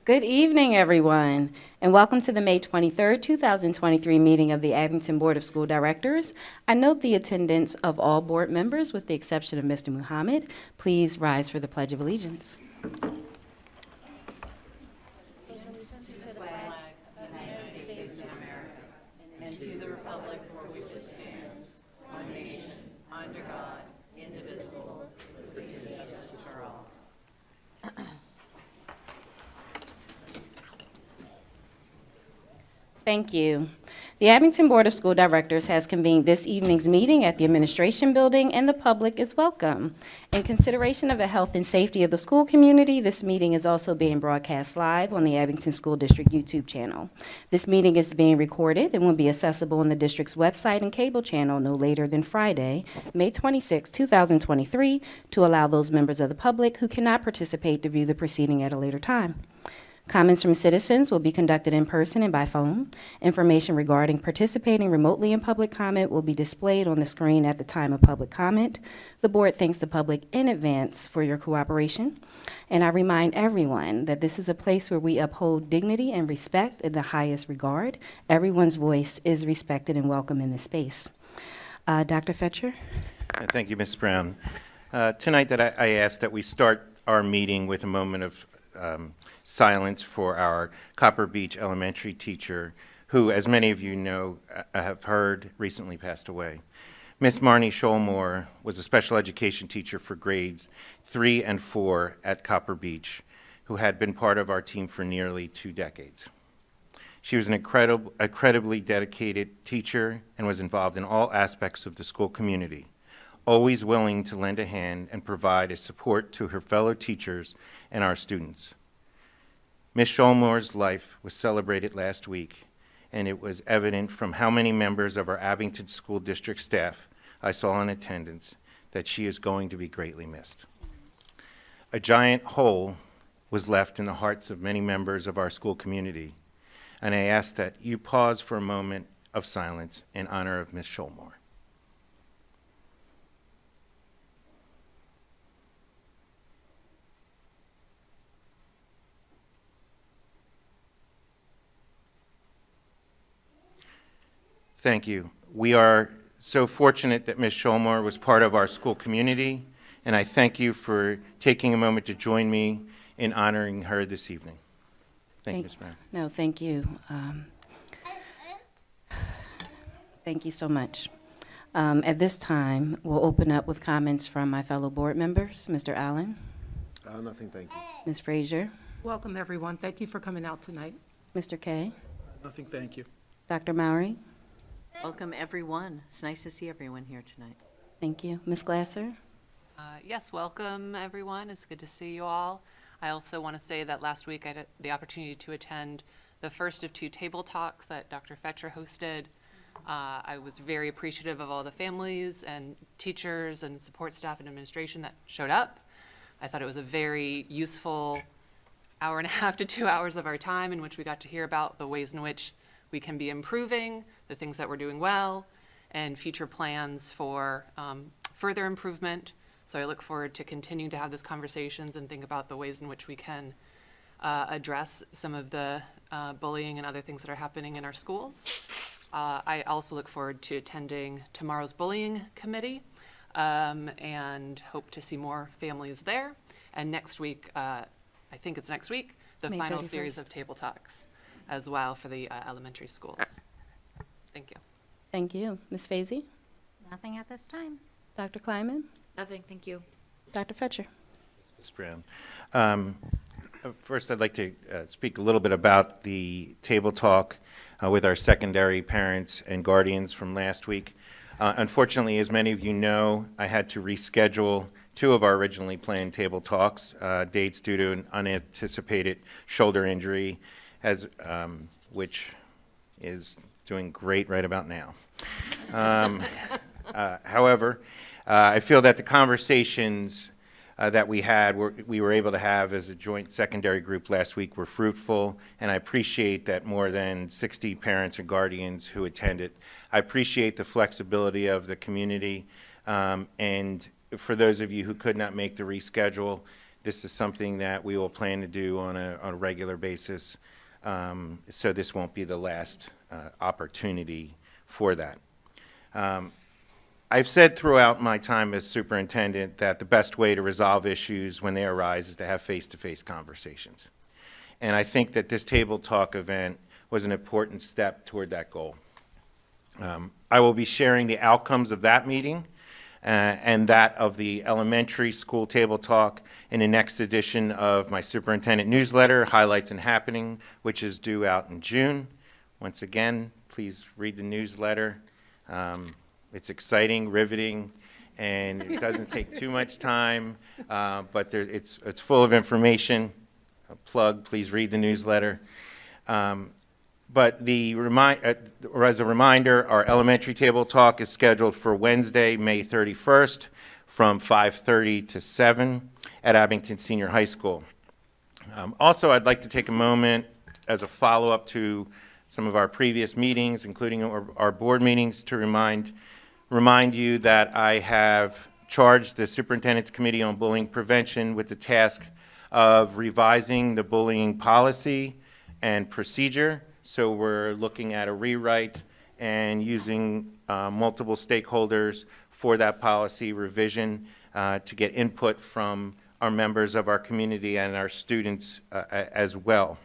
Good evening, everyone, and welcome to the May 23rd, 2023 meeting of the Abington Board of School Directors. I note the attendance of all board members with the exception of Mr. Muhammad. Please rise for the Pledge of Allegiance. Thank you. The Abington Board of School Directors has convened this evening's meeting at the Administration Building, and the public is welcome. In consideration of the health and safety of the school community, this meeting is also being broadcast live on the Abington School District YouTube channel. This meeting is being recorded and will be accessible on the district's website and cable channel no later than Friday, May 26, 2023, to allow those members of the public who cannot participate to view the proceeding at a later time. Comments from citizens will be conducted in person and by phone. Information regarding participating remotely in public comment will be displayed on the screen at the time of public comment. The board thanks the public in advance for your cooperation. And I remind everyone that this is a place where we uphold dignity and respect in the highest regard. Everyone's voice is respected and welcome in this space. Dr. Fetcher? Thank you, Ms. Brown. Tonight I ask that we start our meeting with a moment of silence for our Copper Beach elementary teacher, who, as many of you know, have heard, recently passed away. Miss Marnie Schollmore was a special education teacher for grades 3 and 4 at Copper Beach, who had been part of our team for nearly 2 decades. She was an incredibly dedicated teacher and was involved in all aspects of the school community, always willing to lend a hand and provide a support to her fellow teachers and our students. Ms. Schollmore's life was celebrated last week, and it was evident from how many members of our Abington School District staff I saw in attendance that she is going to be greatly missed. A giant hole was left in the hearts of many members of our school community, and I ask that you pause for a moment of silence in honor of Ms. Schollmore. Thank you. We are so fortunate that Ms. Schollmore was part of our school community, and I thank you for taking a moment to join me in honoring her this evening. Thank you, Ms. Brown. No, thank you. Thank you so much. At this time, we'll open up with comments from my fellow board members. Mr. Allen? Nothing, thank you. Ms. Frazier? Welcome, everyone. Thank you for coming out tonight. Mr. Kay? Nothing, thank you. Dr. Mowry? Welcome, everyone. It's nice to see everyone here tonight. Thank you. Ms. Glasser? Yes, welcome, everyone. It's good to see you all. I also want to say that last week I had the opportunity to attend the first of 2 table talks that Dr. Fetcher hosted. I was very appreciative of all the families and teachers and support staff and administration that showed up. I thought it was a very useful hour and a half to 2 hours of our time in which we got to hear about the ways in which we can be improving, the things that we're doing well, and future plans for further improvement. So I look forward to continuing to have those conversations and think about the ways in which we can address some of the bullying and other things that are happening in our schools. I also look forward to attending tomorrow's bullying committee and hope to see more families there. And next week, I think it's next week, the May final 31st. series of table talks as well for the elementary schools. Thank you. Thank you. Ms. Fazy? Nothing at this time. Dr. Kleiman? Nothing, thank you. Dr. Fetcher? Ms. Brown. First, I'd like to speak a little bit about the table talk with our secondary parents and guardians from last week. Unfortunately, as many of you know, I had to reschedule 2 of our originally planned table talks, dates due to an unanticipated shoulder injury, which is doing great right about now. However, I feel that the conversations that we were able to have as a joint secondary group last week were fruitful, and I appreciate that more than 60 parents and guardians who attended. I appreciate the flexibility of the community, and for those of you who could not make the reschedule, This is something that we will plan to do on a regular basis, so this won't be the last opportunity for that. I've said throughout my time as superintendent that the best way to resolve issues when they arise is to have face-to-face conversations. And I think that this table talk event was an important step toward that goal. I will be sharing the outcomes of that meeting and that of the elementary school table talk in the next edition of my superintendent newsletter, Highlights and Happening, which is due out in June. Once again, please read the newsletter. It's exciting, riveting, and it doesn't take too much time, but it's full of information. A plug, please read the newsletter. But as a reminder, our elementary table talk is scheduled for Wednesday, May 31st, from 5:30 to 7 at Abington Senior High School. Also, I'd like to take a moment as a follow-up to some of our previous meetings, including our board meetings, to remind you that I have charged the Superintendent's Committee on Bullying Prevention with the task of revising the bullying policy and procedure. So we're looking at a rewrite and using multiple stakeholders for that policy revision to get input from our members of our community and our students as well.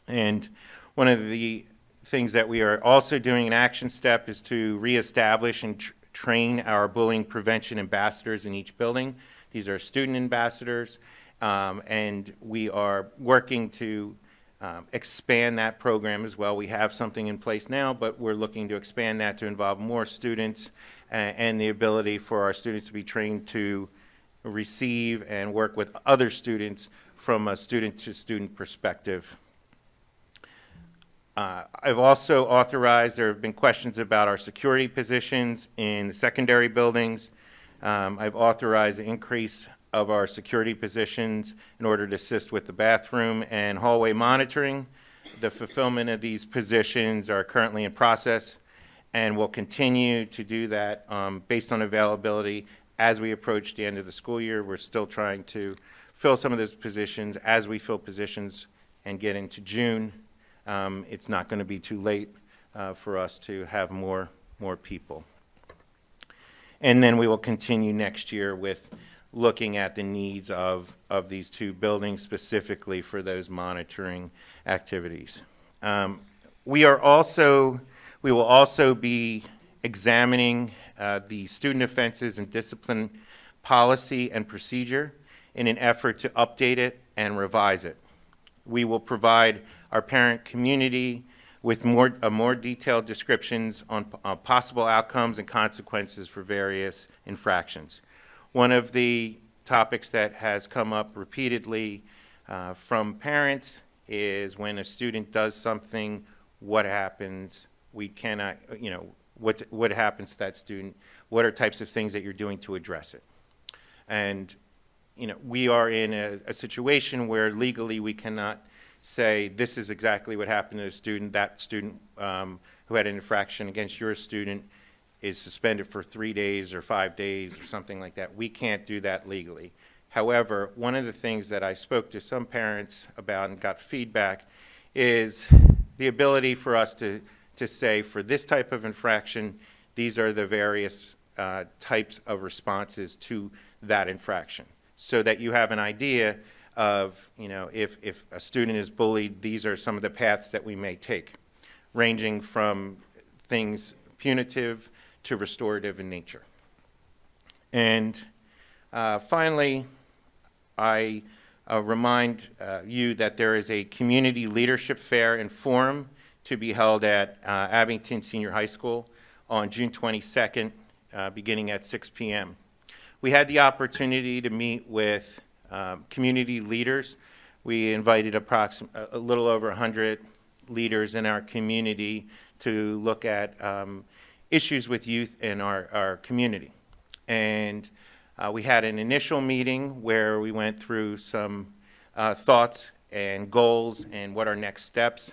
And one of the things that we are also doing in action step is to reestablish and train our bullying prevention ambassadors in each building. These are student ambassadors, and we are working to expand that program as well. We have something in place now, but we're looking to expand that to involve more students and the ability for our students to be trained to receive and work with other students from a student-to-student perspective. I've also authorized, there have been questions about our security positions in the secondary buildings. I've authorized an increase of our security positions in order to assist with the bathroom and hallway monitoring. The fulfillment of these positions are currently in process and will continue to do that based on availability as we approach the end of the school year. We're still trying to fill some of those positions. As we fill positions and get into June, it's not going to be too late for us to have more people. And then we will continue next year with looking at the needs of these two buildings specifically for those monitoring activities. We will also be examining the student offenses and discipline policy and procedure in an effort to update it and revise it. We will provide our parent community with more detailed descriptions on possible outcomes and consequences for various infractions. One of the topics that has come up repeatedly from parents is when a student does something, what happens? We cannot, what happens to that student? What are types of things that you're doing to address it? And, we are in a situation where legally we cannot say this is exactly what happened to the student. That student who had an infraction against your student is suspended for 3 days or 5 days or something like that. We can't do that legally. However, one of the things that I spoke to some parents about and got feedback is the ability for us to say for this type of infraction, these are the various types of responses to that infraction, so that you have an idea of, if a student is bullied, these are some of the paths that we may take, ranging from things punitive to restorative in nature. And finally, I remind you that there is a community leadership fair and forum to be held at Abington Senior High School on June 22nd, beginning at 6 p.m. We had the opportunity to meet with community leaders. We invited a little over 100 leaders in our community to look at issues with youth in our community. And we had an initial meeting where we went through some thoughts and goals and what are next steps.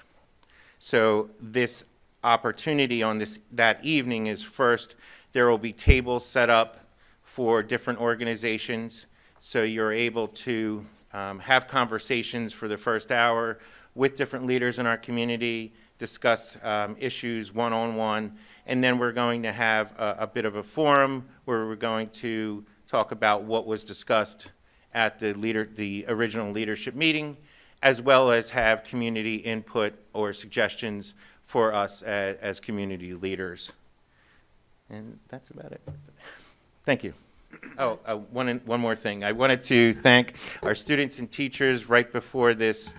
So this opportunity on that evening is, first, there will be tables set up for different organizations So you're able to have conversations for the first hour with different leaders in our community, discuss issues one-on-one, and then we're going to have a bit of a forum where we're going to talk about what was discussed at the original leadership meeting, as well as have community input or suggestions for us as community leaders. And that's about it. Thank you. Oh, one more thing. I wanted to thank our students and teachers. Right before this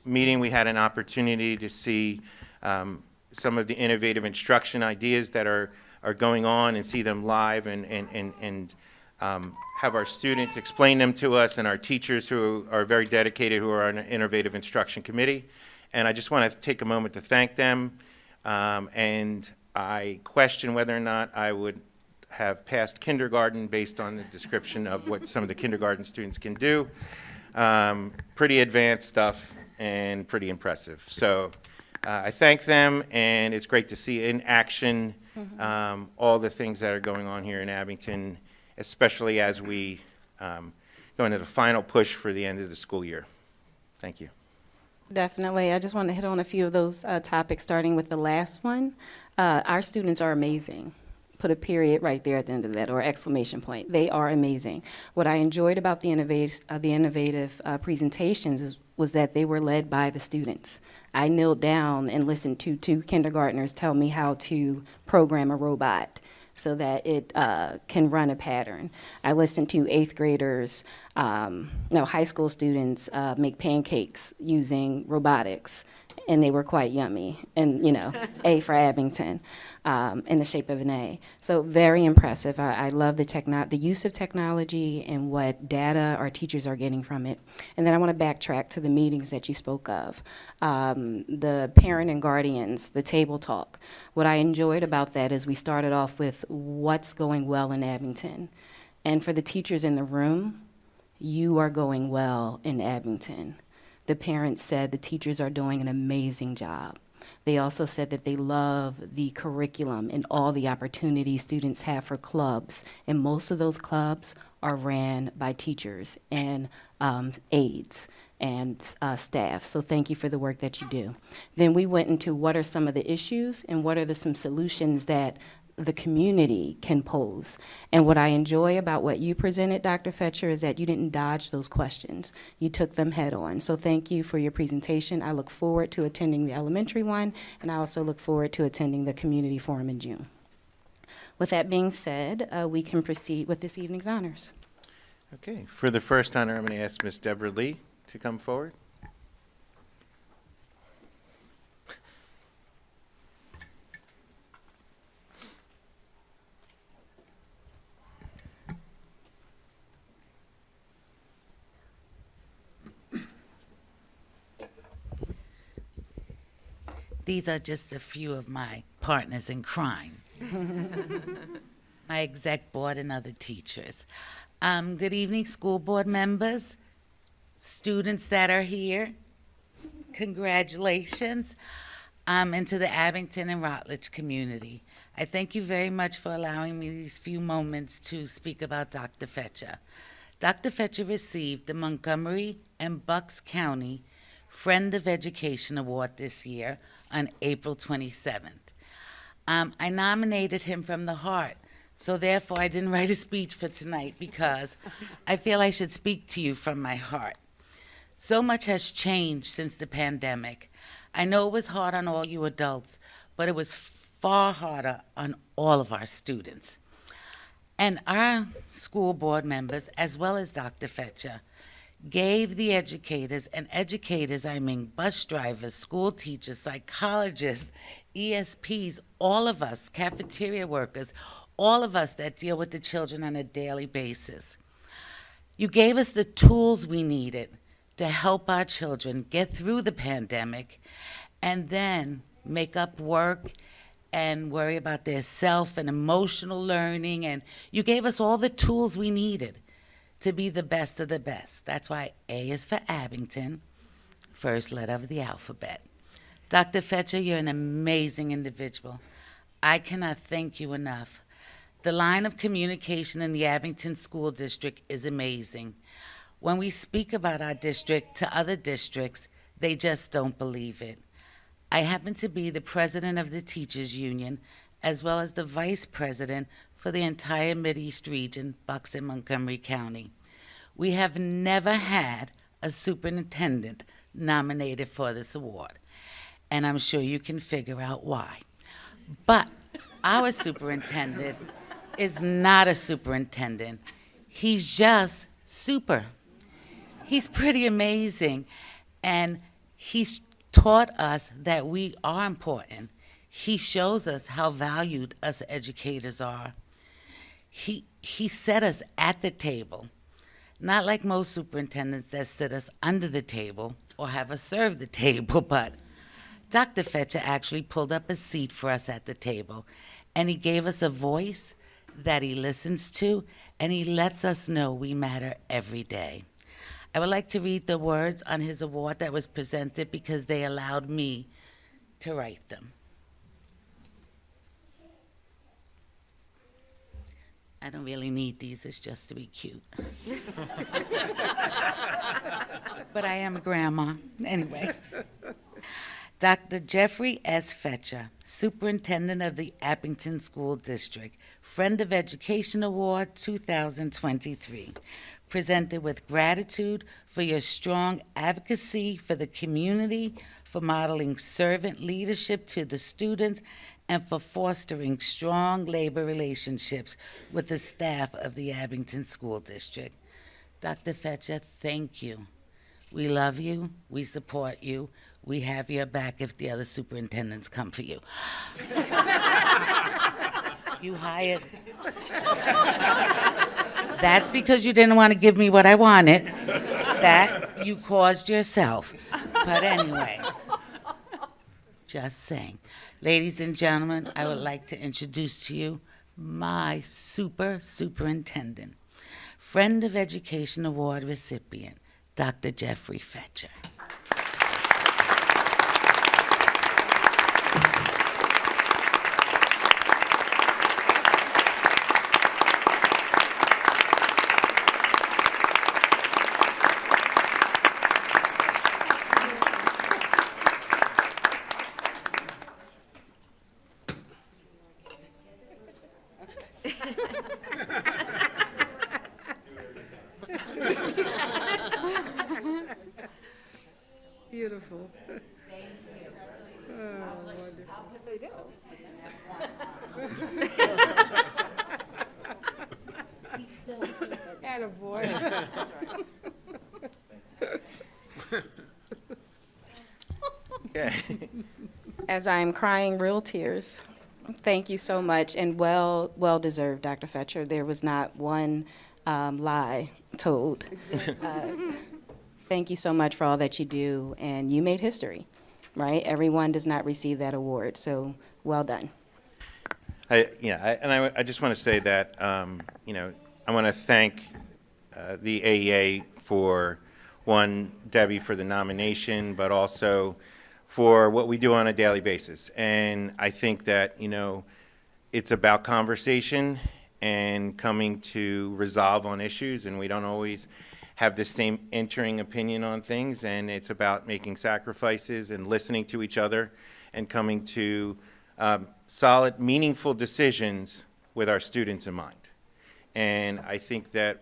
meeting, we had an opportunity to see some of the innovative instruction ideas that are going on and see them live and have our students explain them to us, and our teachers who are very dedicated, who are on an innovative instruction committee. And I just want to take a moment to thank them. And I question whether or not I would have passed kindergarten based on the description of what some of the kindergarten students can do. Pretty advanced stuff and pretty impressive. So I thank them, and it's great to see in action all the things that are going on here in Abington, especially as we go into the final push for the end of the school year. Thank you. Definitely. I just want to hit on a few of those topics, starting with the last one. Our students are amazing. Put a period right there at the end of that, or exclamation point. They are amazing. What I enjoyed about the innovative presentations was that they were led by the students. I knelt down and listened to 2 kindergartners tell me how to program a robot so that it can run a pattern. I listened to 8th graders, high school students make pancakes using robotics, and they were quite yummy, and A for Abington, in the shape of an A. So very impressive. I love the use of technology and what data our teachers are getting from it. And then I want to backtrack to the meetings that you spoke of. The parent and guardians, the table talk. What I enjoyed about that is we started off with what's going well in Abington. And for the teachers in the room, you are going well in Abington. The parents said the teachers are doing an amazing job. They also said that they love the curriculum and all the opportunities students have for clubs. And most of those clubs are ran by teachers and aides and staff. So thank you for the work that you do. Then we went into what are some of the issues and what are some solutions that the community can pose. And what I enjoy about what you presented, Dr. Fetcher, is that you didn't dodge those questions. You took them head on. So thank you for your presentation. I look forward to attending the elementary one, and I also look forward to attending the community forum in June. With that being said, we can proceed with this evening's honors. Okay, for the first honor, I'm going to ask Ms. Deborah Lee to come forward. These are just a few of my partners in crime. My exec board and other teachers. Good evening, school board members, students that are here. Congratulations. And to the Abington and Routledge community. I thank you very much for allowing me these few moments to speak about Dr. Fetcher. Dr. Fetcher received the Montgomery and Bucks County Friend of Education Award this year on April 27th. I nominated him from the heart, so therefore I didn't write a speech for tonight because I feel I should speak to you from my heart. So much has changed since the pandemic. I know it was hard on all you adults, but it was far harder on all of our students. And our school board members, as well as Dr. Fetcher, gave the educators, and educators, I mean bus drivers, school teachers, psychologists, ESPs, all of us, cafeteria workers, all of us that deal with the children on a daily basis. You gave us the tools we needed to help our children get through the pandemic and then make up work and worry about their self and emotional learning. And you gave us all the tools we needed to be the best of the best. That's why A is for Abington, first letter of the alphabet. Dr. Fetcher, you're an amazing individual. I cannot thank you enough. The line of communication in the Abington School District is amazing. When we speak about our district to other districts, they just don't believe it. I happen to be the president of the Teachers Union, as well as the vice president for the entire Mideast region, Bucks and Montgomery County. We have never had a superintendent nominated for this award, and I'm sure you can figure out why. But our superintendent is not a superintendent. He's just super. He's pretty amazing, and he's taught us that we are important. He shows us how valued us educators are. He set us at the table, not like most superintendents that sit us under the table or have us serve the table, but Dr. Fetcher actually pulled up a seat for us at the table, and he gave us a voice that he listens to, and he lets us know we matter every day. I would like to read the words on his award that was presented because they allowed me to write them. I don't really need these, it's just to be cute. But I am a grandma, anyway. Dr. Jeffrey S. Fetcher, Superintendent of the Abington School District, Friend of Education Award 2023. Presented with gratitude for your strong advocacy for the community, for modeling servant leadership to the students, and for fostering strong labor relationships with the staff of the Abington School District. Dr. Fetcher, thank you. We love you. We support you. We have your back if the other superintendents come for you. You hired. That's because you didn't want to give me what I wanted. That you caused yourself. But anyways, just saying. Ladies and gentlemen, I would like to introduce to you my superintendent, Friend of Education Award recipient, Dr. Jeffrey Fetcher. Beautiful. Attaboy. Okay. As I'm crying real tears, thank you so much, and well deserved, Dr. Fetcher. There was not one lie told. Thank you so much for all that you do, and you made history, right? Everyone does not receive that award, so well done. I just want to say that, I want to thank the AEA for, one, Debbie for the nomination, but also for what we do on a daily basis. And I think that, it's about conversation and coming to resolve on issues, and we don't always have the same entering opinion on things, and it's about making sacrifices and listening to each other and coming to solid, meaningful decisions with our students in mind. And I think that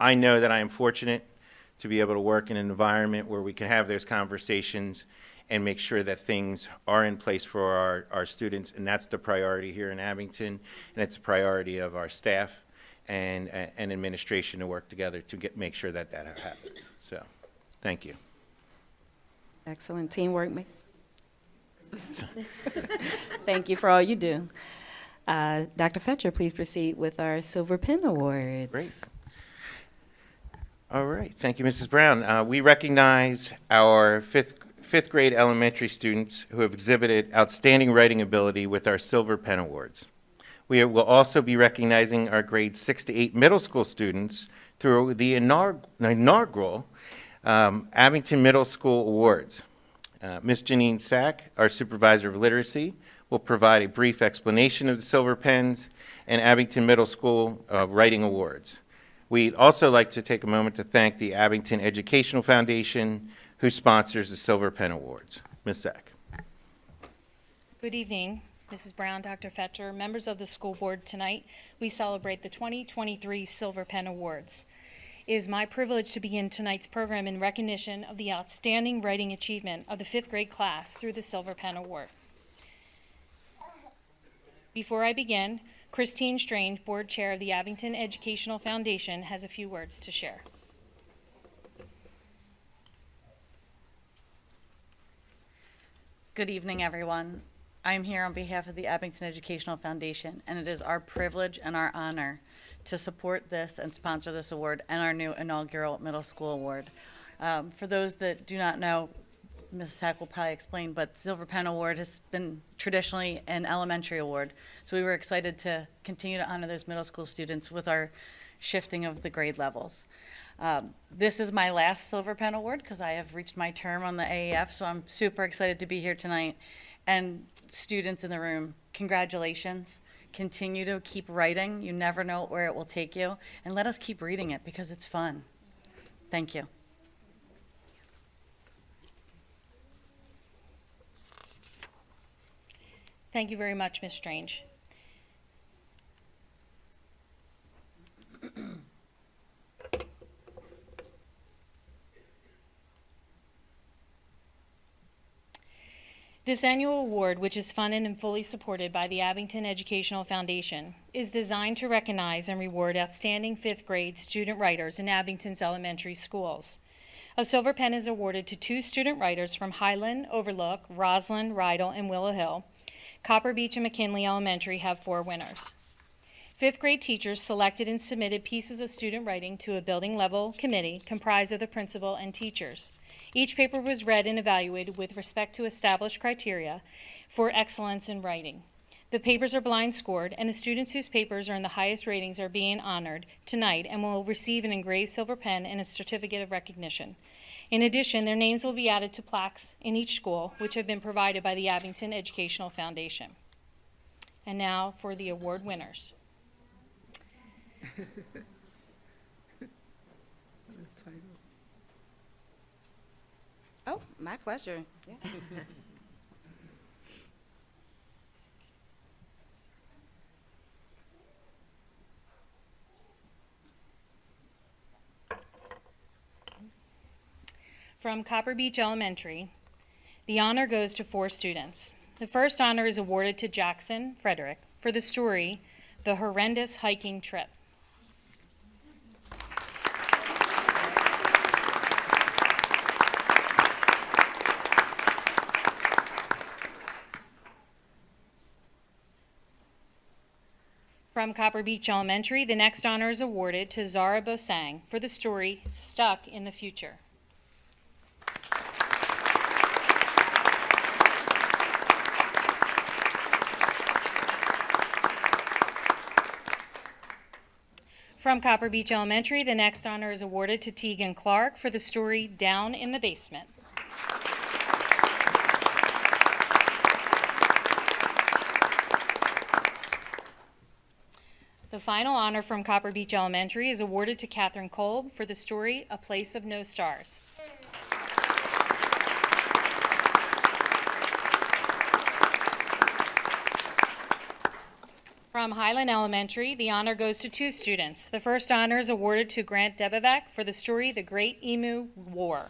I know that I am fortunate to be able to work in an environment where we can have those conversations and make sure that things are in place for our students, and that's the priority here in Abington, and it's a priority of our staff and administration to work together to make sure that happens. So, thank you. Excellent teamwork makes. Thank you for all you do. Dr. Fetcher, please proceed with our Silver Pen Awards. Great. All right, thank you, Mrs. Brown. We recognize our fifth grade elementary students who have exhibited outstanding writing ability with our Silver Pen Awards. We will also be recognizing our grades 6 to 8 middle school students through the inaugural Abington Middle School Awards. Ms. Janine Sack, our Supervisor of Literacy, will provide a brief explanation of the Silver Pens and Abington Middle School Writing Awards. We'd also like to take a moment to thank the Abington Educational Foundation, who sponsors the Silver Pen Awards. Ms. Zak. Good evening, Mrs. Brown, Dr. Fetcher, members of the school board. Tonight, we celebrate the 2023 Silver Pen Awards. It is my privilege to begin tonight's program in recognition of the outstanding writing achievement of the 5th grade class through the Silver Pen Award. Before I begin, Christine Strange, board chair of the Abington Educational Foundation, has a few words to share. Good evening, everyone. I'm here on behalf of the Abington Educational Foundation, and it is our privilege and our honor to support this and sponsor this award and our new inaugural middle school award. For those that do not know, Mrs. Hack will probably explain, but the Silver Pen Award has been traditionally an elementary award, so we were excited to continue to honor those middle school students with our shifting of the grade levels. This is my last Silver Pen Award because I have reached my term on the AAF, so I'm super excited to be here tonight. And students in the room, congratulations. Continue to keep writing. You never know where it will take you. And let us keep reading it because it's fun. Thank you. Thank you very much, Ms. Strange. This annual award, which is funded and fully supported by the Abington Educational Foundation, is designed to recognize and reward outstanding 5th grade student writers in Abington's elementary schools. A Silver Pen is awarded to 2 student writers from Highland, Overlook, Roslyn, Rydell, and Willow Hill. Copper Beach and McKinley Elementary have 4 winners. 5th grade teachers selected and submitted pieces of student writing to a building level committee comprised of the principal and teachers. Each paper was read and evaluated with respect to established criteria for excellence in writing. The papers are blind scored, and the students whose papers earn the highest ratings are being honored tonight and will receive an engraved silver pen and a certificate of recognition. In addition, their names will be added to plaques in each school, which have been provided by the Abington Educational Foundation. And now for the award winners. Oh, my pleasure. Yeah. From Copper Beach Elementary, the honor goes to 4 students. The first honor is awarded to Jackson Frederick for the story, The Horrendous Hiking Trip. From Copper Beach Elementary, the next honor is awarded to Zara Bosang for the story, Stuck in the Future. From Copper Beach Elementary, the next honor is awarded to Tegan Clark for the story Down in the Basement. The final honor from Copper Beach Elementary is awarded to Catherine Kolb for the story A Place of No Stars. From Highland Elementary, the honor goes to 2 students. The first honor is awarded to Grant Debevec for the story The Great Emu War.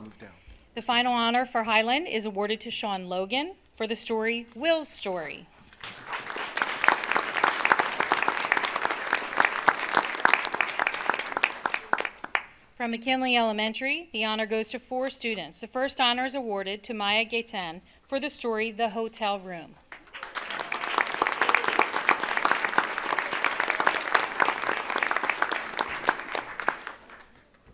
Move down. The final honor for Highland is awarded to Sean Logan for the story Will's Story. From McKinley Elementary, the honor goes to 4 students. The first honor is awarded to Maya Gaten for the story The Hotel Room.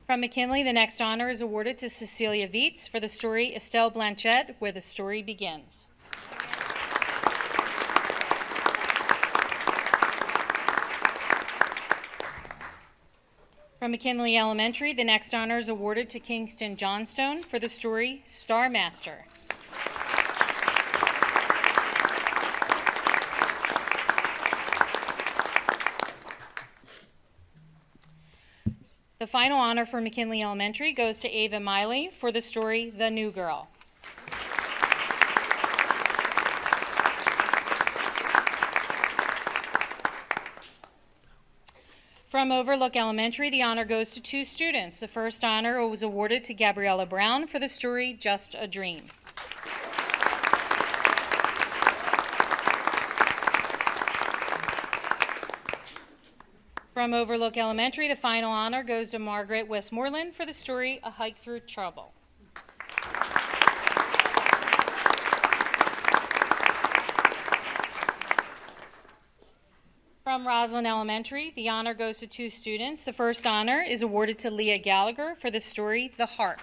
From McKinley, the next honor is awarded to Cecilia Vietz for the story Estelle Blanchette, Where the Story Begins. From From McKinley Elementary, the next honor is awarded to Kingston Johnstone for the story Star Master. The final honor for McKinley Elementary goes to Ava Miley for the story The New Girl. From Overlook Elementary, the honor goes to 2 students. The first honor was awarded to Gabriella Brown for the story Just a Dream. From Overlook Elementary, the final honor goes to Margaret Westmoreland for the story A Hike Through Trouble. From Roslyn Elementary, the honor goes to 2 students. The first honor is awarded to Leah Gallagher for the story The Harp.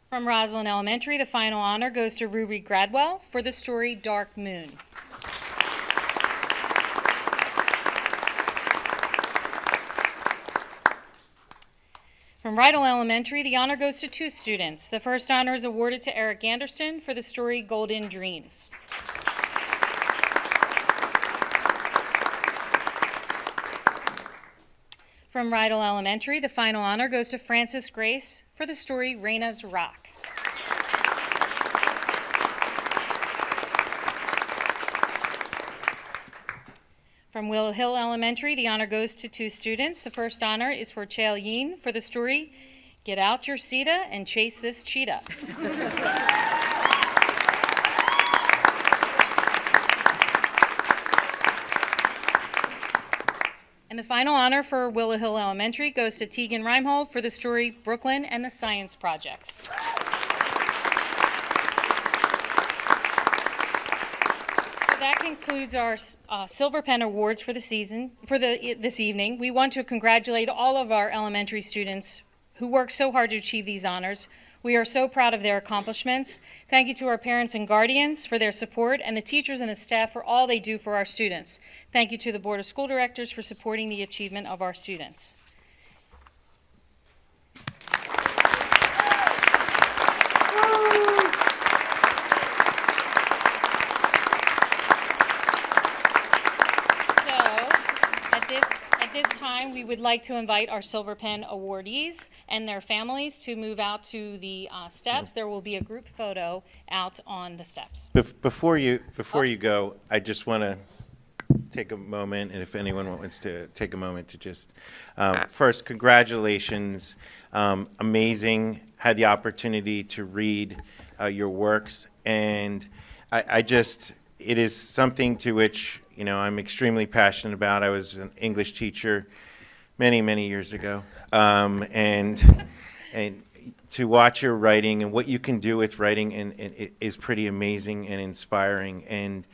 From Roslyn Elementary, the final honor goes to Ruby Gradwell for the story Dark Moon. From Rydell Elementary, the honor goes to 2 students. The first honor is awarded to Eric Anderson for the story Golden Dreams. From Rydell Elementary, the final honor goes to Frances Grace for the story Raina's Rock. From Willow Hill Elementary, the honor goes to 2 students. The first honor is for Chael Yeen for the story Get Out Your Sita and Chase This Cheetah. And the final honor for Willow Hill Elementary goes to Tegan Reimhold for the story Brooklyn and the Science Projects. That concludes our Silver Pen Awards for the season, this evening. We want to congratulate all of our elementary students who worked so hard to achieve these honors. We are so proud of their accomplishments. Thank you to our parents and guardians for their support, and the teachers and the staff for all they do for our students. Thank you to the Board of School Directors for supporting the achievement of our students. At this time, we would like to invite our Silver Pen awardees and their families to move out to the steps. There will be a group photo out on the steps. Before you go, I just want to take a moment, and if anyone wants to take a moment to just, first, congratulations. Amazing. Had the opportunity to read your works, and it is something to which, I'm extremely passionate about. I was an English teacher many, many years ago, and to watch your writing and what you can do with writing and it is pretty amazing and inspiring. And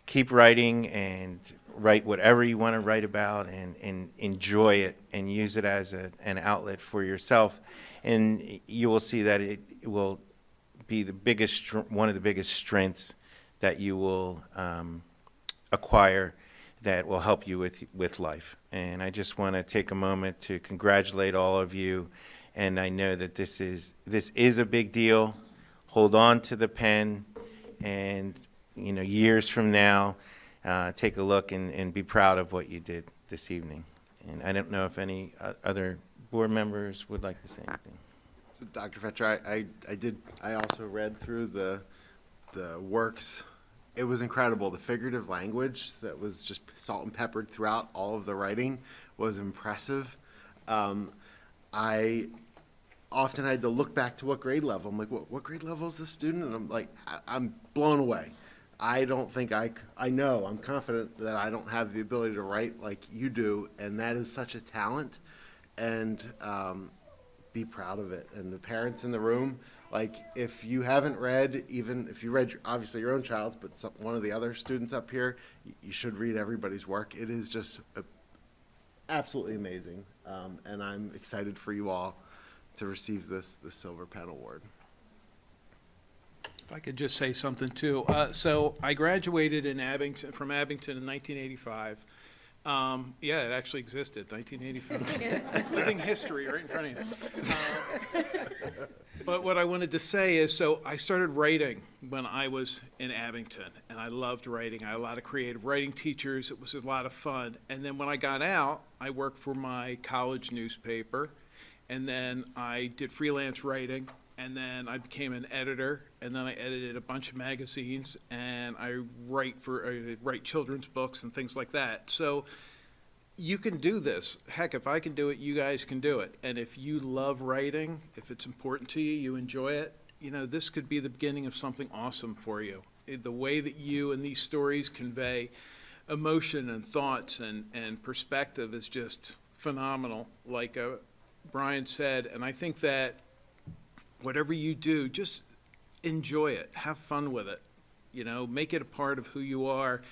keep writing and write whatever you want to write about and enjoy it and use it as an outlet for yourself. And you will see that it will be one of the biggest strengths that you will acquire that will help you with life. And I just want to take a moment to congratulate all of you. And I know that this is a big deal. Hold on to the pen, and years from now, take a look and be proud of what you did this evening. And I don't know if any other board members would like to say anything. So Dr. Fetcher, I also read through the works. It was incredible. The figurative language that was just salt and peppered throughout all of the writing was impressive. I often had to look back to what grade level. I'm like, what grade level is this student? And I'm like, I'm blown away. I don't think I'm confident that I don't have the ability to write like you do, and that is such a talent, and be proud of it. And the parents in the room, like, if you haven't read, even if you read obviously your own child's, but one of the other students up here, you should read everybody's work. It is just absolutely amazing, and I'm excited for you all to receive this Silver Pen Award. If I could just say something too. So I graduated in Abington, from Abington in 1985. Yeah, it actually existed, 1985. Living history right in front of you. But what I wanted to say is, so I started writing when I was in Abington, and I loved writing. I had a lot of creative writing teachers. It was a lot of fun. And then when I got out, I worked for my college newspaper, and then I did freelance writing, and then I became an editor, and then I edited a bunch of magazines, and I write children's books and things like that. So you can do this. Heck, if I can do it, you guys can do it. And if you love writing, if it's important to you, you enjoy it, you know, this could be the beginning of something awesome for you. The way that you and these stories convey emotion and thoughts and perspective is just phenomenal, like Brian said. And I think that whatever you do, just enjoy it, have fun with it, you know, make it a part of who you are,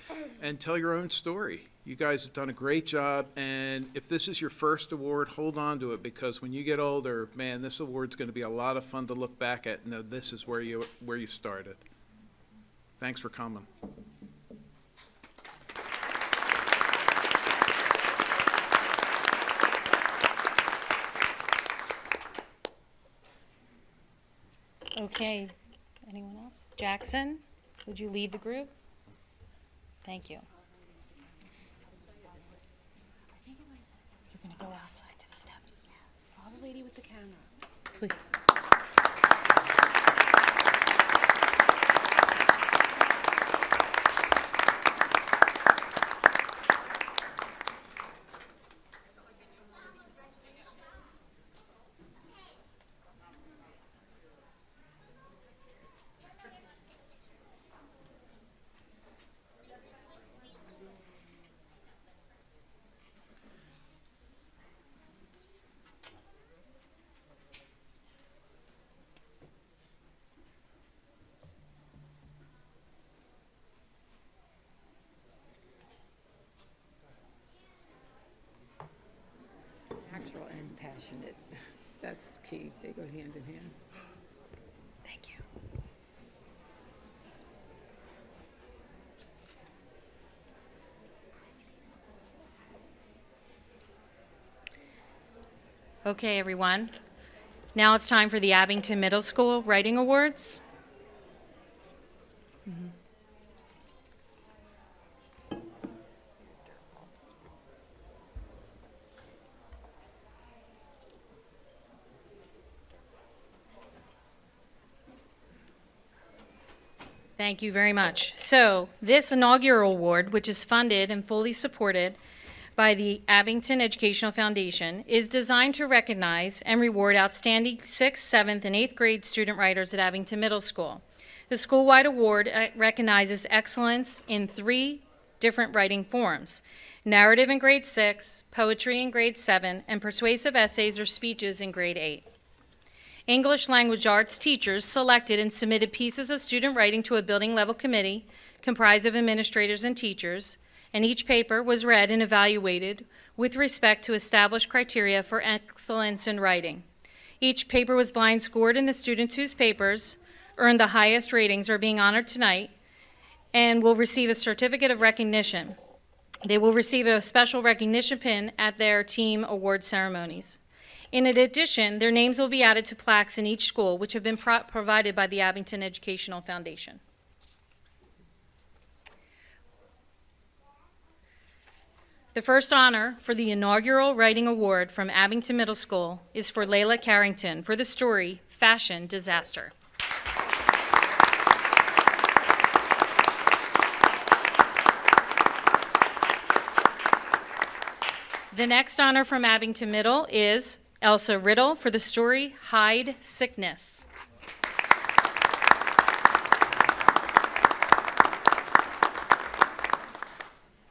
and tell your own story. You guys have done a great job, and if this is your first award, hold on to it, because when you get older, man, this award's going to be a lot of fun to look back at and know this is where you started. Thanks for coming. Okay, anyone else? Jackson, would you lead the group? Thank you. You're gonna go outside to the steps. Follow the lady with the camera. Please. Natural and passionate. That's the key. They go hand in hand. Thank you. Okay, everyone. Now it's time for the Abington Middle School Writing Awards. Thank you very much. So, this inaugural award, which is funded and fully supported by the Abington Educational Foundation, is designed to recognize and reward outstanding 6th, 7th, and 8th grade student writers at Abington Middle School. The school-wide award recognizes excellence in 3 different writing forms: narrative in grade 6, poetry in grade 7, and persuasive essays or speeches in grade 8. English language arts teachers selected and submitted pieces of student writing to a building level committee comprised of administrators and teachers, and each paper was read and evaluated with respect to established criteria for excellence in writing. Each paper was blind scored, and the students whose papers earned the highest ratings are being honored tonight and will receive a certificate of recognition. They will receive a special recognition pin at their team award ceremonies. In addition, their names will be added to plaques in each school, which have been provided by the Abington Educational Foundation. The first honor for the inaugural Writing Award from Abington Middle School is for Layla Carrington for the story Fashion Disaster. The next honor from Abington Middle is Elsa Riddle for the story Hide Sickness.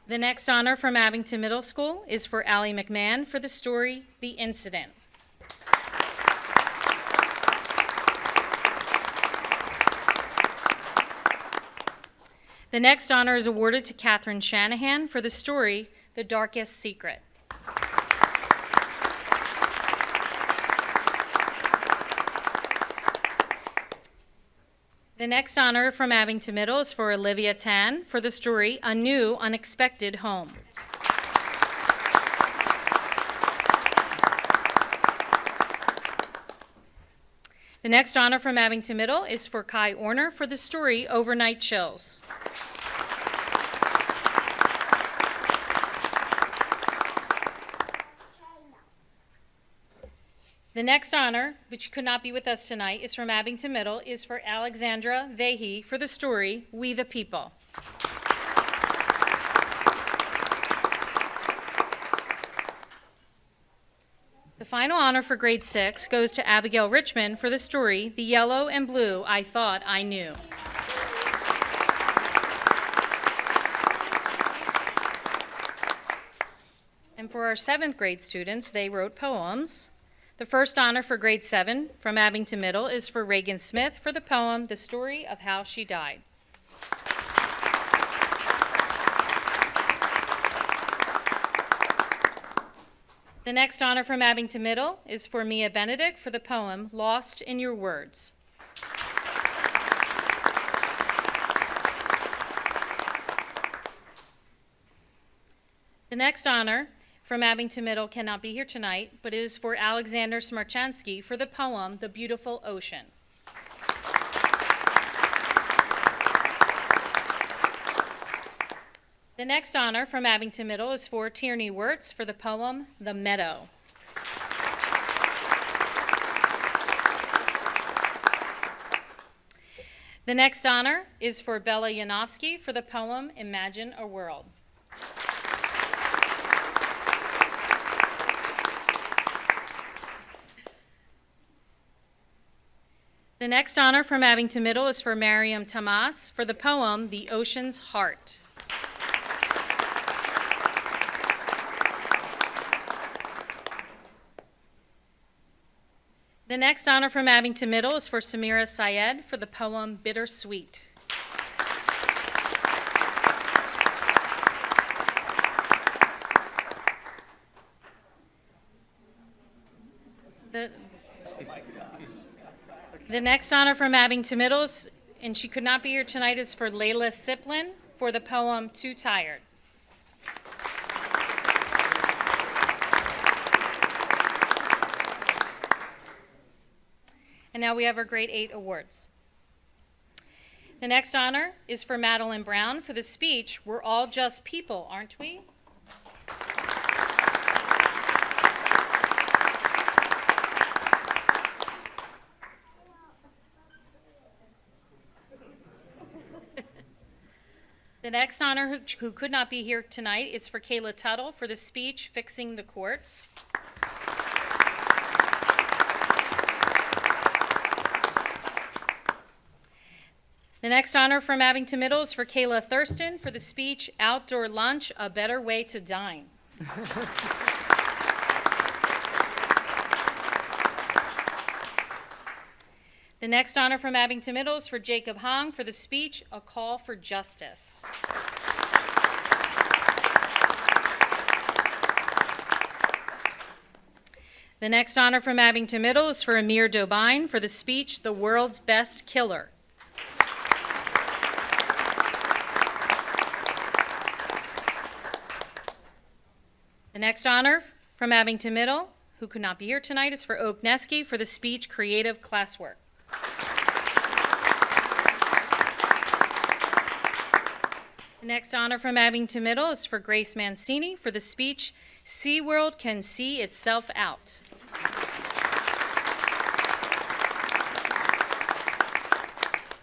The next honor from Abington Middle School is for Allie McMahon for the story The Incident. The next honor is awarded to Katherine Shanahan for the story The Darkest Secret. The next honor from Abington Middle is for Olivia Tan for the story A New Unexpected Home. The next honor from Abington Middle is for Kai Orner for the story Overnight Chills. The next honor, which could not be with us tonight, is from Abington Middle, is for Alexandra Vehi for the story We the People. The final honor for grade 6 goes to Abigail Richmond for the story The Yellow and Blue I Thought I Knew. And for our 7th grade students, they wrote poems. The first honor for grade 7 from Abington Middle is for Reagan Smith for the poem The Story of How She Died. The next honor from Abington Middle is for Mia Benedict for the poem Lost in Your Words. The next honor from Abington Middle cannot be here tonight, but it is for Alexander Smarchansky for the poem The Beautiful Ocean. The next honor from Abington Middle is for Tierney Wirtz for the poem The Meadow. The next honor is for Bella Yanofsky for the poem Imagine a World. The next honor from Abington Middle is for Mariam Tamas for the poem The Ocean's Heart. The next honor from Abington Middle is for Samira Syed for the poem Bittersweet. The next honor from Abington Middle is, and she could not be here tonight, is for Layla Siplin for the poem Too Tired. And now we have our grade 8 awards. The next honor is for Madeline Brown for the speech, We're All Just People, Aren't We? The next honor who could not be here tonight is for Kayla Tuttle for the speech, Fixing the Courts. The next honor from Abington Middle is for Kayla Thurston for the speech, Outdoor Lunch, A Better Way to Dine. The next honor from Abington Middle is for Jacob Hong for the speech, A Call for Justice. The next honor from Abington Middle is for Amir Dobine for the speech, The World's Best Killer. The next honor from Abington Middle, who could not be here tonight, is for Oak Neske for the speech, Creative Classwork. The next honor from Abington Middle is for Grace Mancini for the speech, SeaWorld Can See Itself Out.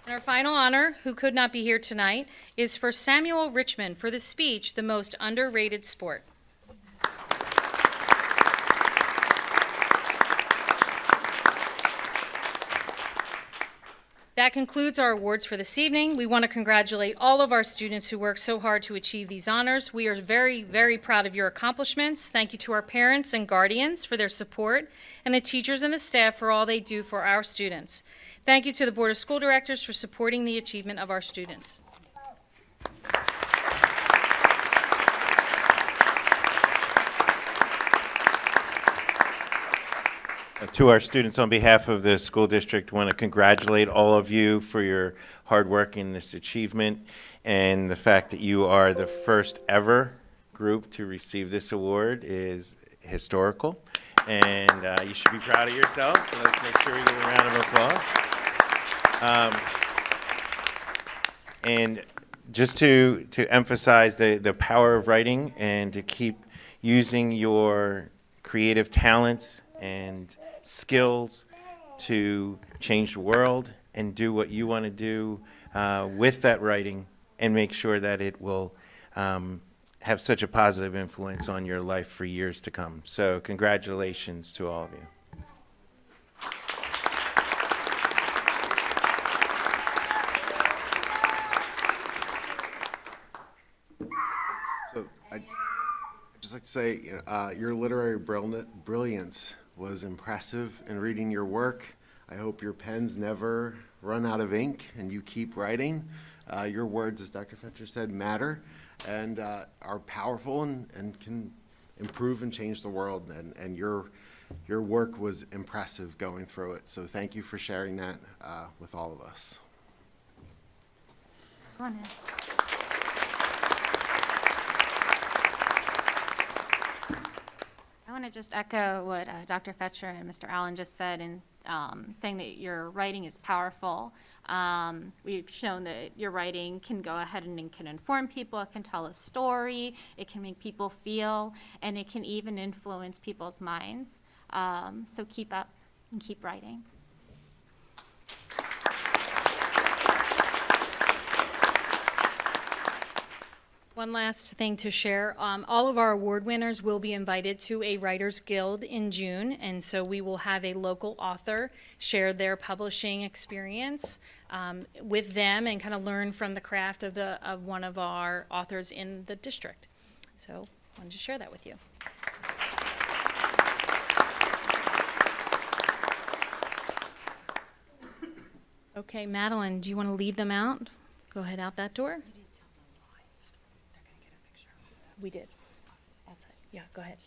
And our final honor, who could not be here tonight, is for Samuel Richmond for the speech, The Most Underrated Sport. That concludes our awards for this evening. We want to congratulate all of our students who worked so hard to achieve these honors. We are very, very proud of your accomplishments. Thank you to our parents and guardians for their support, and the teachers and the staff for all they do for our students. Thank you to the Board of School Directors for supporting the achievement of our students. To our students, on behalf of the school district, want to congratulate all of you for your hard work in this achievement and the fact that you are the first ever group to receive this award is historical, and you should be proud of yourselves. So let's make sure we give a round of applause. And just to emphasize the power of writing and to keep using your creative talents and skills to change the world and do what you want to do with that writing and make sure that it will have such a positive influence on your life for years to come. So congratulations to all of you. So I'd just like to say, your literary brilliance was impressive in reading your work. I hope your pens never run out of ink and you keep writing. Your words, as Dr. Fetcher said, matter and are powerful and can improve and change the world. And your work was impressive going through it. So thank you for sharing that with all of us. Go on ahead. I want to just echo what Dr. Fetcher and Mr. Allen just said in saying that your writing is powerful. We've shown that your writing can go ahead and it can inform people, it can tell a story, it can make people feel, and it can even influence people's minds. So keep up and keep writing. One last thing to share. All of our award winners will be invited to a Writers Guild in June, and so we will have a local author share their publishing experience with them and kind of learn from the craft of one of our authors in the district. So I wanted to share that with you. Okay, Madeline, do you want to lead them out? Go ahead out that door. We did. Outside. Yeah, go ahead.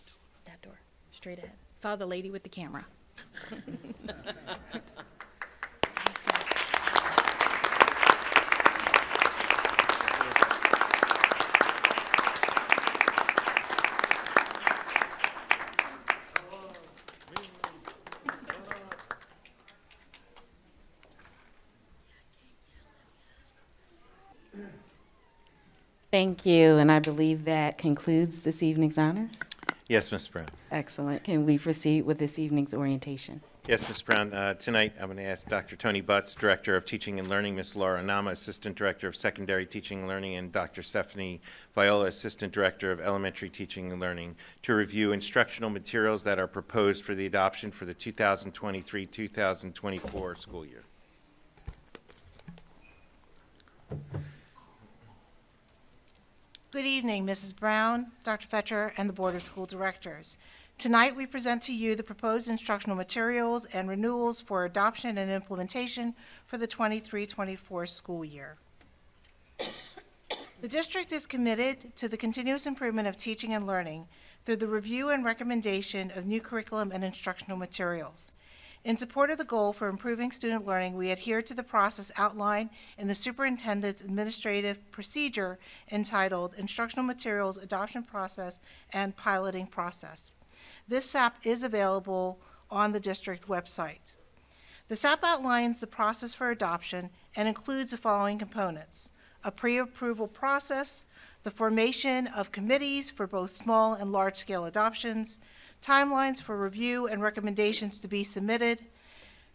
That door. Straight ahead. Follow the lady with the camera. Thanks, guys. Thank you, and I believe that concludes this evening's honors. Yes, Ms. Brown. Excellent. Can we proceed with this evening's orientation? Yes, Ms. Brown. Tonight, I'm going to ask Dr. Tony Butts, Director of Teaching and Learning, Ms. Laura Nama, Assistant Director of Secondary Teaching and Learning, and Dr. Stephanie Viola, Assistant Director of Elementary Teaching and Learning, to review instructional materials that are proposed for the adoption for the 2023-2024 school year. Good evening, Mrs. Brown, Dr. Fetcher, and the Board of School Directors. Tonight, we present to you the proposed instructional materials and renewals for adoption and implementation for the 23-24 school year. The district is committed to the continuous improvement of teaching and learning through the review and recommendation of new curriculum and instructional materials. In support of the goal for improving student learning, we adhere to the process outlined in the superintendent's administrative procedure entitled Instructional Materials Adoption Process and Piloting Process. This SAP is available on the district website. The SAP outlines the process for adoption and includes the following components: a pre-approval process, the formation of committees for both small and large-scale adoptions, timelines for review and recommendations to be submitted,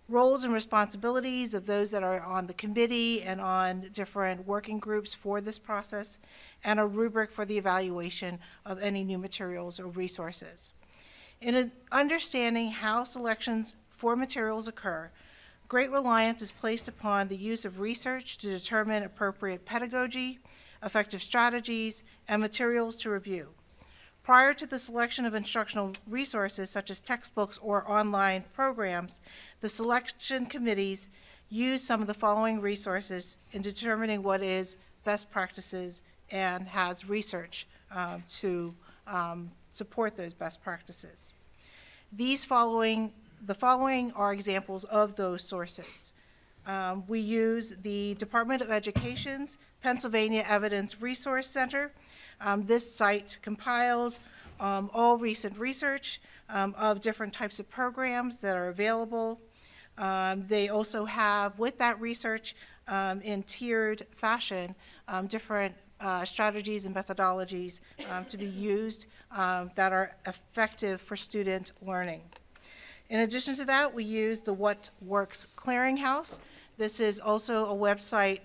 roles and responsibilities of those that are on the committee and on different working groups for this process, and a rubric for the evaluation of any new materials or resources. In understanding how selections for materials occur, great reliance is placed upon the use of research to determine appropriate pedagogy, effective strategies, and materials to review. Prior to the selection of instructional resources such as textbooks or online programs, the selection committees use some of the following resources in determining what is best practices and has research to support those best practices. These following The following are examples of those sources. We use the Department of Education's Pennsylvania Evidence Resource Center. This site compiles all recent research of different types of programs that are available. They also have, with that research, in tiered fashion, different strategies and methodologies to be used that are effective for student learning. In addition to that, we use the What Works Clearinghouse. This is also a website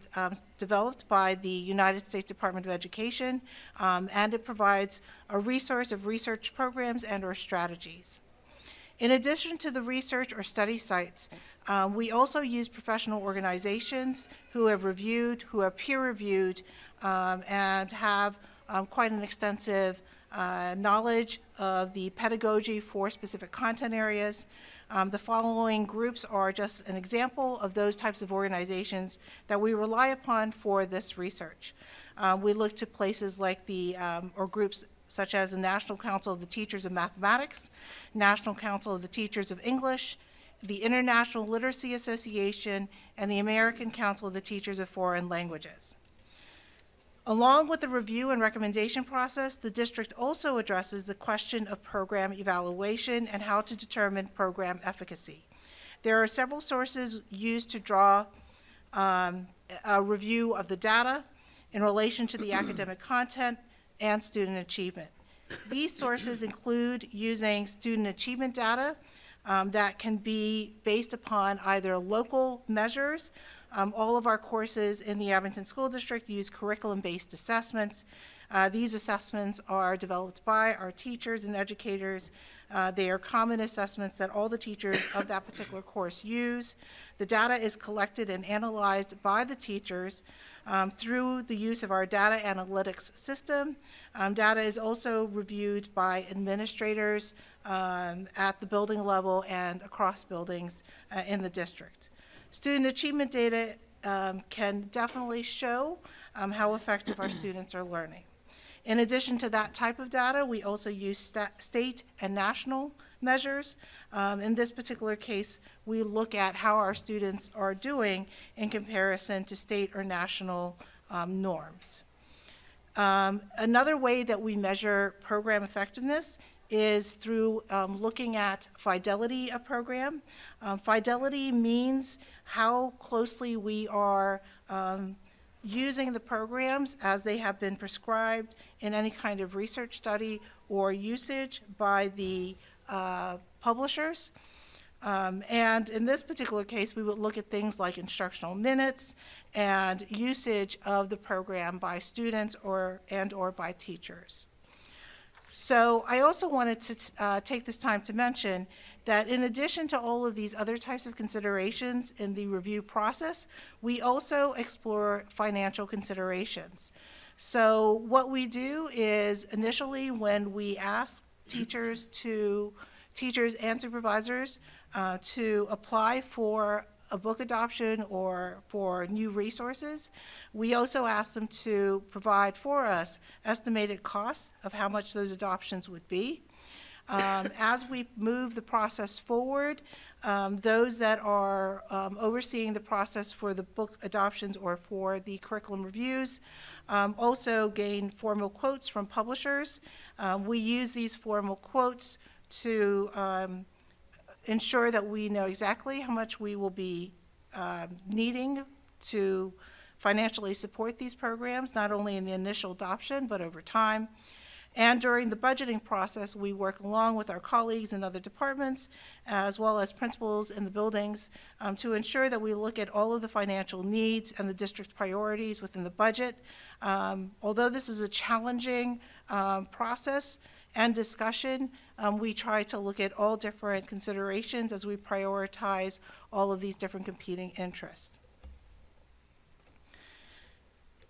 developed by the United States Department of Education, and it provides a resource of research programs and/or strategies. In addition to the research or study sites, we also use professional organizations who have peer-reviewed, and have quite an extensive knowledge of the pedagogy for specific content areas. The following groups are just an example of those types of organizations that we rely upon for this research. We look to places like or groups such as the National Council of the Teachers of Mathematics, National Council of the Teachers of English, the International Literacy Association, and the American Council of the Teachers of Foreign Languages. Along with the review and recommendation process, the district also addresses the question of program evaluation and how to determine program efficacy. There are several sources used to draw a review of the data in relation to the academic content and student achievement. These sources include using student achievement data that can be based upon either local measures. All of our courses in the Abington School District use curriculum-based assessments. These assessments are developed by our teachers and educators. They are common assessments that all the teachers of that particular course use. The data is collected and analyzed by the teachers through the use of our data analytics system. Data is also reviewed by administrators at the building level and across buildings in the district. Student achievement data can definitely show how effective our students are learning. In addition to that type of data, we also use state and national measures. In this particular case, we look at how our students are doing in comparison to state or national norms. Another way that we measure program effectiveness is through looking at fidelity of program. Fidelity means how closely we are using the programs as they have been prescribed in any kind of research study or usage by the publishers. And in this particular case, we would look at things like instructional minutes and usage of the program by students or by teachers. So I also wanted to take this time to mention that in addition to all of these other types of considerations in the review process, we also explore financial considerations. So what we do is initially when we ask teachers and supervisors to apply for a book adoption or for new resources, we also ask them to provide for us estimated costs of how much those adoptions would be. As we move the process forward, those that are overseeing the process for the book adoptions or for the curriculum reviews also gain formal quotes from publishers. We use these formal quotes to ensure that we know exactly how much we will be needing to financially support these programs, not only in the initial adoption, but over time. And during the budgeting process, we work along with our colleagues in other departments, as well as principals in the buildings, to ensure that we look at all of the financial needs and the district priorities within the budget. Although this is a challenging process and discussion, we try to look at all different considerations as we prioritize all of these different competing interests.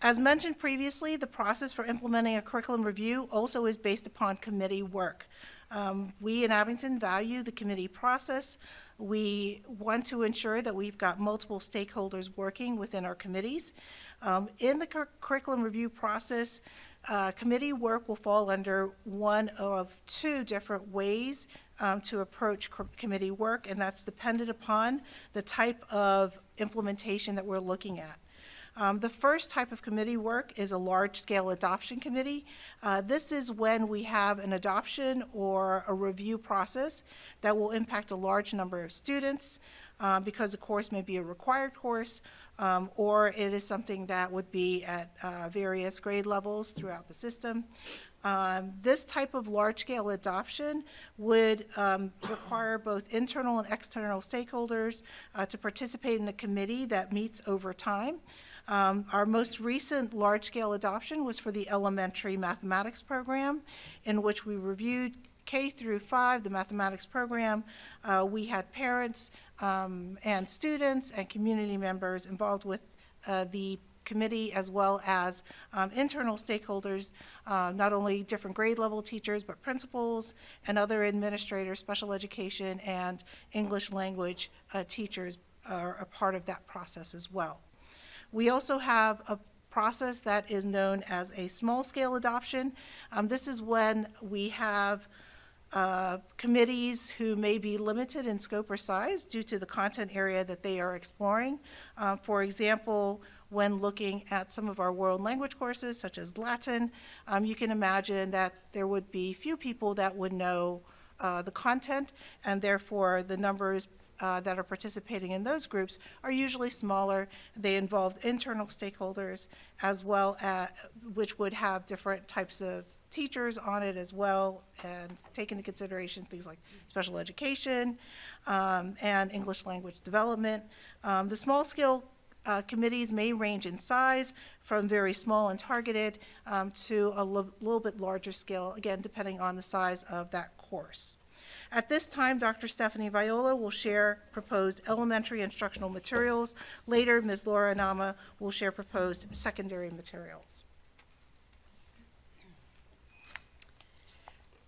As mentioned previously, the process for implementing a curriculum review also is based upon committee work. We in Abington value the committee process. We want to ensure that we've got multiple stakeholders working within our committees. In the curriculum review process, Committee work will fall under one of two different ways to approach committee work, and that's dependent upon the type of implementation that we're looking at. The first type of committee work is a large-scale adoption committee. This is when we have an adoption or a review process that will impact a large number of students because the course may be a required course or it is something that would be at various grade levels throughout the system. This type of large-scale adoption would require both internal and external stakeholders to participate in a committee that meets over time. Our most recent large-scale adoption was for the elementary mathematics program, in which we reviewed K through 5, the mathematics program. We had parents and students and community members involved with the committee, as well as internal stakeholders, not only different grade level teachers, but principals and other administrators, special education, and English language teachers are a part of that process as well. We also have a process that is known as a small-scale adoption. This is when we have committees who may be limited in scope or size due to the content area that they are exploring. For example, when looking at some of our world language courses, such as Latin, you can imagine that there would be few people that would know the content, and therefore the numbers that are participating in those groups are usually smaller. They involve internal stakeholders as well, which would have different types of teachers on it as well, and take into consideration things like special education and English language development. The small scale committees may range in size from very small and targeted to a little bit larger scale, again, depending on the size of that course. At this time, Dr. Stephanie Viola will share proposed elementary instructional materials. Later, Ms. Laura Anama will share proposed secondary materials.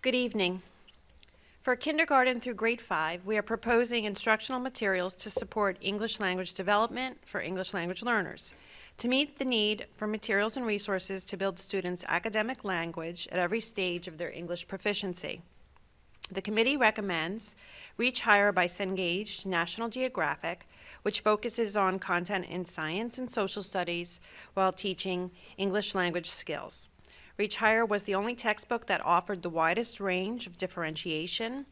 Good evening. For kindergarten through grade 5, we are proposing instructional materials to support English language development for English language learners. To meet the need for materials and resources to build students' academic language at every stage of their English proficiency. The committee recommends Reach Higher by Cengage National Geographic, which focuses on content in science and social studies while teaching English language skills. Reach Higher was the only textbook that offered the widest range of differentiation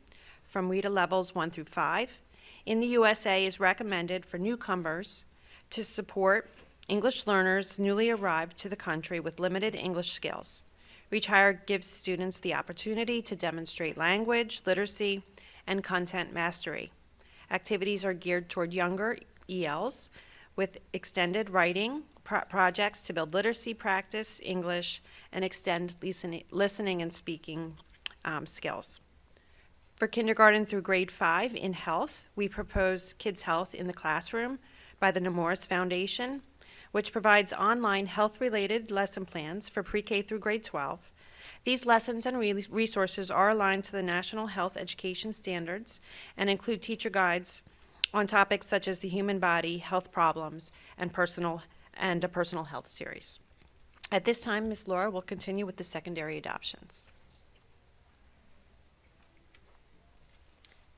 from reader levels 1 through 5. In the USA is recommended for newcomers to support English learners newly arrived to the country with limited English skills. Reach Higher gives students the opportunity to demonstrate language, literacy, and content mastery. Activities are geared toward younger ELs with extended writing projects to build literacy practice, English, and extend listening and speaking skills. For kindergarten through grade 5 in health, we propose Kids Health in the Classroom by the Nemours Foundation, which provides online health-related lesson plans for pre-K through grade 12. These lessons and resources are aligned to the National Health Education Standards and include teacher guides on topics such as the human body, health problems, and a personal health series. At this time, Ms. Laura will continue with the secondary adoptions.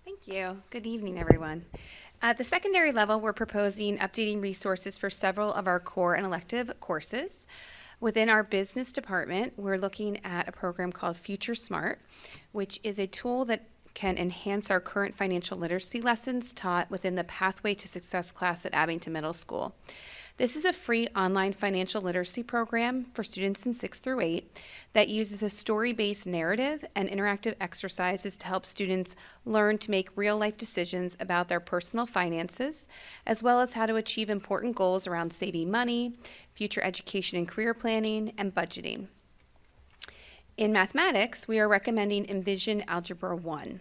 Thank you. Good evening, everyone. At the secondary level, we're proposing updating resources for several of our core and elective courses. Within our business department, we're looking at a program called Future Smart, which is a tool that can enhance our current financial literacy lessons taught within the Pathway to Success class at Abington Middle School. This is a free online financial literacy program for students in 6 through 8 that uses a story-based narrative and interactive exercises to help students learn to make real-life decisions about their personal finances, as well as how to achieve important goals around saving money, future education and career planning, and budgeting. In mathematics, we are recommending Envision Algebra 1.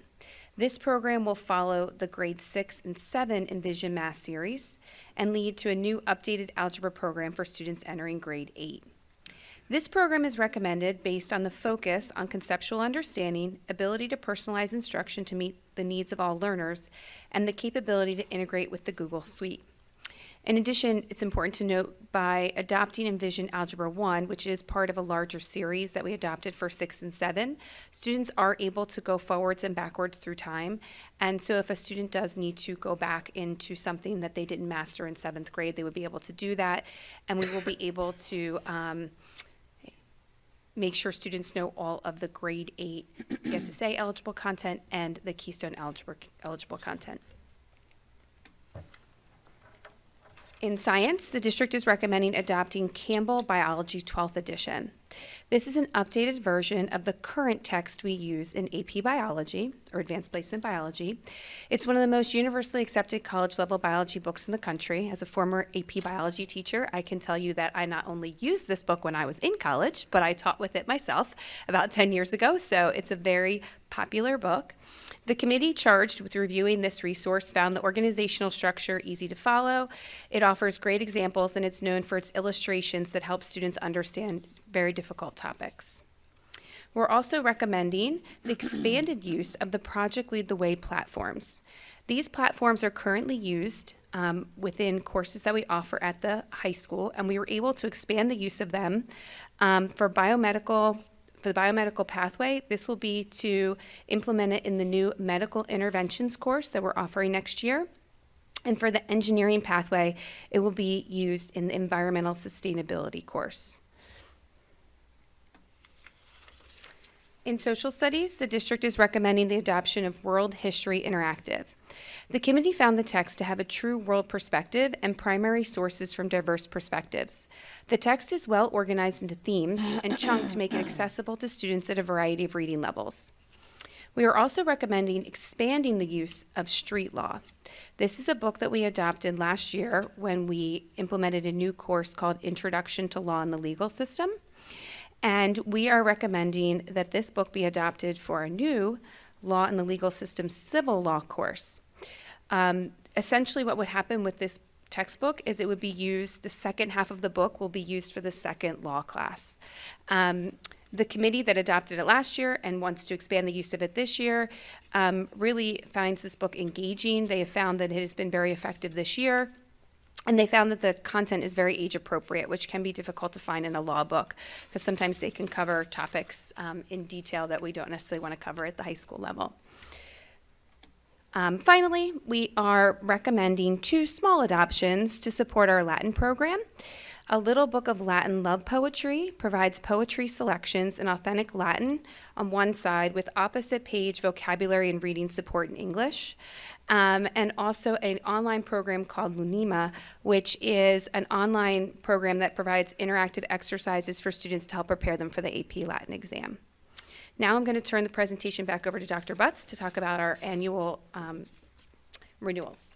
This program will follow the grade 6 and 7 Envision Math series and lead to a new updated algebra program for students entering grade 8. This program is recommended based on the focus on conceptual understanding, ability to personalize instruction to meet the needs of all learners, and the capability to integrate with the Google Suite. In addition, it's important to note by adopting Envision Algebra 1, which is part of a larger series that we adopted for 6 and 7, students are able to go forwards and backwards through time. And so if a student does need to go back into something that they didn't master in 7th grade, they would be able to do that. And we will be able to make sure students know all of the grade 8 PSSA eligible content and the Keystone eligible content. In science, the district is recommending adopting Campbell Biology 12th edition. This is an updated version of the current text we use in AP Biology, or Advanced Placement Biology. It's one of the most universally accepted college-level biology books in the country. As a former AP Biology teacher, I can tell you that I not only used this book when I was in college, but I taught with it myself about 10 years ago, so it's a very popular book. The committee charged with reviewing this resource found the organizational structure easy to follow. It offers great examples, and it's known for its illustrations that help students understand very difficult topics. We're also recommending the expanded use of the Project Lead the Way platforms. These platforms are currently used within courses that we offer at the high school, and we were able to expand the use of them for the biomedical pathway. This will be to implement it in the new medical interventions course that we're offering next year. And for the engineering pathway, it will be used in the environmental sustainability course. In social studies, the district is recommending the adoption of World History Interactive. The committee found the text to have a true world perspective and primary sources from diverse perspectives. The text is well organized into themes and chunked to make it accessible to students at a variety of reading levels. We are also recommending expanding the use of street law. This is a book that we adopted last year when we implemented a new course called Introduction to Law and the Legal System. And we are recommending that this book be adopted for a new Law and the Legal System civil law course. Essentially what would happen with this textbook is it would be used, the second half of the book will be used for the second law class. The committee that adopted it last year and wants to expand the use of it this year really finds this book engaging. They have found that it has been very effective this year. And they found that the content is very age appropriate, which can be difficult to find in a law book because sometimes they can cover topics in detail that we don't necessarily want to cover at the high school level. Finally, we are recommending 2 small adoptions to support our Latin program. A Little Book of Latin Love Poetry provides poetry selections in authentic Latin on one side with opposite page vocabulary and reading support in English. And also an online program called Lunima, which is an online program that provides interactive exercises for students to help prepare them for the AP Latin exam. Now I'm going to turn the presentation back over to Dr. Butts to talk about our annual renewals.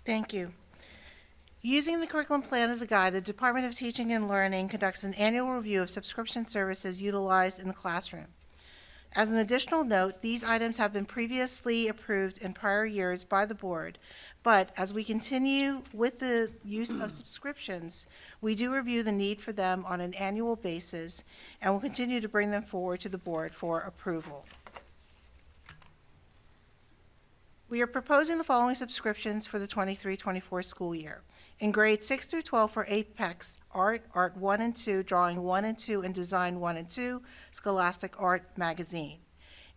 Thank you. Using the curriculum plan as a guide, the Department of Teaching and Learning conducts an annual review of subscription services utilized in the classroom. As an additional note, these items have been previously approved in prior years by the board, but as we continue with the use of subscriptions, we do review the need for them on an annual basis and will continue to bring them forward to the board for approval. We are proposing the following subscriptions for the 23-24 school year. In grades 6 through 12 for Apex Art, Art 1 and 2, Drawing 1 and 2, and Design 1 and 2, Scholastic Art Magazine.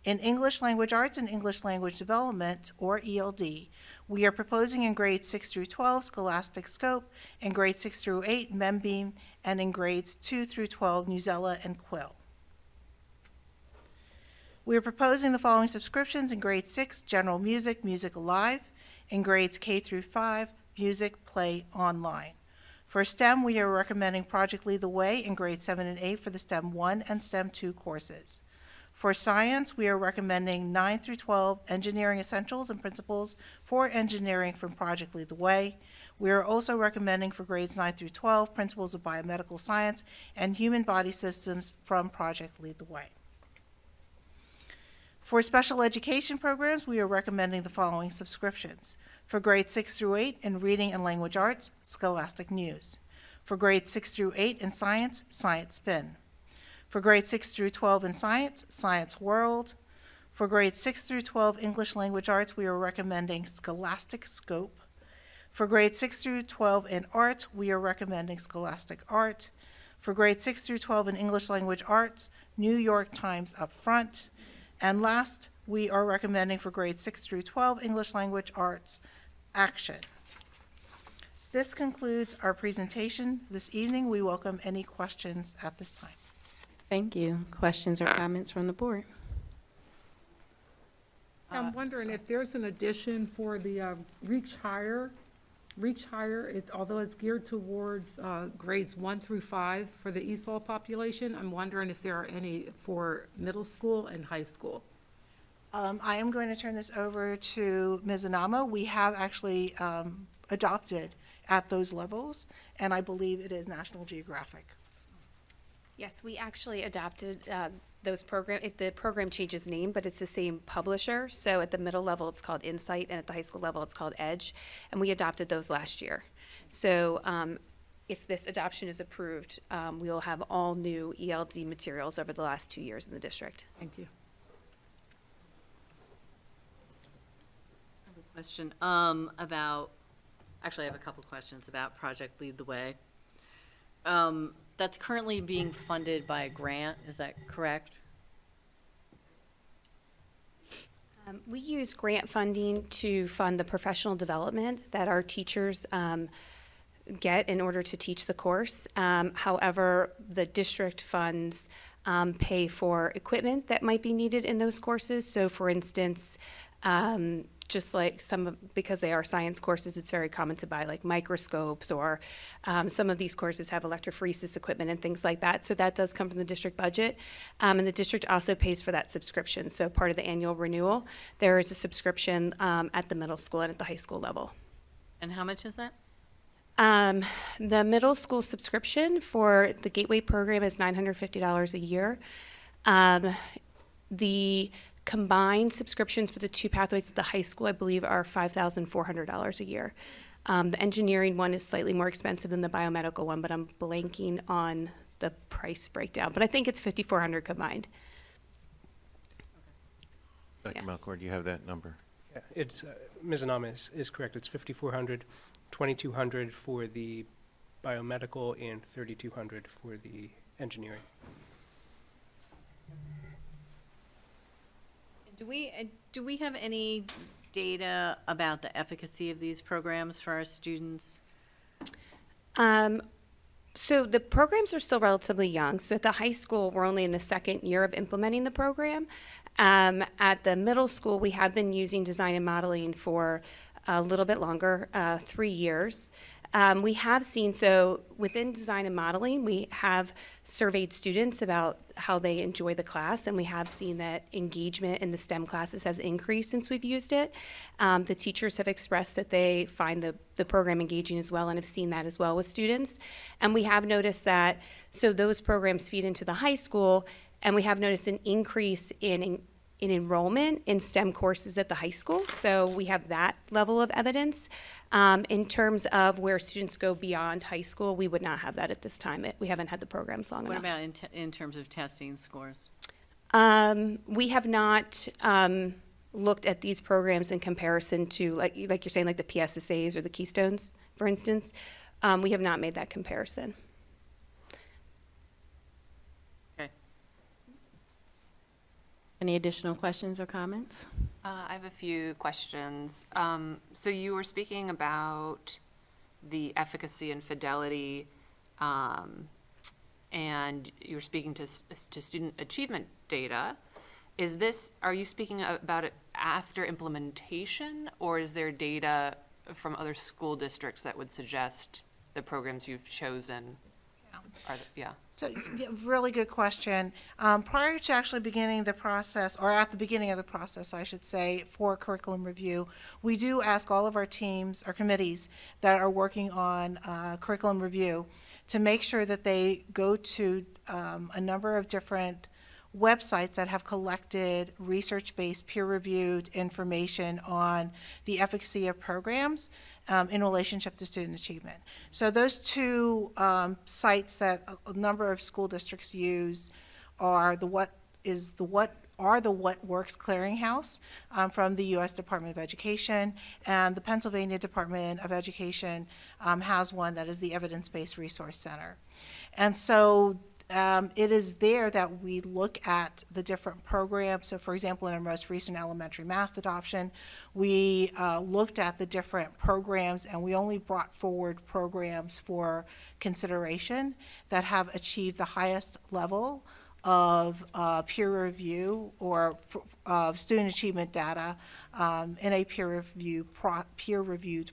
In English Language Arts and English Language Development, or ELD, we are proposing in grades 6 through 12 Scholastic Scope, in grades 6 through 8 Membeam, and in grades 2 through 12 Newsella and Quill. We are proposing the following subscriptions in grade 6, General Music, Music Alive, in grades K through 5, Music Play Online. For STEM, we are recommending Project Lead the Way in grades 7 and 8 for the STEM 1 and STEM 2 courses. For science, we are recommending 9 through 12 Engineering Essentials and Principles for Engineering from Project Lead the Way. We are also recommending for grades 9 through 12 Principles of Biomedical Science and Human Body Systems from Project Lead the Way. For special education programs, we are recommending the following subscriptions. For grades 6 through 8 in Reading and Language Arts, Scholastic News. For grades 6 through 8 in Science, Science Spin. For grades 6 through 12 in Science, Science World. For grades 6 through 12 English Language Arts, we are recommending Scholastic Scope. For grades 6 through 12 in Art, we are recommending Scholastic Art. For grades 6 through 12 in English Language Arts, New York Times Up Front. And last, we are recommending for grades 6 through 12 English Language Arts, Action. This concludes our presentation this evening. We welcome any questions at this time. Thank you. Questions or comments from the board? I'm wondering if there's an addition for the Reach Higher. Reach Higher, although it's geared towards grades 1 through 5 for the ESOL population, I'm wondering if there are any for middle school and high school. I am going to turn this over to Ms. Anama. We have actually adopted at those levels, and I believe it is National Geographic. Yes, we actually adopted those the program changes name, but it's the same publisher. So at the middle level, it's called Insight, and at the high school level, it's called Edge. And we adopted those last year. So if this adoption is approved, we'll have all new ELD materials over the last 2 years in the district. Thank you. I have a question actually I have a couple questions about Project Lead the Way. That's currently being funded by a grant, is that correct? We use grant funding to fund the professional development that our teachers get in order to teach the course. However, the district funds pay for equipment that might be needed in those courses. So for instance, just like because they are science courses, it's very common to buy like microscopes, or some of these courses have electrophoresis equipment and things like that. So that does come from the district budget. And the district also pays for that subscription. So part of the annual renewal, there is a subscription at the middle school and at the high school level. And how much is that? The middle school subscription for the Gateway program is $950 a year. The combined subscriptions for the two pathways at the high school, I believe, are $5,400 a year. The engineering one is slightly more expensive than the biomedical one, but I'm blanking on the price breakdown. But I think it's $5,400 combined. Dr. Melchor, do you have that number? Yeah, it's, Ms. Anama is correct. It's $5,400, $2,200 for the biomedical, and $3,200 for the engineering. Do we have any data about the efficacy of these programs for our students? So the programs are still relatively young. So at the high school, we're only in the second year of implementing the program. At the middle school, we have been using design and modeling for a little bit longer, 3 years. We have seen, so within design and modeling, we have surveyed students about how they enjoy the class, and we have seen that engagement in the STEM classes has increased since we've used it. The teachers have expressed that they find the program engaging as well, and have seen that as well with students. And we have noticed that, so those programs feed into the high school, and we have noticed an increase in enrollment in STEM courses at the high school. So we have that level of evidence. In terms of where students go beyond high school, we would not have that at this time. We haven't had the programs long enough. What about in terms of testing scores? We have not looked at these programs in comparison to, like you're saying, like the PSSAs or the Keystones, for instance. We have not made that comparison. Any additional questions or comments? I have a few questions. So you were speaking about the efficacy and fidelity, and you were speaking to student achievement data. Are you speaking about it after implementation, or is there data from other school districts that would suggest the programs you've chosen? So, really good question. Prior to actually beginning the process, or at the beginning of the process, I should say, for curriculum review, we do ask all of our teams, our committees that are working on curriculum review to make sure that they go to a number of different websites that have collected research-based, peer-reviewed information on the efficacy of programs in relationship to student achievement. So those two sites that a number of school districts use are the What are the What Works Clearinghouse from the U.S. Department of Education, and the Pennsylvania Department of Education has one that is the Evidence-Based Resource Center. And so it is there that we look at the different programs. So for example, in our most recent elementary math adoption, we looked at the different programs, and we only brought forward programs for consideration that have achieved the highest level of peer review or student achievement data in a peer-reviewed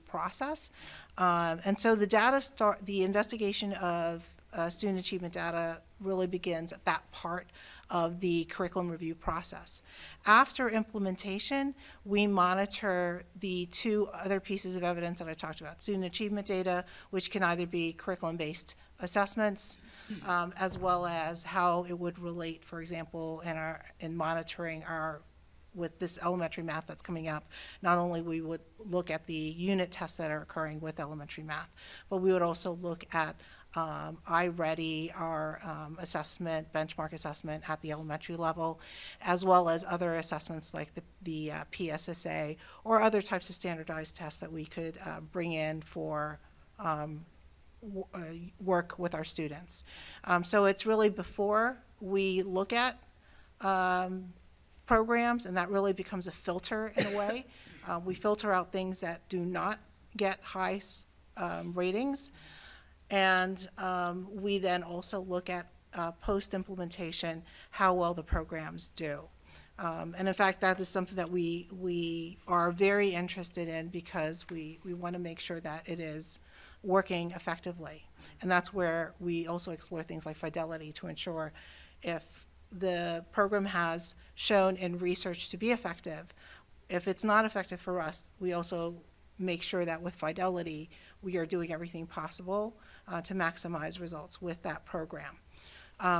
process. And so the investigation of student achievement data really begins at that part of the curriculum review process. After implementation, we monitor the two other pieces of evidence that I talked about, student achievement data, which can either be curriculum-based assessments, as well as how it would relate, for example, in monitoring with this elementary math that's coming up. Not only we would look at the unit tests that are occurring with elementary math, but we would also look at iReady, our assessment, benchmark assessment at the elementary level, as well as other assessments like the PSSA or other types of standardized tests that we could bring in for work with our students. So it's really before we look at programs, and that really becomes a filter in a way. We filter out things that do not get high ratings. And we then also look at post-implementation, how well the programs do. And in fact, that is something that we are very interested in, because we want to make sure that it is working effectively. And that's where we also explore things like fidelity to ensure if the program has shown in research to be effective. If it's not effective for us, we also make sure that with fidelity, we are doing everything possible to maximize results with that program.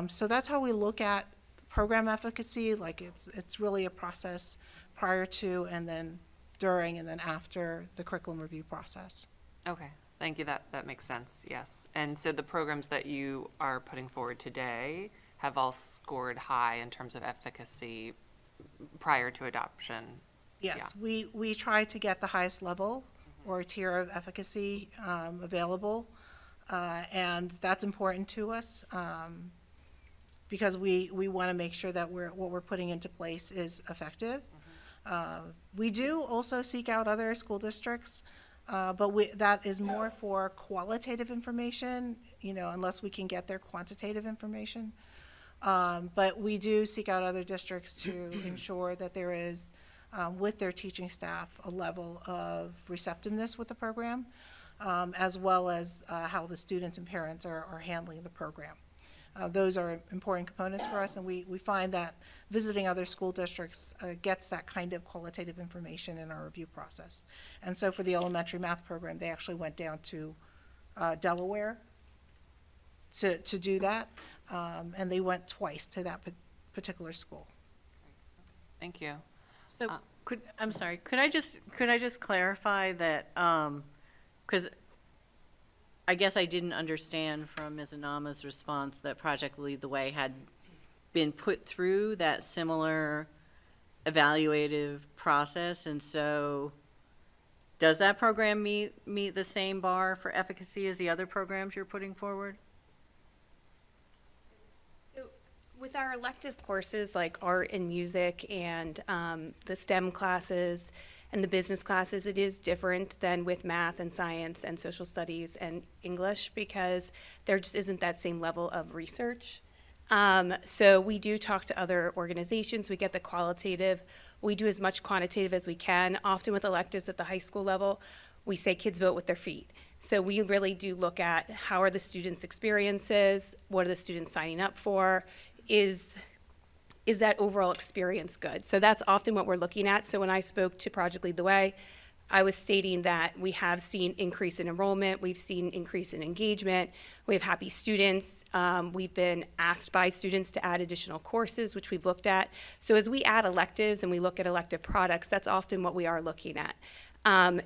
So that's how we look at program efficacy. Like it's really a process prior to, and then during, and then after the curriculum review process. Okay, thank you. That makes sense, yes. And so the programs that you are putting forward today have all scored high in terms of efficacy prior to adoption? Yes, we try to get the highest level or tier of efficacy available, and that's important to us because we want to make sure that what we're putting into place is effective. We do also seek out other school districts, but that is more for qualitative information, unless we can get their quantitative information. But we do seek out other districts to ensure that there is, with their teaching staff, a level of receptiveness with the program, as well as how the students and parents are handling the program. Those are important components for us, and we find that visiting other school districts gets that kind of qualitative information in our review process. And so for the elementary math program, they actually went down to Delaware to do that, and they went twice to that particular school. Thank you. So, I'm sorry, could I just clarify that, because I guess I didn't understand from Ms. Anama's response that Project Lead the Way had been put through that similar evaluative process, and so does that program meet the same bar for efficacy as the other programs you're putting forward? With our elective courses like art and music and the STEM classes and the business classes, it is different than with math and science and social studies and English because there just isn't that same level of research. So we do talk to other organizations. We get the qualitative. We do as much quantitative as we can. Often with electives at the high school level, we say kids vote with their feet. So we really do look at how are the students' experiences, what are the students signing up for, is that overall experience good? So that's often what we're looking at. So when I spoke to Project Lead the Way, I was stating that we have seen increase in enrollment, we've seen increase in engagement, we have happy students, we've been asked by students to add additional courses, which we've looked at. So as we add electives and we look at elective products, that's often what we are looking at.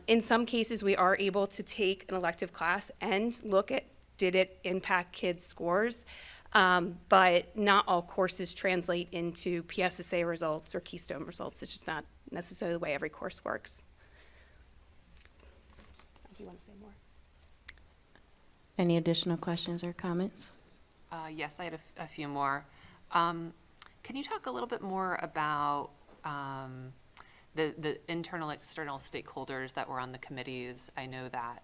In some cases, we are able to take an elective class and look at did it impact kids' scores? But not all courses translate into PSSA results or Keystone results. It's just not necessarily the way every course works. Do you want to say more? Any additional questions or comments? Yes, I had a few more. Can you talk a little bit more about the internal, external stakeholders that were on the committees? I know that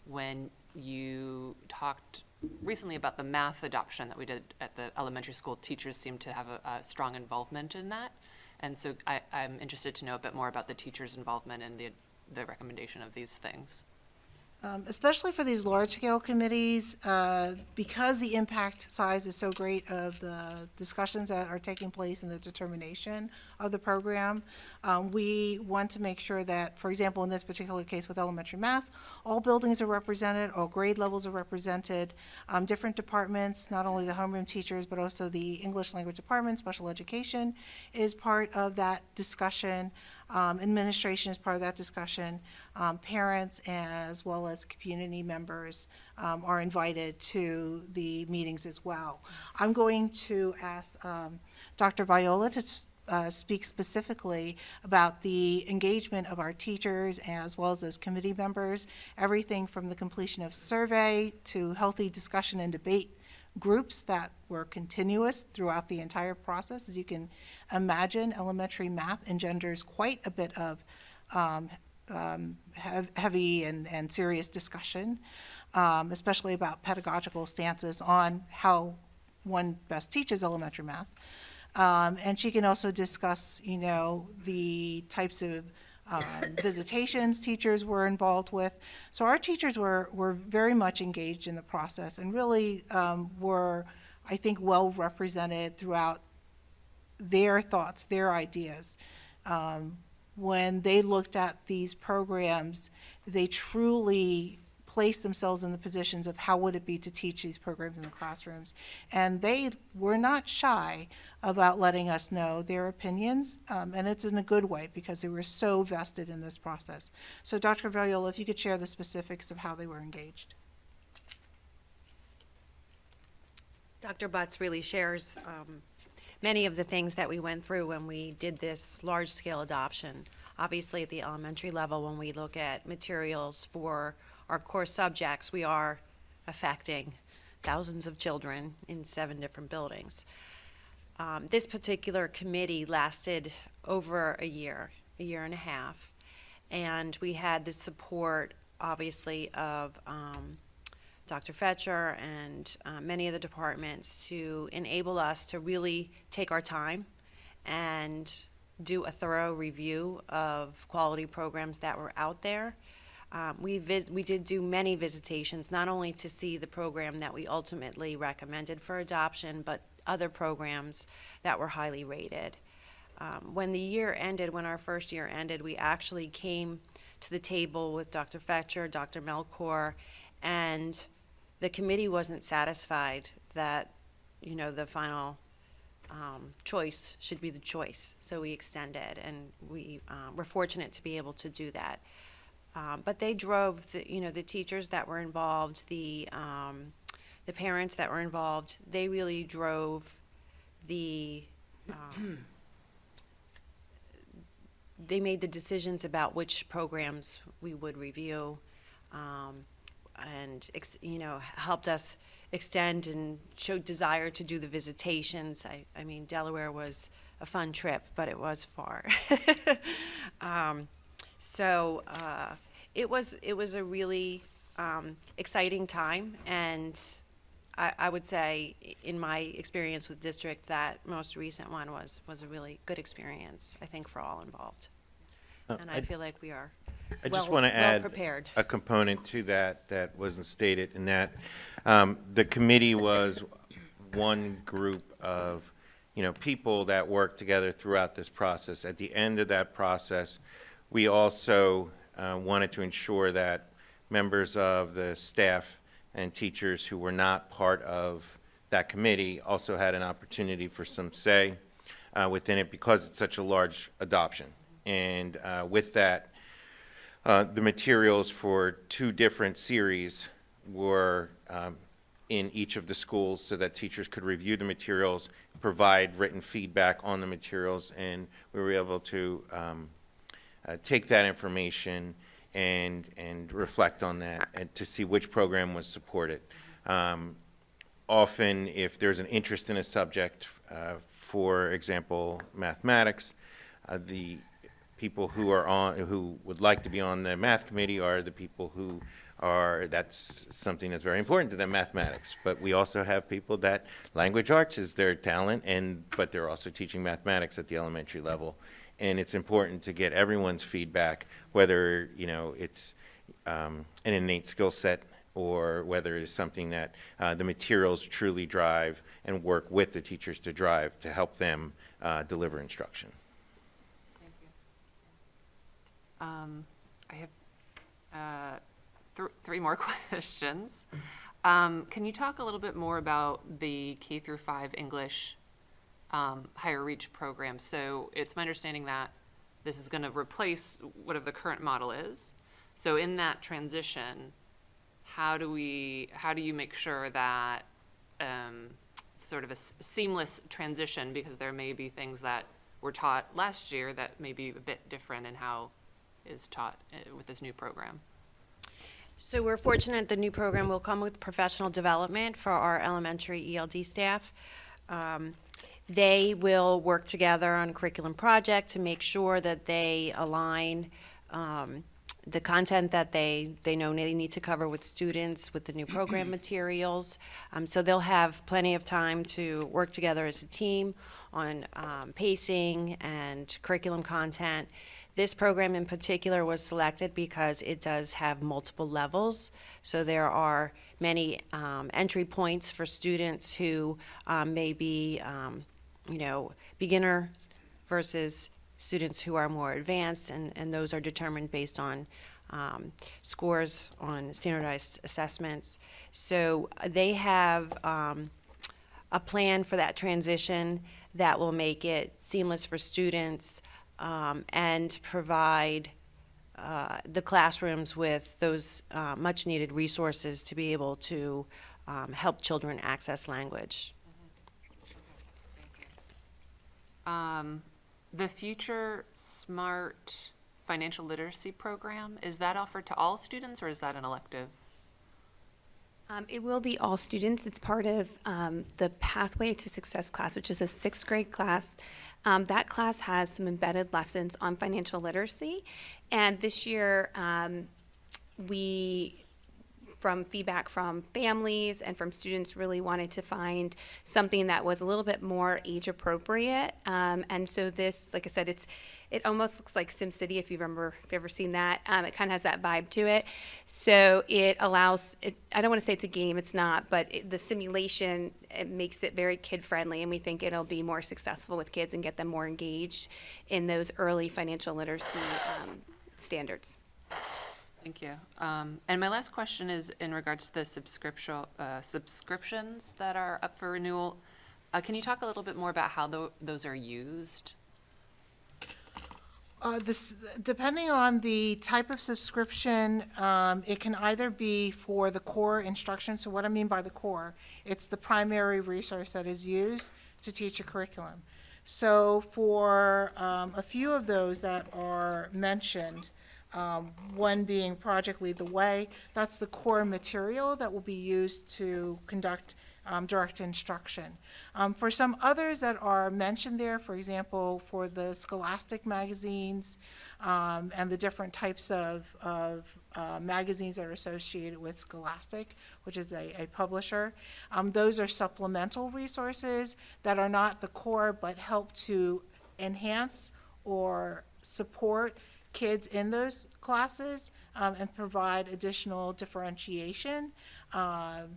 when you talked recently about the math adoption that we did at the elementary school, teachers seemed to have a strong involvement in that. And so I'm interested to know a bit more about the teachers' involvement in the recommendation of these things. Especially for these large-scale committees, because the impact size is so great of the discussions that are taking place and the determination of the program, we want to make sure that, for example, in this particular case with elementary math, all buildings are represented, all grade levels are represented, different departments, not only the homeroom teachers, but also the English language department, special education is part of that discussion. Administration is part of that discussion. Parents as well as community members are invited to the meetings as well. I'm going to ask Dr. Viola to speak specifically about the engagement of our teachers as well as those committee members, everything from the completion of survey to healthy discussion and debate groups that were continuous throughout the entire process. As you can imagine, elementary math engenders quite a bit of heavy and serious discussion, especially about pedagogical stances on how one best teaches elementary math. And she can also discuss, the types of visitations teachers were involved with. So our teachers were very much engaged in the process and really were, I think, well represented throughout their thoughts, their ideas. When they looked at these programs, they truly placed themselves in the positions of how would it be to teach these programs in the classrooms. And they were not shy about letting us know their opinions, and it's in a good way because they were so vested in this process. So Dr. Viola, if you could share the specifics of how they were engaged. Dr. Butts really shares many of the things that we went through when we did this large-scale adoption. Obviously, at the elementary level, when we look at materials for our core subjects, we are affecting thousands of children in 7 different buildings. This particular committee lasted over a year and a half, and we had the support, obviously, of Dr. Fetcher and many of the departments to enable us to really take our time and do a thorough review of quality programs that were out there. We did do many visitations, not only to see the program that we ultimately recommended for adoption, but other programs that were highly rated. When the year ended, when our first year ended, we actually came to the table with Dr. Fetcher, Dr. Melchor, and the committee wasn't satisfied that, the final choice should be the choice. So we extended, and we were fortunate to be able to do that. But they drove the teachers that were involved, the parents that were involved. They really drove they made the decisions about which programs we would review, and helped us extend and showed desire to do the visitations. I mean, Delaware was a fun trip, but it was far. So it was a really exciting time, and I would say, in my experience with district, that most recent one was a really good experience, I think, for all involved. And I feel like we are I just want to add prepared. a component to that wasn't stated, in that the committee was one group of people that worked together throughout this process. At the end of that process, we also wanted to ensure that members of the staff and teachers who were not part of that committee also had an opportunity for some say within it, because it's such a large adoption. And with that, the materials for 2 different series were in each of the schools so that teachers could review the materials, provide written feedback on the materials, and we were able to take that information and reflect on that and to see which program was supported. Often, if there's an interest in a subject, for example, mathematics, the people who would like to be on the math committee are the people who that's something that's very important to them, mathematics. But we also have people that language arts is their talent, but they're also teaching mathematics at the elementary level. And it's important to get everyone's feedback, whether it's an innate skill set or whether it's something that the materials truly drive and work with the teachers to drive to help them deliver instruction. Thank you. I have three more questions. Can you talk a little bit more about the K through 5 English higher reach program? So it's my understanding that this is going to replace whatever the current model is. So in that transition, how do you make sure that it's sort of a seamless transition, because there may be things that were taught last year that may be a bit different in how is taught with this new program? So we're fortunate the new program will come with professional development for our elementary ELD staff. They will work together on a curriculum project to make sure that they align the content that they know they need to cover with students with the new program materials. So they'll have plenty of time to work together as a team on pacing and curriculum content. This program in particular was selected because it does have multiple levels. So there are many entry points for students who may be, beginner versus students who are more advanced, and those are determined based on scores on standardized assessments. So they have a plan for that transition that will make it seamless for students and provide the classrooms with those much needed resources to be able to help children access language. The Future Smart Financial Literacy Program, is that offered to all students or is that an elective? It will be all students. It's part of the Pathway to Success class, which is a 6th grade class. That class has some embedded lessons on financial literacy. And this year, from feedback from families and from students, really wanted to find something that was a little bit more age appropriate. And so this, like I said, it almost looks like SimCity, if you've ever seen that. It kind of has that vibe to it. So it allows, I don't want to say it's a game, it's not, but the simulation, it makes it very kid-friendly, and we think it'll be more successful with kids and get them more engaged in those early financial literacy standards. Thank you. And my last question is in regards to the subscriptions that are up for renewal. Can you talk a little bit more about how those are used? Depending on the type of subscription, it can either be for the core instruction. So what I mean by the core, it's the primary resource that is used to teach a curriculum. So for a few of those that are mentioned, one being Project Lead the Way, that's the core material that will be used to conduct direct instruction. For some others that are mentioned there, for example, for the Scholastic magazines and the different types of magazines that are associated with Scholastic, which is a publisher, those are supplemental resources that are not the core but help to enhance or support kids in those classes and provide additional differentiation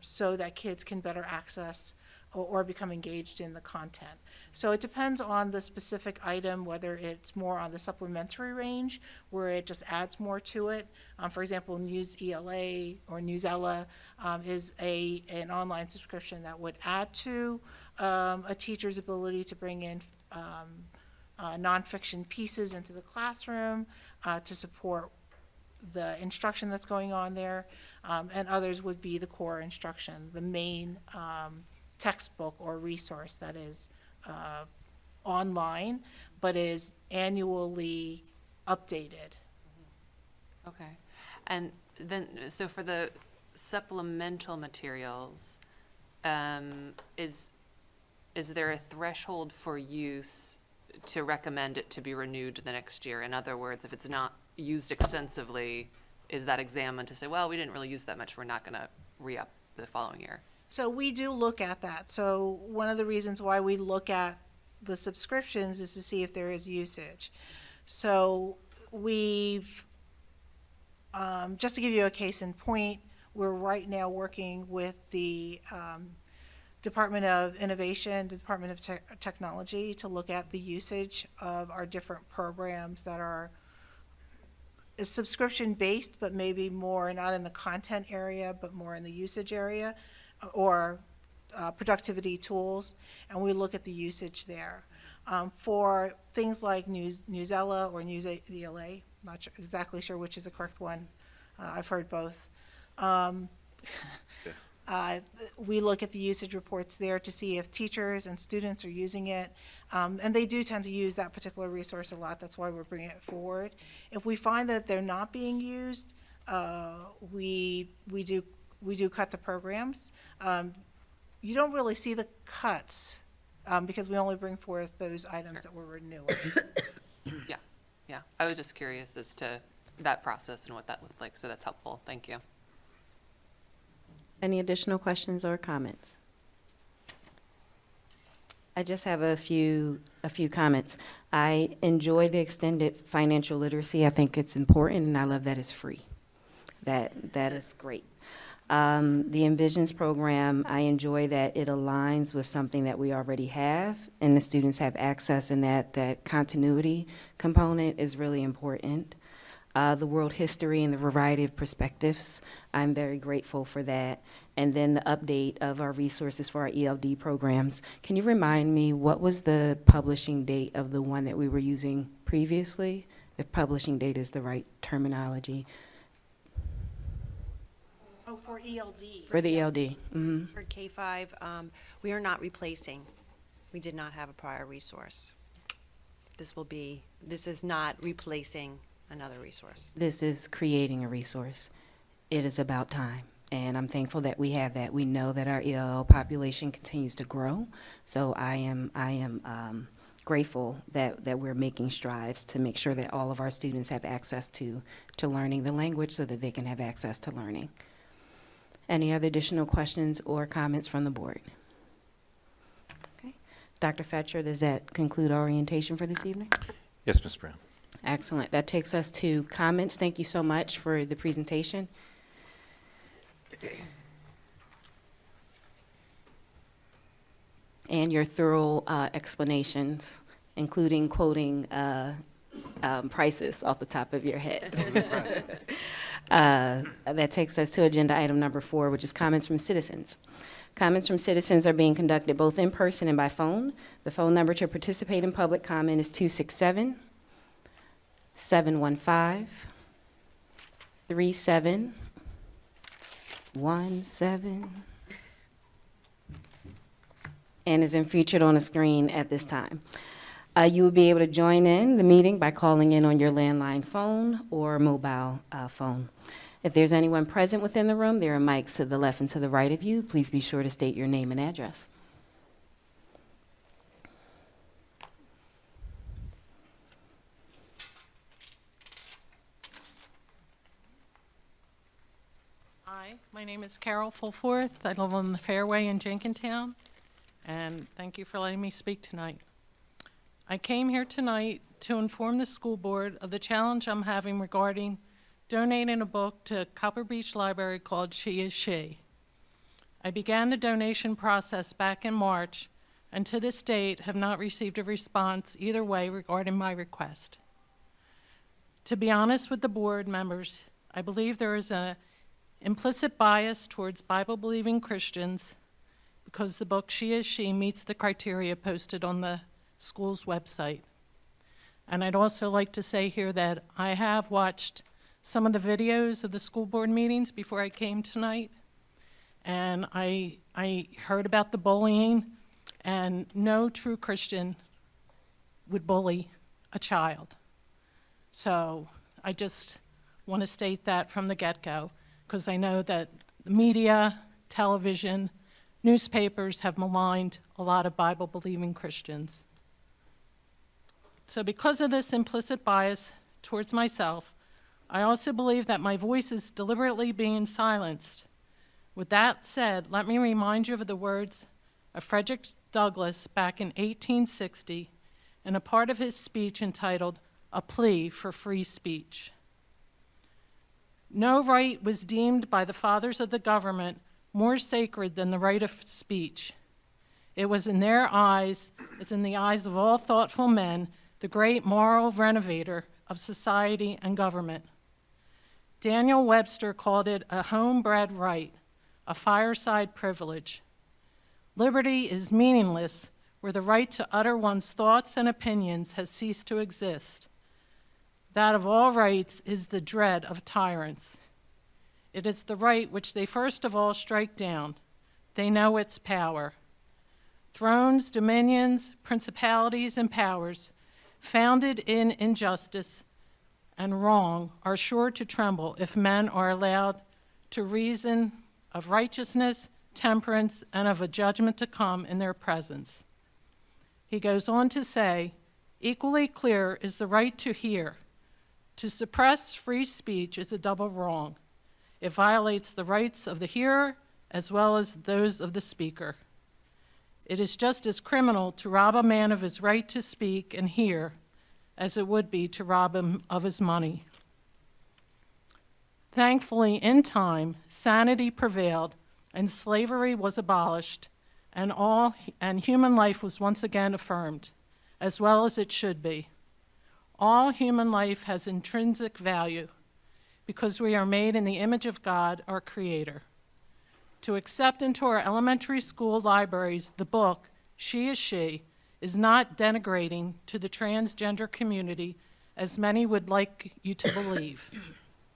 so that kids can better access or become engaged in the content. So it depends on the specific item, whether it's more on the supplementary range, where it just adds more to it. For example, News ELA or News Ella is an online subscription that would add to a teacher's ability to bring in nonfiction pieces into the classroom to support the instruction that's going on there, and others would be the core instruction, the main textbook or resource that is online, but is annually updated. Okay. And then, so for the supplemental materials, is there a threshold for use to recommend it to be renewed the next year? In other words, if it's not used extensively, is that examined to say, well, we didn't really use that much, we're not going to re-up the following year? So we do look at that. So one of the reasons why we look at the subscriptions is to see if there is usage. So we've, just to give you a case in point, we're right now working with the Department of Innovation, the Department of Technology, to look at the usage of our different programs that are subscription-based, but maybe more not in the content area, but more in the usage area, or productivity tools, and we look at the usage there. For things like Newsella or NewsELA, not exactly sure which is the correct one. I've heard both. We look at the usage reports there to see if teachers and students are using it, and they do tend to use that particular resource a lot. That's why we're bringing it forward. If we find that they're not being used, we do cut the programs. You don't really see the cuts because we only bring forth those items that we're renewing. Yeah. I was just curious as to that process and what that looked like, so that's helpful. Thank you. Any additional questions or comments? I just have a few comments. I enjoy the extended financial literacy. I think it's important, and I love that it's free. That is great. The Envisions program, I enjoy that it aligns with something that we already have, and the students have access, and that continuity component is really important. The world history and the variety of perspectives, I'm very grateful for that. And then the update of our resources for our ELD programs. Can you remind me, what was the publishing date of the one that we were using previously? If publishing date is the right terminology. Oh, for ELD. For the ELD. Mm-hmm. For K-5, we are not replacing. We did not have a prior resource. This is not replacing another resource. This is creating a resource. It is about time, and I'm thankful that we have that. We know that our ELL population continues to grow, so I am grateful that we're making strides to make sure that all of our students have access to learning the language so that they can have access to learning. Any other additional questions or comments from the board? Okay. Dr. Fetcher, does that conclude orientation for this evening? Yes, Ms. Brown. Excellent. That takes us to comments. Thank you so much for the presentation. And your thorough explanations, including quoting prices off the top of your head. That takes us to agenda item number 4, which is comments from citizens. Comments from citizens are being conducted both in person and by phone. The phone number to participate in public comment is 267-715-3717 and is featured on the screen at this time. You will be able to join in the meeting by calling in on your landline phone or mobile phone. If there's anyone present within the room, there are mics to the left and to the right of you. Please be sure to state your name and address. Hi, my name is Carol Fulforth. I live on the Fairway in Jenkintown, and thank you for letting me speak tonight. I came here tonight to inform the school board of the challenge I'm having regarding donating a book to Copper Beach Library called She is She. I began the donation process back in March, and to this date have not received a response either way regarding my request. To be honest with the board members, I believe there is an implicit bias towards Bible-believing Christians because the book She is She meets the criteria posted on the school's website. And I'd also like to say here that I have watched some of the videos of the school board meetings before I came tonight, and I heard about the bullying, and no true Christian would bully a child. So I just want to state that from the get-go, because I know that the media, television, newspapers have maligned a lot of Bible-believing Christians. So because of this implicit bias towards myself, I also believe that my voice is deliberately being silenced. With that said, let me remind you of the words of Frederick Douglass back in 1860 in a part of his speech entitled "A Plea for Free Speech." No right was deemed by the fathers of the government more sacred than the right of speech. It was in their eyes, as in the eyes of all thoughtful men, the great moral renovator of society and government. Daniel Webster called it a homebred right, a fireside privilege. Liberty is meaningless where the right to utter one's thoughts and opinions has ceased to exist. That of all rights is the dread of tyrants. It is the right which they first of all strike down. They know its power. Thrones, dominions, principalities, and powers founded in injustice and wrong are sure to tremble if men are allowed to reason of righteousness, temperance, and of a judgment to come in their presence. He goes on to say, equally clear is the right to hear. To suppress free speech is a double wrong. It violates the rights of the hearer as well as those of the speaker. It is just as criminal to rob a man of his right to speak and hear as it would be to rob him of his money. Thankfully, in time, sanity prevailed and slavery was abolished, and human life was once again affirmed, as well as it should be. All human life has intrinsic value because we are made in the image of God, our Creator. To accept into our elementary school libraries the book, She is She, is not denigrating to the transgender community as many would like you to believe.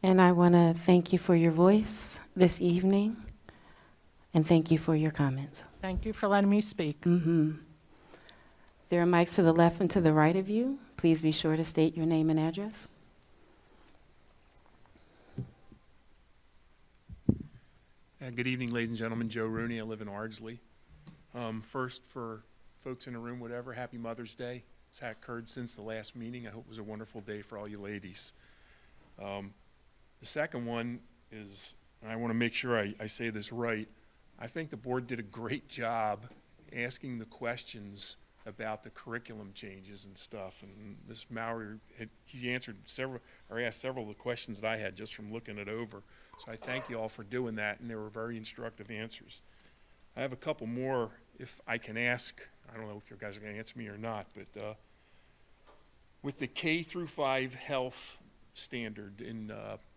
And I want to thank you for your voice this evening, and thank you for your comments. Thank you for letting me speak. There are mics to the left and to the right of you. Please be sure to state your name and address. Good evening, ladies and gentlemen. Joe Rooney. I live in Ardsley. First, for folks in the room, whatever, happy Mother's Day. It's occurred since the last meeting. I hope it was a wonderful day for all you ladies. The second one is, and I want to make sure I say this right, I think the board did a great job asking the questions about the curriculum changes and stuff. And Ms. Maurer, he answered several, or asked several of the questions that I had just from looking it over. So I thank you all for doing that, and they were very instructive answers. I have a couple more, if I can ask. I don't know if you guys are going to answer me or not, but with the K through 5 health standard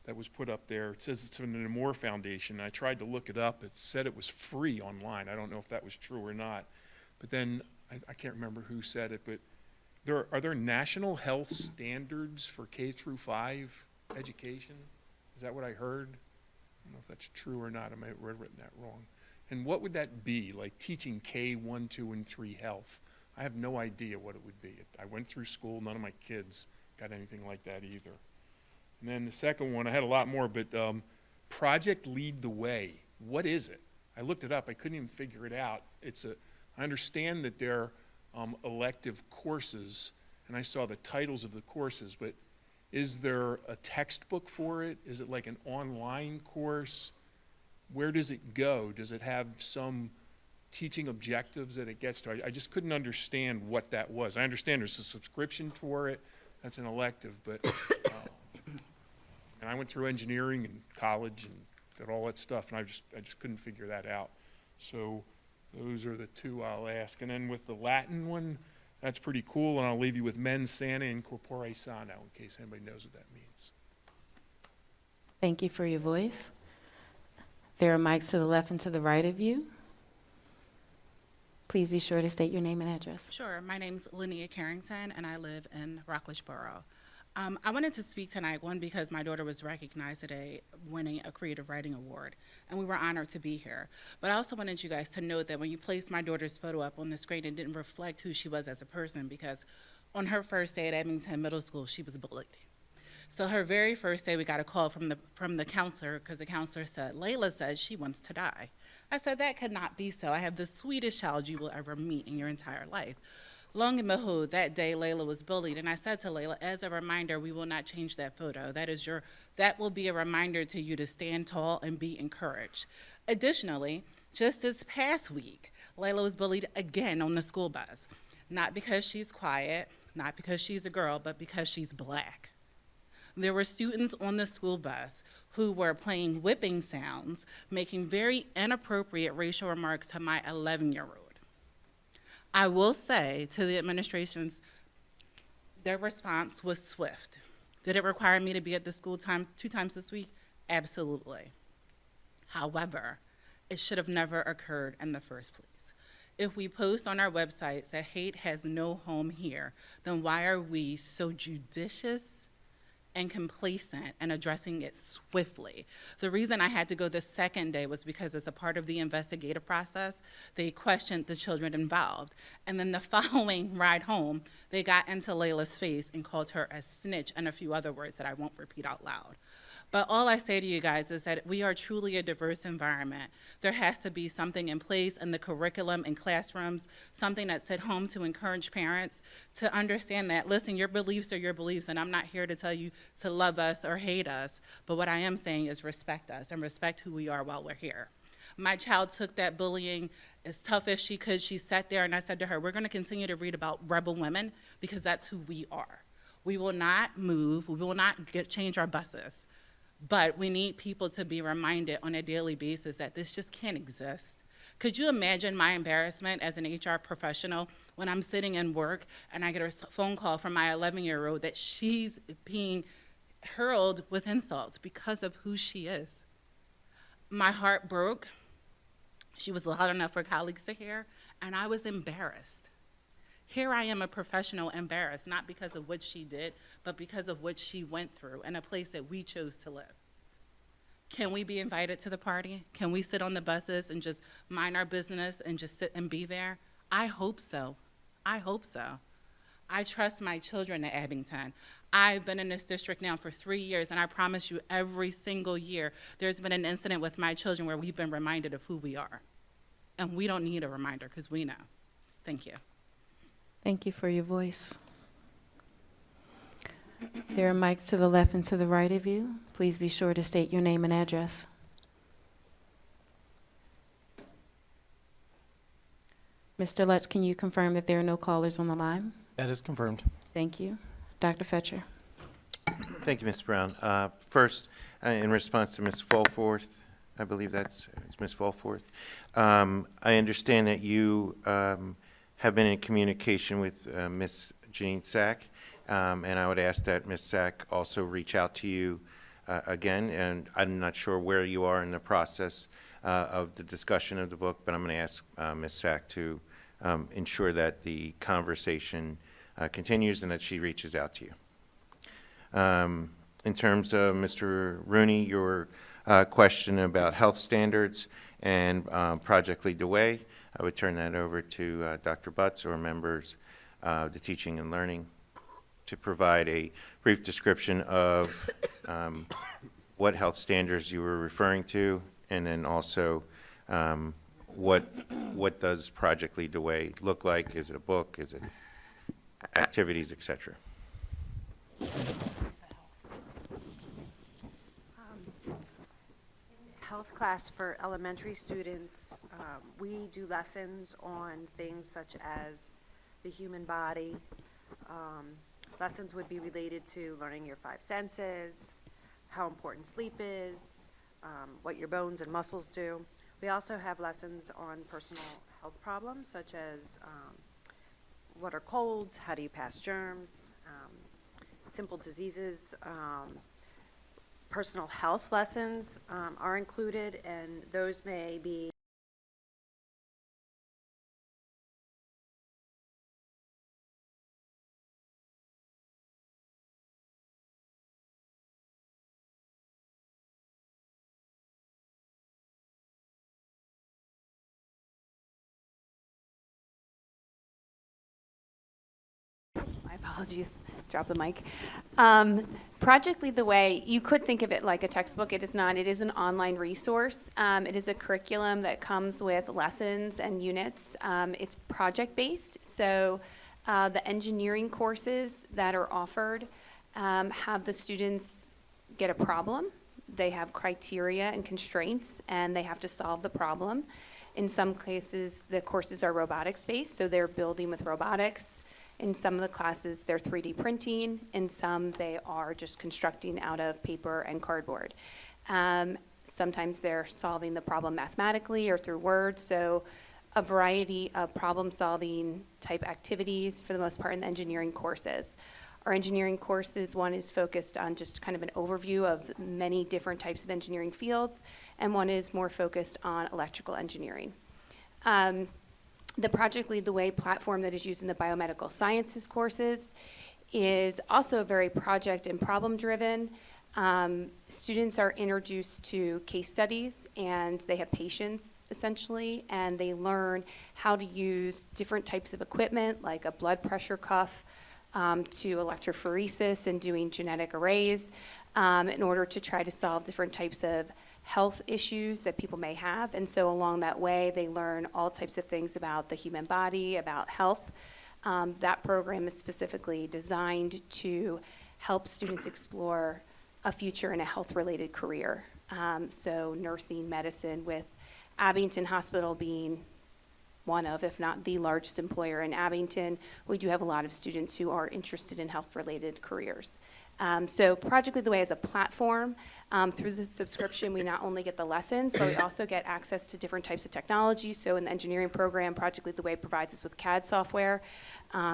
that was put up there, it says it's from the Moore Foundation. I tried to look it up. It said it was free online. I don't know if that was true or not. But then I can't remember who said it, but are there national health standards for K through 5 education? Is that what I heard? I don't know if that's true or not. I might have written that wrong. And what would that be, like teaching K1, 2, and 3 health? I have no idea what it would be. I went through school. None of my kids got anything like that either. And then the second one, I had a lot more, but Project Lead the Way. What is it? I looked it up. I couldn't even figure it out. I understand that they're elective courses, and I saw the titles of the courses, but is there a textbook for it? Is it like an online course? Where does it go? Does it have some teaching objectives that it gets to? I just couldn't understand what that was. I understand there's a subscription for it. That's an elective, but and I went through engineering and college and did all that stuff, and I just couldn't figure that out. So those are the two I'll ask. And then with the Latin one, that's pretty cool, and I'll leave you with mens sana in corpore sano, in case anybody knows what that means. Thank you for your voice. There are mics to the left and to the right of you. Please be sure to state your name and address. Sure. My name's Linnea Carrington, and I live in Rockledge Borough. I wanted to speak tonight, one, because my daughter was recognized today winning a Creative Writing Award, and we were honored to be here. But I also wanted you guys to note that when you placed my daughter's photo up on the screen, it didn't reflect who she was as a person, because on her first day at Abington Middle School, she was bullied. So her very first day, we got a call from the counselor, because the counselor said, Layla says she wants to die. I said, that could not be so. I have the sweetest child you will ever meet in your entire life. Long and behold, that day Layla was bullied, and I said to Layla, as a reminder, we will not change that photo. That will be a reminder to you to stand tall and be encouraged. Additionally, just this past week, Layla was bullied again on the school bus. Not because she's quiet, not because she's a girl, but because she's black. There were students on the school bus who were playing whipping sounds, making very inappropriate racial remarks to my 11-year-old. I will say to the administrations, their response was swift. Did it require me to be at the school 2 times this week? Absolutely. However, it should have never occurred in the first place. If we post on our websites that hate has no home here, then why are we so judicious and complacent and addressing it swiftly? The reason I had to go the second day was because as a part of the investigative process, they questioned the children involved. And then the following ride home, they got into Layla's face and called her a snitch and a few other words that I won't repeat out loud. But all I say to you guys is that we are truly a diverse environment. There has to be something in place in the curriculum and classrooms, something that's at home to encourage parents to understand that, listen, your beliefs are your beliefs, and I'm not here to tell you to love us or hate us, but what I am saying is respect us and respect who we are while we're here. My child took that bullying as tough as she could. She sat there and I said to her, we're gonna continue to read about rebel women because that's who we are. We will not move, we will not change our buses. But we need people to be reminded on a daily basis that this just can't exist. Could you imagine my embarrassment as an HR professional when I'm sitting in work and I get a phone call from my 11-year-old that she's being hurled with insults because of who she is? My heart broke. She was loud enough for colleagues to hear, and I was embarrassed. Here I am, a professional, embarrassed, not because of what she did, but because of what she went through in a place that we chose to live. Can we be invited to the party? Can we sit on the buses and just mind our business and just sit and be there? I hope so. I hope so. I trust my children at Abington. I've been in this district now for 3 years, and I promise you every single year there's been an incident with my children where we've been reminded of who we are. And we don't need a reminder because we know. Thank you. Thank you for your voice. There are mics to the left and to the right of you. Please be sure to state your name and address. Mr. Lutz, can you confirm that there are no callers on the line? That is confirmed. Thank you. Dr. Fetcher. Thank you, Ms. Brown. First, in response to Ms. Fulforth, I believe it's Ms. Fulforth. I understand that you have been in communication with Ms. Janine Sack, and I would ask that Ms. Sack also reach out to you again, and I'm not sure where you are in the process of the discussion of the book, but I'm going to ask Ms. Sack to ensure that the conversation continues and that she reaches out to you. In terms of Mr. Rooney, your question about health standards and Project Lead the Way, I would turn that over to Dr. Butts or members of the Teaching and Learning to provide a brief description of what health standards you were referring to, and then also what does Project Lead the Way look like? Is it a book? Is it activities, et cetera? Health class for elementary students, we do lessons on things such as the human body. Lessons would be related to learning your 5 senses, how important sleep is, what your bones and muscles do. We also have lessons on personal health problems such as what are colds, how do you pass germs, simple diseases. Personal health lessons are included, and those may be Apologies, drop the mic. Project Lead the Way, you could think of it like a textbook. It is not. It is an online resource. It is a curriculum that comes with lessons and units. It's project-based, so the engineering courses that are offered have the students get a problem. They have criteria and constraints, and they have to solve the problem. In some cases, the courses are robotics-based, so they're building with robotics. In some of the classes, they're 3D printing. In some, they are just constructing out of paper and cardboard. Sometimes they're solving the problem mathematically or through words, so a variety of problem-solving type activities, for the most part, in the engineering courses. Our engineering courses, one is focused on just kind of an overview of many different types of engineering fields, and one is more focused on electrical engineering. The Project Lead the Way platform that is used in the biomedical sciences courses is also very project and problem-driven. Students are introduced to case studies, and they have patients, essentially, and they learn how to use different types of equipment, like a blood pressure cuff, to electrophoresis and doing genetic arrays, in order to try to solve different types of health issues that people may have. And so along that way, they learn all types of things about the human body, about health. That program is specifically designed to help students explore a future in a health-related career. So nursing, medicine, with Abington Hospital being one of, if not the largest employer in Abington, we do have a lot of students who are interested in health-related careers. So Project Lead the Way is a platform. Through the subscription, we not only get the lessons, but we also get access to different types of technology. So in the engineering program, Project Lead the Way provides us with CAD software,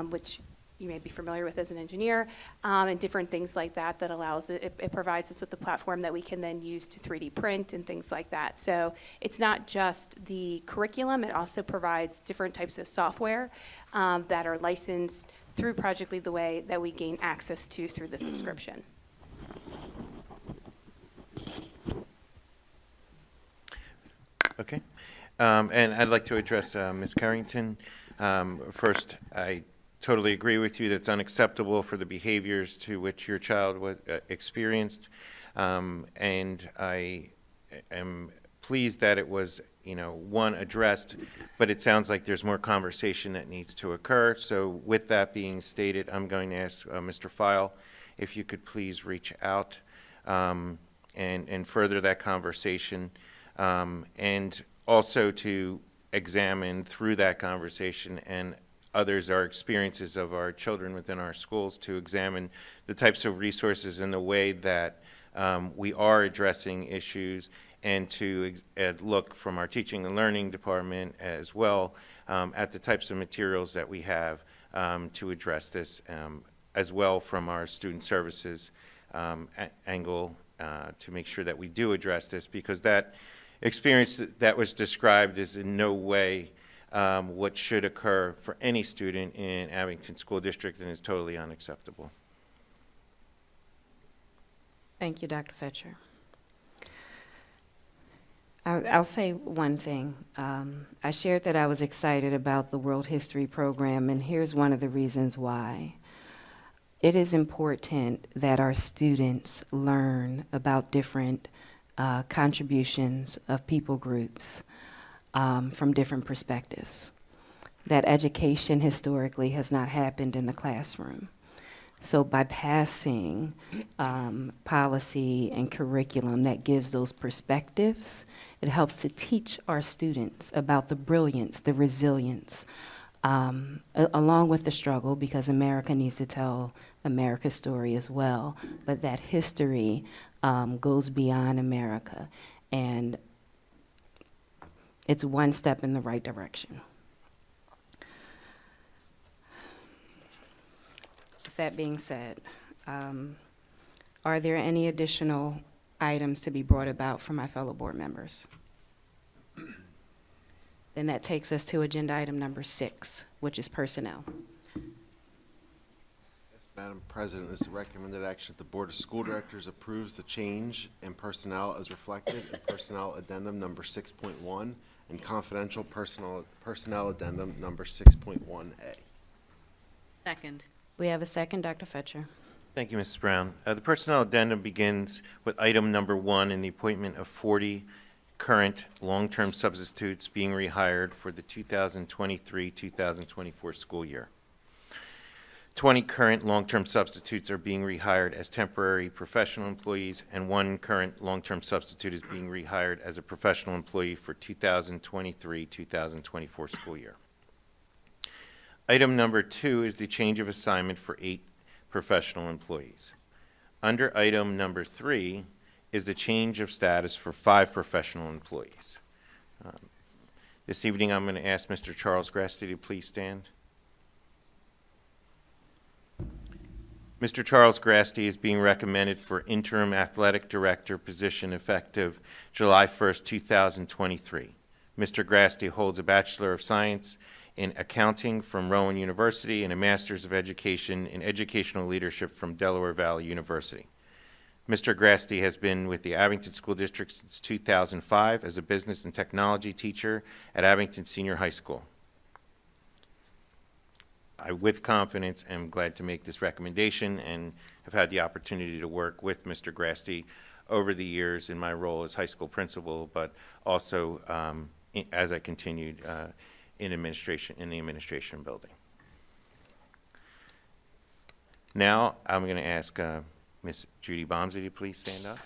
which you may be familiar with as an engineer, and different things like that that allows it provides us with the platform that we can then use to 3D print and things like that. So it's not just the curriculum, it also provides different types of software that are licensed through Project Lead the Way that we gain access to through the subscription. Okay. And I'd like to address Ms. Carrington. First, I totally agree with you. That's unacceptable for the behaviors to which your child was experienced. And I am pleased that it was, one, addressed, but it sounds like there's more conversation that needs to occur. So with that being stated, I'm going to ask Mr. File if you could please reach out and further that conversation, and also to examine through that conversation and others our experiences of our children within our schools, to examine the types of resources and the way that we are addressing issues, and to look from our teaching and learning department as well at the types of materials that we have to address this, as well from our student services angle, to make sure that we do address this, because that experience that was described is in no way what should occur for any student in Abington School District, and is totally unacceptable. Thank you, Dr. Fetcher. I'll say one thing. I shared that I was excited about the World History program, and here's one of the reasons why. It is important that our students learn about different contributions of people groups from different perspectives. That education historically has not happened in the classroom. So by passing policy and curriculum that gives those perspectives, it helps to teach our students about the brilliance, the resilience, along with the struggle, because America needs to tell America's story as well. But that history goes beyond America, and it's one step in the right direction. With that being said, are there any additional items to be brought about from my fellow board members? Then that takes us to agenda item number 6, which is personnel. Yes, Madam President, this is recommended action that the Board of School Directors approves the change in personnel as reflected in personnel addendum number 6.1 and confidential personnel addendum number 6.1A. Second. we have a second? Dr. Fetcher. Thank you, Mrs. Brown. The personnel addendum begins with item number 1 in the appointment of 40 current long-term substitutes being rehired for the 2023-2024 school year. 20 current long-term substitutes are being rehired as temporary professional employees, and 1 current long-term substitute is being rehired as a professional employee for 2023-2024 school year. Item number 2 is the change of assignment for 8 professional employees. Under item number 3 is the change of status for 5 professional employees. This evening, I'm going to ask Mr. Charles Grasty to please stand. Mr. Charles Grasty is being recommended for interim athletic director position effective July 1st, 2023. Mr. Grasty holds a Bachelor of Science in Accounting from Rowan University and a Master's of Education in Educational Leadership from Delaware Valley University. Mr. Grasty has been with the Abington School District since 2005 as a business and technology teacher at Abington Senior High School. I, with confidence, am glad to make this recommendation and have had the opportunity to work with Mr. Grasty over the years in my role as high school principal, but also as I continued in the administration building. Now, I'm going to ask Ms. Judy Bomsey to please stand up.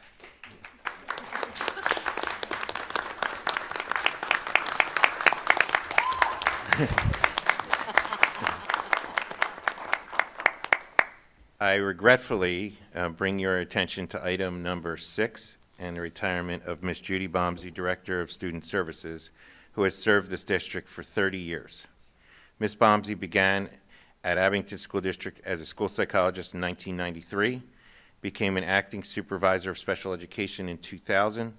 I regretfully bring your attention to item number 6 and the retirement of Ms. Judy Bomsey, Director of Student Services, who has served this district for 30 years. Ms. Bomsey began at Abington School District as a school psychologist in 1993, became an acting supervisor of special education in 2000,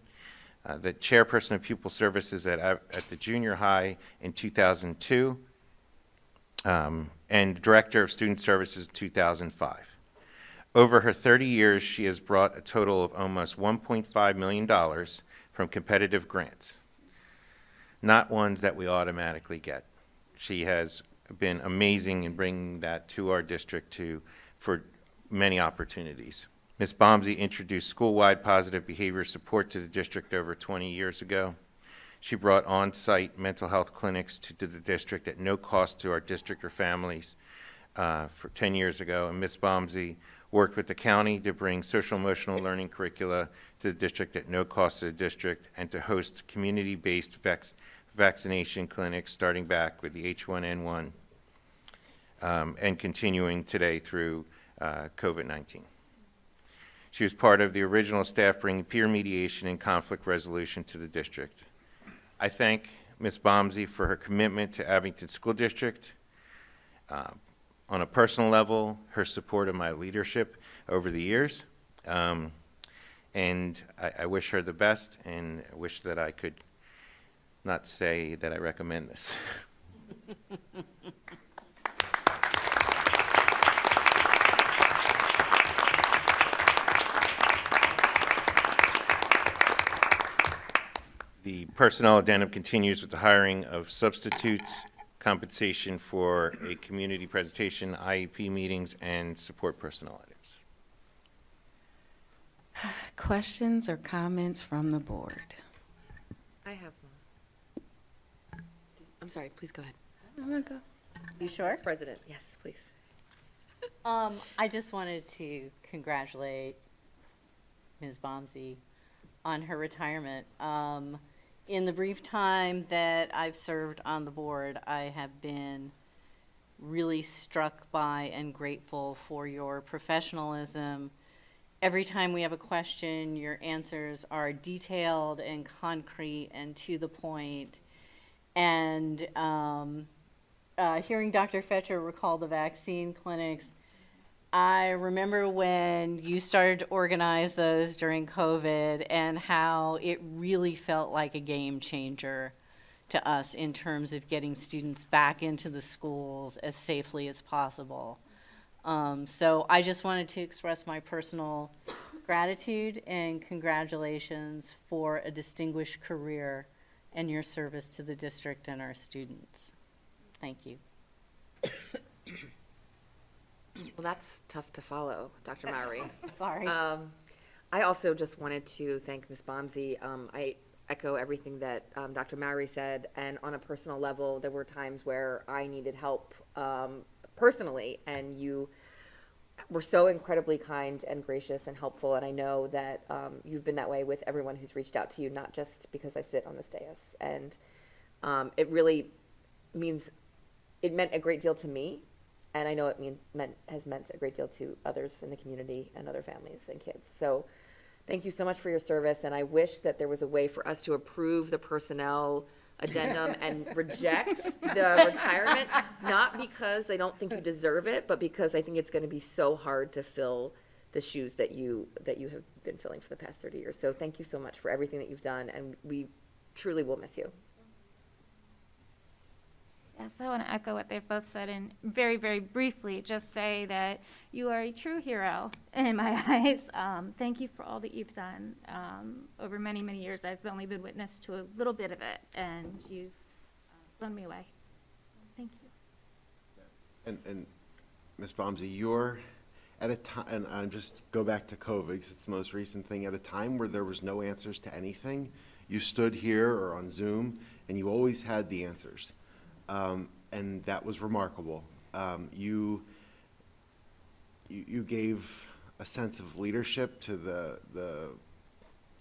the chairperson of pupil services at the junior high in 2002, and director of student services in 2005. Over her 30 years, she has brought a total of almost $1.5 million from competitive grants, not ones that we automatically get. She has been amazing in bringing that to our district for many opportunities. Ms. Bomsey introduced school-wide positive behavior support to the district over 20 years ago. She brought on-site mental health clinics to the district at no cost to our district or families for 10 years ago. And Ms. Bomsey worked with the county to bring social-emotional learning curricula to the district at no cost to the district and to host community-based vaccination clinics starting back with the H1N1 and continuing today through COVID-19. She was part of the original staff bringing peer mediation and conflict resolution to the district. I thank Ms. Bomsey for her commitment to Abington School District. On a personal level, her support of my leadership over the years. And I wish her the best and wish that I could not say that I recommend this. The personnel addendum continues with the hiring of substitutes, compensation for a community presentation, IEP meetings, and support personnel items. Questions or comments from the board? I have one. I'm sorry, please go ahead. I'm gonna go. You sure? Vice President, yes, please. I just wanted to congratulate Ms. Bomsey on her retirement. In the brief time that I've served on the board, I have been really struck by and grateful for your professionalism. Every time we have a question, your answers are detailed and concrete and to the point. And hearing Dr. Fetcher recall the vaccine clinics, I remember when you started to organize those during COVID and how it really felt like a game changer to us in terms of getting students back into the schools as safely as possible. So I just wanted to express my personal gratitude and congratulations for a distinguished career and your service to the district and our students. Thank you. Well, that's tough to follow, Dr. Mowry. Sorry. I also just wanted to thank Ms. Bomsey. I echo everything that Dr. Mowry said, and on a personal level, there were times where I needed help personally, and you were so incredibly kind and gracious and helpful, and I know that you've been that way with everyone who's reached out to you, not just because I sit on this dais. And it really meant a great deal to me, and I know it has meant a great deal to others in the community and other families and kids. So thank you so much for your service, and I wish that there was a way for us to approve the personnel addendum and reject the retirement, not because I don't think you deserve it, but because I think it's going to be so hard to fill the shoes that you have been filling for the past 30 years. So thank you so much for everything that you've done, and we truly will miss you. Yes, I want to echo what they've both said, and very, very briefly, just say that you are a true hero in my eyes. Thank you for all that you've done over many, many years. I've only been witness to a little bit of it, and you've blown me away. Thank you. And Ms. Bomsey, you're at a time, and I'm just go back to COVID, because it's the most recent thing, at a time where there was no answers to anything, you stood here or on Zoom, and you always had the answers. And that was remarkable. You gave a sense of leadership to the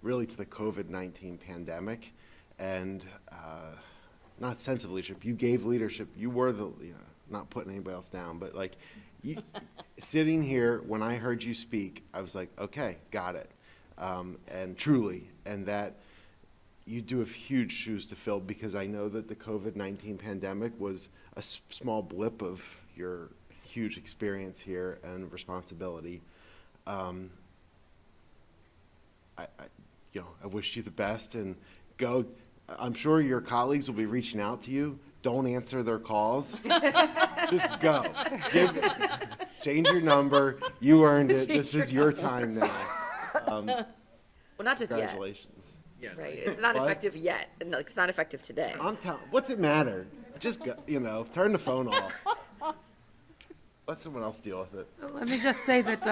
COVID-19 pandemic, and not sense of leadership. You gave leadership. You were not putting anybody else down, but like sitting here when I heard you speak, I was like, okay, got it, and truly, and that. You do have huge shoes to fill, because I know that the COVID-19 pandemic was a small blip of your huge experience here and responsibility. I wish you the best, and go. I'm sure your colleagues will be reaching out to you. Don't answer their calls. Just go. Change your number. You earned it. This is your time now. Well, not just yet. Congratulations. Right, it's not effective yet, and like, it's not effective today. What's it matter? Just go, turn the phone off. Let someone else deal with it. Let me just say that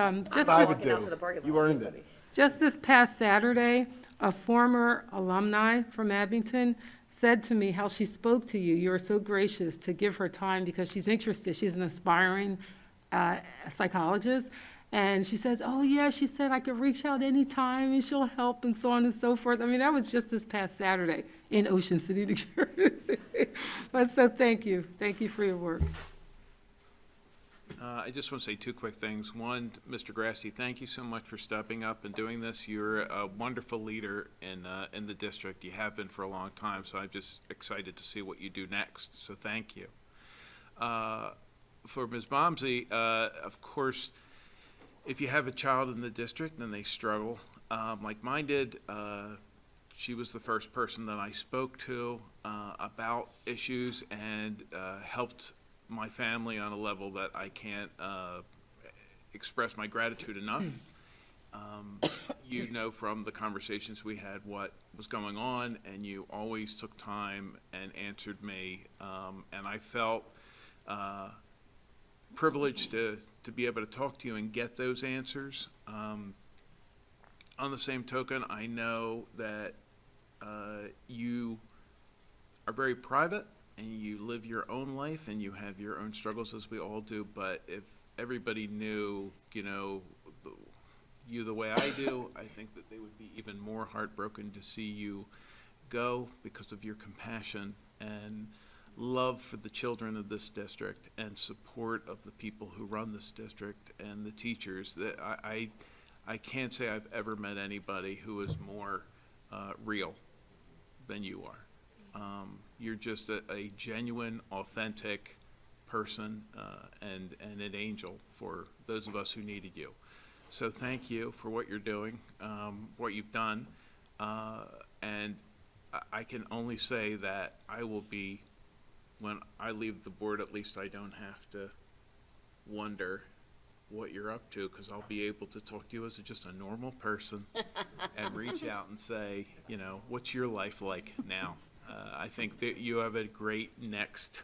You earned it. just this past Saturday, a former alumni from Abington said to me how she spoke to you. You were so gracious to give her time because she's interested. She's an aspiring psychologist. And she says, oh, yeah, she said I could reach out anytime and she'll help and so on and so forth. I mean, that was just this past Saturday in Ocean City, New Jersey. But so thank you. Thank you for your work. I just want to say two quick things. One, Mr. Grasty, thank you so much for stepping up and doing this. You're a wonderful leader in the district. You have been for a long time, so I'm just excited to see what you do next. So thank you. For Ms. Bomsey, of course, if you have a child in the district and they struggle, like mine did, she was the first person that I spoke to about issues and helped my family on a level that I can't express my gratitude enough. You know from the conversations we had what was going on, and you always took time and answered me, and I felt privileged to be able to talk to you and get those answers. On the same token, I know that you are very private and you live your own life and you have your own struggles, as we all do, but if everybody knew, you the way I do, I think that they would be even more heartbroken to see you go because of your compassion and love for the children of this district and support of the people who run this district and the teachers. That I can't say I've ever met anybody who is more real than you are. You're just a genuine, authentic person and an angel for those of us who needed you. So thank you for what you're doing, what you've done, and I can only say that I will be, when I leave the board, at least I don't have to wonder what you're up to, because I'll be able to talk to you as just a normal person and reach out and say, what's your life like now? I think that you have a great next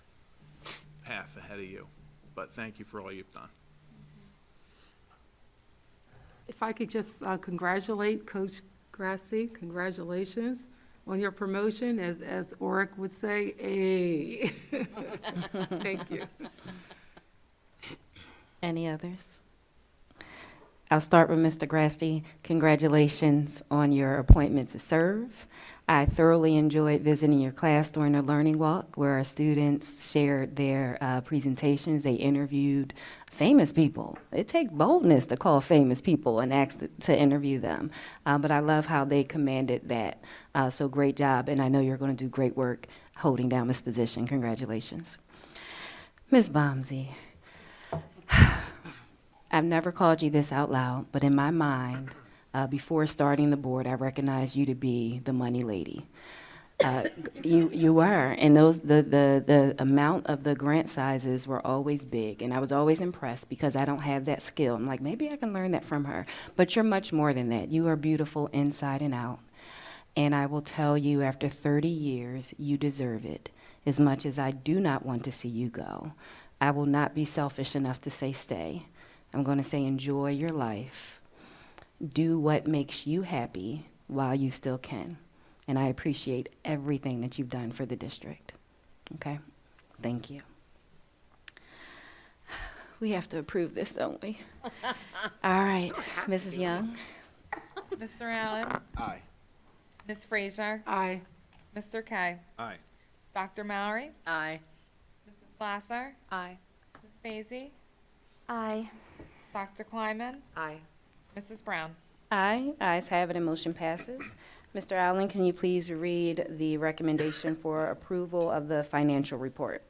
path ahead of you, but thank you for all you've done. if I could just congratulate Coach Grassi, congratulations on your promotion, as Oric would say, hey. Thank you. Any others? I'll start with Mr. Grasty. Congratulations on your appointment to serve. I thoroughly enjoyed visiting your class during the learning walk where our students shared their presentations. They interviewed famous people. It takes boldness to call famous people and ask to interview them. But I love how they commanded that. So great job, and I know you're going to do great work holding down this position. Congratulations. Ms. Bomsey. I've never called you this out loud, but in my mind, before starting the board, I recognized you to be the money lady. You were, and the amount of the grant sizes were always big, and I was always impressed because I don't have that skill. I'm like, maybe I can learn that from her. But you're much more than that. You are beautiful inside and out, and I will tell you, after 30 years, you deserve it. As much as I do not want to see you go, I will not be selfish enough to say stay. I'm going to say enjoy your life. Do what makes you happy while you still can. And I appreciate everything that you've done for the district. Okay? Thank you. We have to approve this, don't we? All right, Mrs. Young. Mr. Allen? Aye. Ms. Frazier? Aye. Mr. Kay? Aye. Dr. Mallory? Aye. Mrs. Glasser? Aye. Ms. Fazy? Aye. Dr. Kleiman? Aye. Mrs. Brown? Aye. Ayes have it and motion passes. Mr. Allen, can you please read the recommendation for approval of the financial report?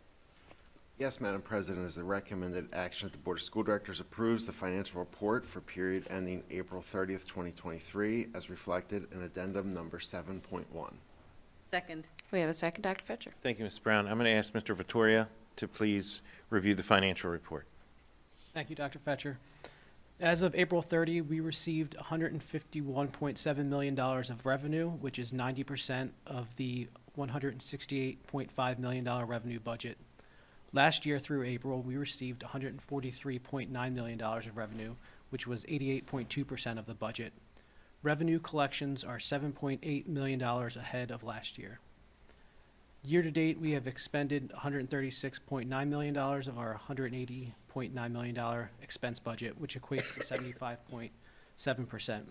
Yes, Madam President, as the recommended action that the Board of School Directors approves the financial report for period ending April 30th, 2023, as reflected in addendum number 7.1. Second. We have a second, Dr. Fetcher. Thank you, Ms. Brown. I'm going to ask Mr. Vittoria to please review the financial report. Thank you, Dr. Fetcher. As of April 30, we received $151.7 million of revenue, which is 90% of the $168.5 million revenue budget. Last year through April, we received $143.9 million of revenue, which was 88.2% of the budget. Revenue collections are $7.8 million ahead of last year. Year to date, we have expended $136.9 million of our $180.9 million expense budget, which equates to 75.7%.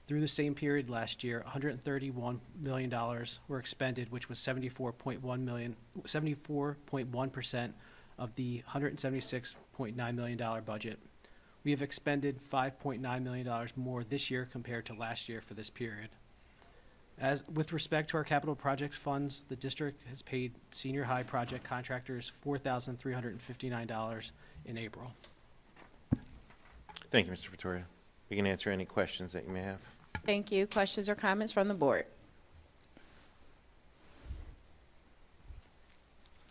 Through the same period last year, $131 million were expended, which was 74.1% of the $176.9 million budget. We have expended $5.9 million more this year compared to last year for this period. As with respect to our capital projects funds, the district has paid senior high project contractors $4,359 in April. Thank you, Mr. Vittoria. We can answer any questions that you may have. Thank you. Questions or comments from the board?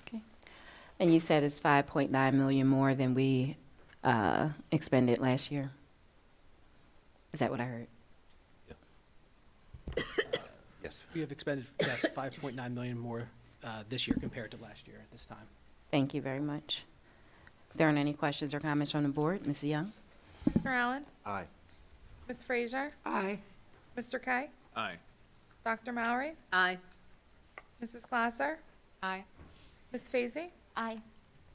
Okay. And you said it's 5.9 million more than we expended last year? Is that what I heard? Yes. We have expended, yes, 5.9 million more this year compared to last year at this time. Thank you very much. If there aren't any questions or comments from the board, Mrs. Young? Mr. Allen? Aye. Ms. Frazier? Aye. Mr. Kay? Aye. Dr. Mallory? Aye. Mrs. Glasser? Aye. Ms. Fazy? Aye.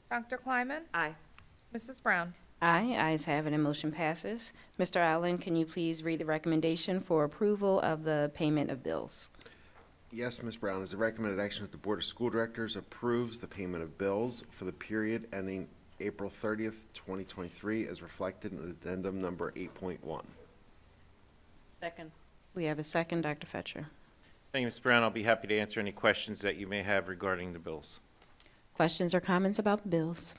Dr. Kleiman? Aye. Mrs. Brown? Aye. Ayes have it and motion passes. Mr. Allen, can you please read the recommendation for approval of the payment of bills? Yes, Ms. Brown, as the recommended action that the Board of School Directors approves the payment of bills for the period ending April 30th, 2023, as reflected in addendum number 8.1. Second. We have a second, Dr. Fetcher. Thank you, Ms. Brown. I'll be happy to answer any questions that you may have regarding the bills. Questions or comments about the bills?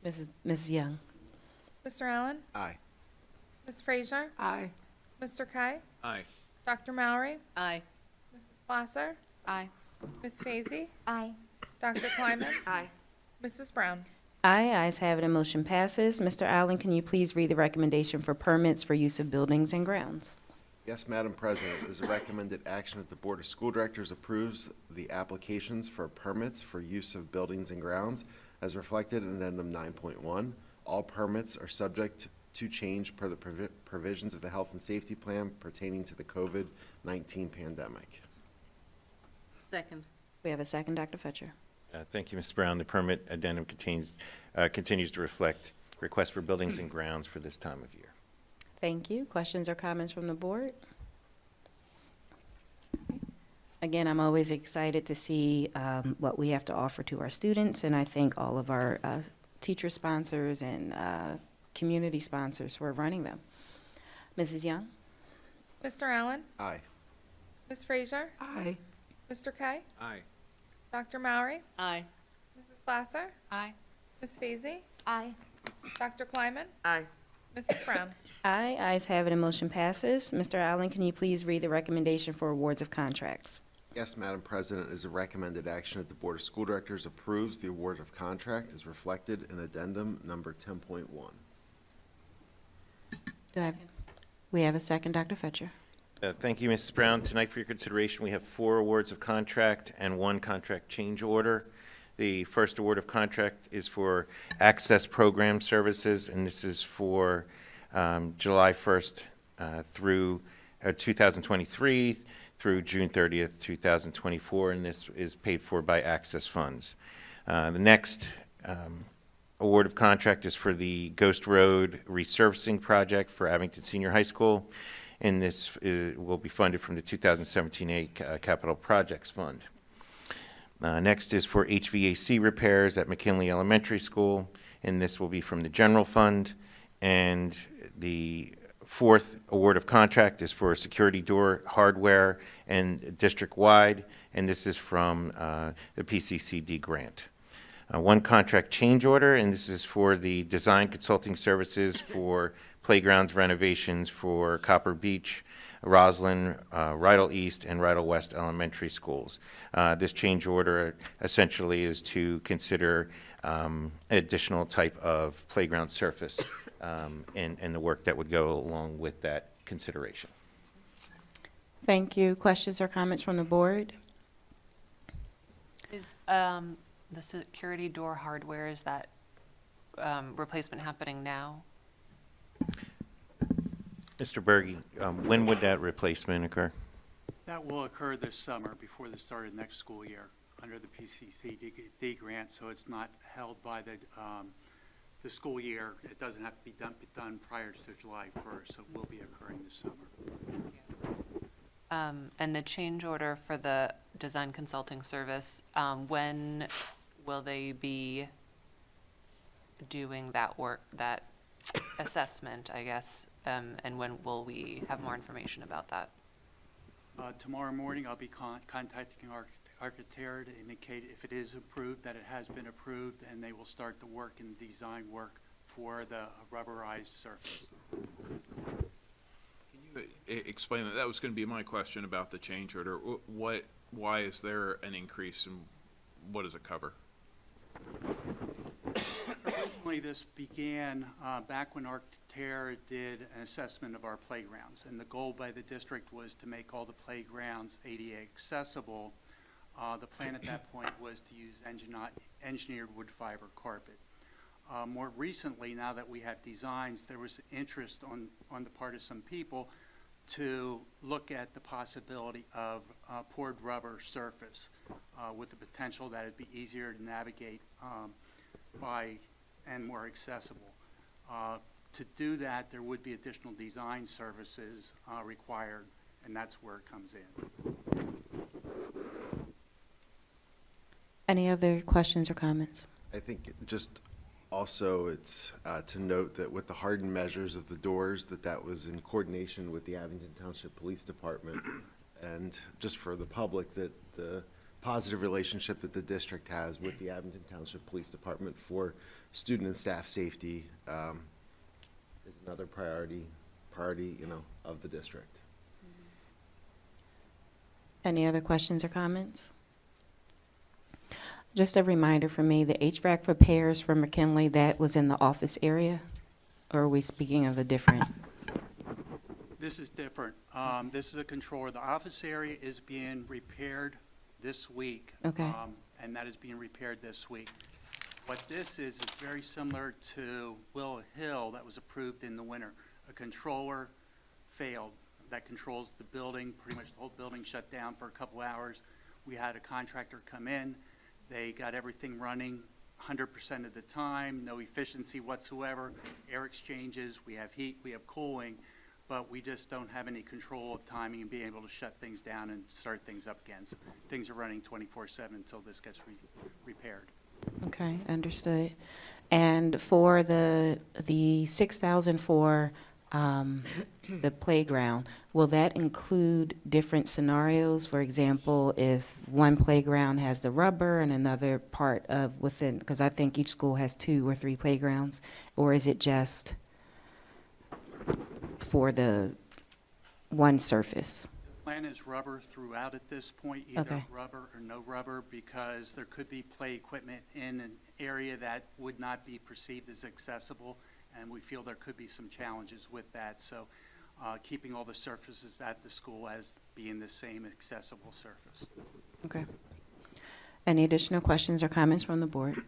Mrs. Young? Mr. Allen? Aye. Ms. Frazier? Aye. Mr. Kay? Aye. Dr. Mallory? Aye. Mrs. Glasser? Aye. Ms. Fazy? Aye. Dr. Kleiman? Aye. Mrs. Brown? Aye. Ayes have it and motion passes. Mr. Allen, can you please read the recommendation for permits for use of buildings and grounds? Yes, Madam President, it is a recommended action that the Board of School Directors approves the applications for permits for use of buildings and grounds as reflected in addendum 9.1. All permits are subject to change per the provisions of the health and safety plan pertaining to the COVID-19 pandemic. Second. We have a second, Dr. Fetcher. Thank you, Ms. Brown. The permit addendum continues to reflect requests for buildings and grounds for this time of year. Thank you. Questions or comments from the board? Again, I'm always excited to see what we have to offer to our students, and I thank all of our teacher sponsors and community sponsors for running them. Mrs. Young? Mr. Allen? Aye. Ms. Frazier? Aye. Mr. Kay? Aye. Dr. Mowry? Aye. Mrs. Glasser? Aye. Ms. Fazy? Aye. Dr. Kleiman? Aye. Mrs. Brown? Aye. Ayes have it and motion passes. Mr. Allen, can you please read the recommendation for awards of contracts? Yes, Madam President, is a recommended action that the Board of School Directors approves the award of contract as reflected in addendum number 10.1. We have a second, Dr. Fetcher. Thank you, Mrs. Brown. Tonight for your consideration, we have 4 awards of contract and 1 contract change order. The first award of contract is for Access Program Services, and this is for July 1st through 2023 through June 30th, 2024, and this is paid for by Access funds. The next award of contract is for the Ghost Road resurfacing project for Abington Senior High School, and this will be funded from the 2017A Capital Projects Fund. Next is for HVAC repairs at McKinley Elementary School, and this will be from the general fund. And the fourth award of contract is for security door hardware and district-wide, and this is from the PCCD grant. 1 contract change order, and this is for the design consulting services for playgrounds renovations for Copper Beach, Roslyn, Rydell East, and Rydell West elementary schools. This change order essentially is to consider additional type of playground surface and the work that would go along with that consideration. Thank you. Questions or comments from the board? Is the security door hardware, is that replacement happening now? Mr. Berge, when would that replacement occur? That will occur this summer before the start of next school year under the PCCD grant, so it's not held by the school year. It doesn't have to be done prior to July 1st, so it will be occurring this summer. And the change order for the design consulting service, when will they be doing that work, that assessment, I guess, and when will we have more information about that? Tomorrow morning, I'll be contacting architect to indicate if it is approved, that it has been approved, and they will start the work and design work for the rubberized surface. Can you explain that? That was going to be my question about the change order. Why is there an increase, and what does it cover? Originally, this began back when Architect did an assessment of our playgrounds, and the goal by the district was to make all the playgrounds ADA accessible. The plan at that point was to use engineered wood fiber carpet. More recently, now that we have designs, there was interest on the part of some people to look at the possibility of poured rubber surface with the potential that it'd be easier to navigate by and more accessible. To do that, there would be additional design services required, and that's where it comes in. Any other questions or comments? I think just also it's to note that with the hardened measures of the doors, that was in coordination with the Abington Township Police Department, and just for the public, that the positive relationship that the district has with the Abington Township Police Department for student and staff safety is another priority, of the district. Any other questions or comments? Just a reminder for me, the HVAC repairs for McKinley, that was in the office area? Or are we speaking of a different? This is different. This is a controller. The office area is being repaired this week. Okay. And that is being repaired this week. What this is very similar to Willow Hill that was approved in the winter. A controller failed that controls the building. Pretty much the whole building shut down for a couple hours. We had a contractor come in. They got everything running 100% of the time, no efficiency whatsoever, air exchanges, we have heat, we have cooling, but we just don't have any control of timing and being able to shut things down and start things up again. So things are running 24/7 until this gets repaired. Okay, understood. And for the 6,000 for the playground, will that include different scenarios? For example, if one playground has the rubber and another part of within, because I think each school has 2 or 3 playgrounds, or is it just for the one surface? Plan is rubber throughout at this point, either Okay. rubber or no rubber, because there could be play equipment in an area that would not be perceived as accessible, and we feel there could be some challenges with that. So keeping all the surfaces at the school as being the same accessible surface. Okay. Any additional questions or comments from the board?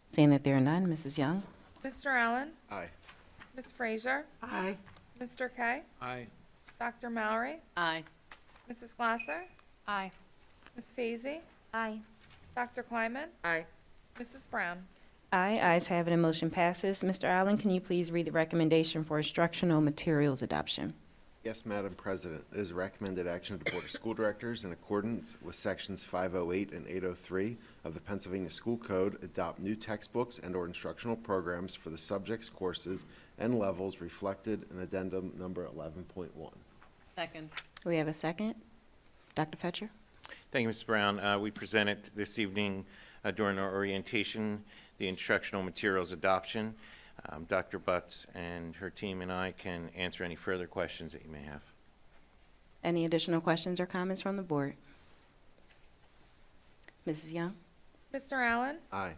Seeing that there are none, Mrs. Young? Mr. Allen? Aye. Ms. Frazier? Aye. Mr. Kay? Aye. Dr. Mallory? Aye. Mrs. Glasser? Aye. Ms. Fazy? Aye. Dr. Kleiman? Aye. Mrs. Brown? Aye, ayes have it, and motion passes. Mr. Allen, can you please read the recommendation for instructional materials adoption? Yes, Madam President. It is recommended action of the Board of School Directors in accordance with Sections 508 and 803 of the Pennsylvania School Code, adopt new textbooks and/or instructional programs for the subjects, courses, and levels reflected in Addendum Number 11.1. Second. We have a second. Dr. Fetcher? Thank you, Ms. Brown. We presented this evening during our orientation the instructional materials adoption. Dr. Butts and her team and I can answer any further questions that you may have. Any additional questions or comments from the board? Mrs. Young? Mr. Allen? Aye.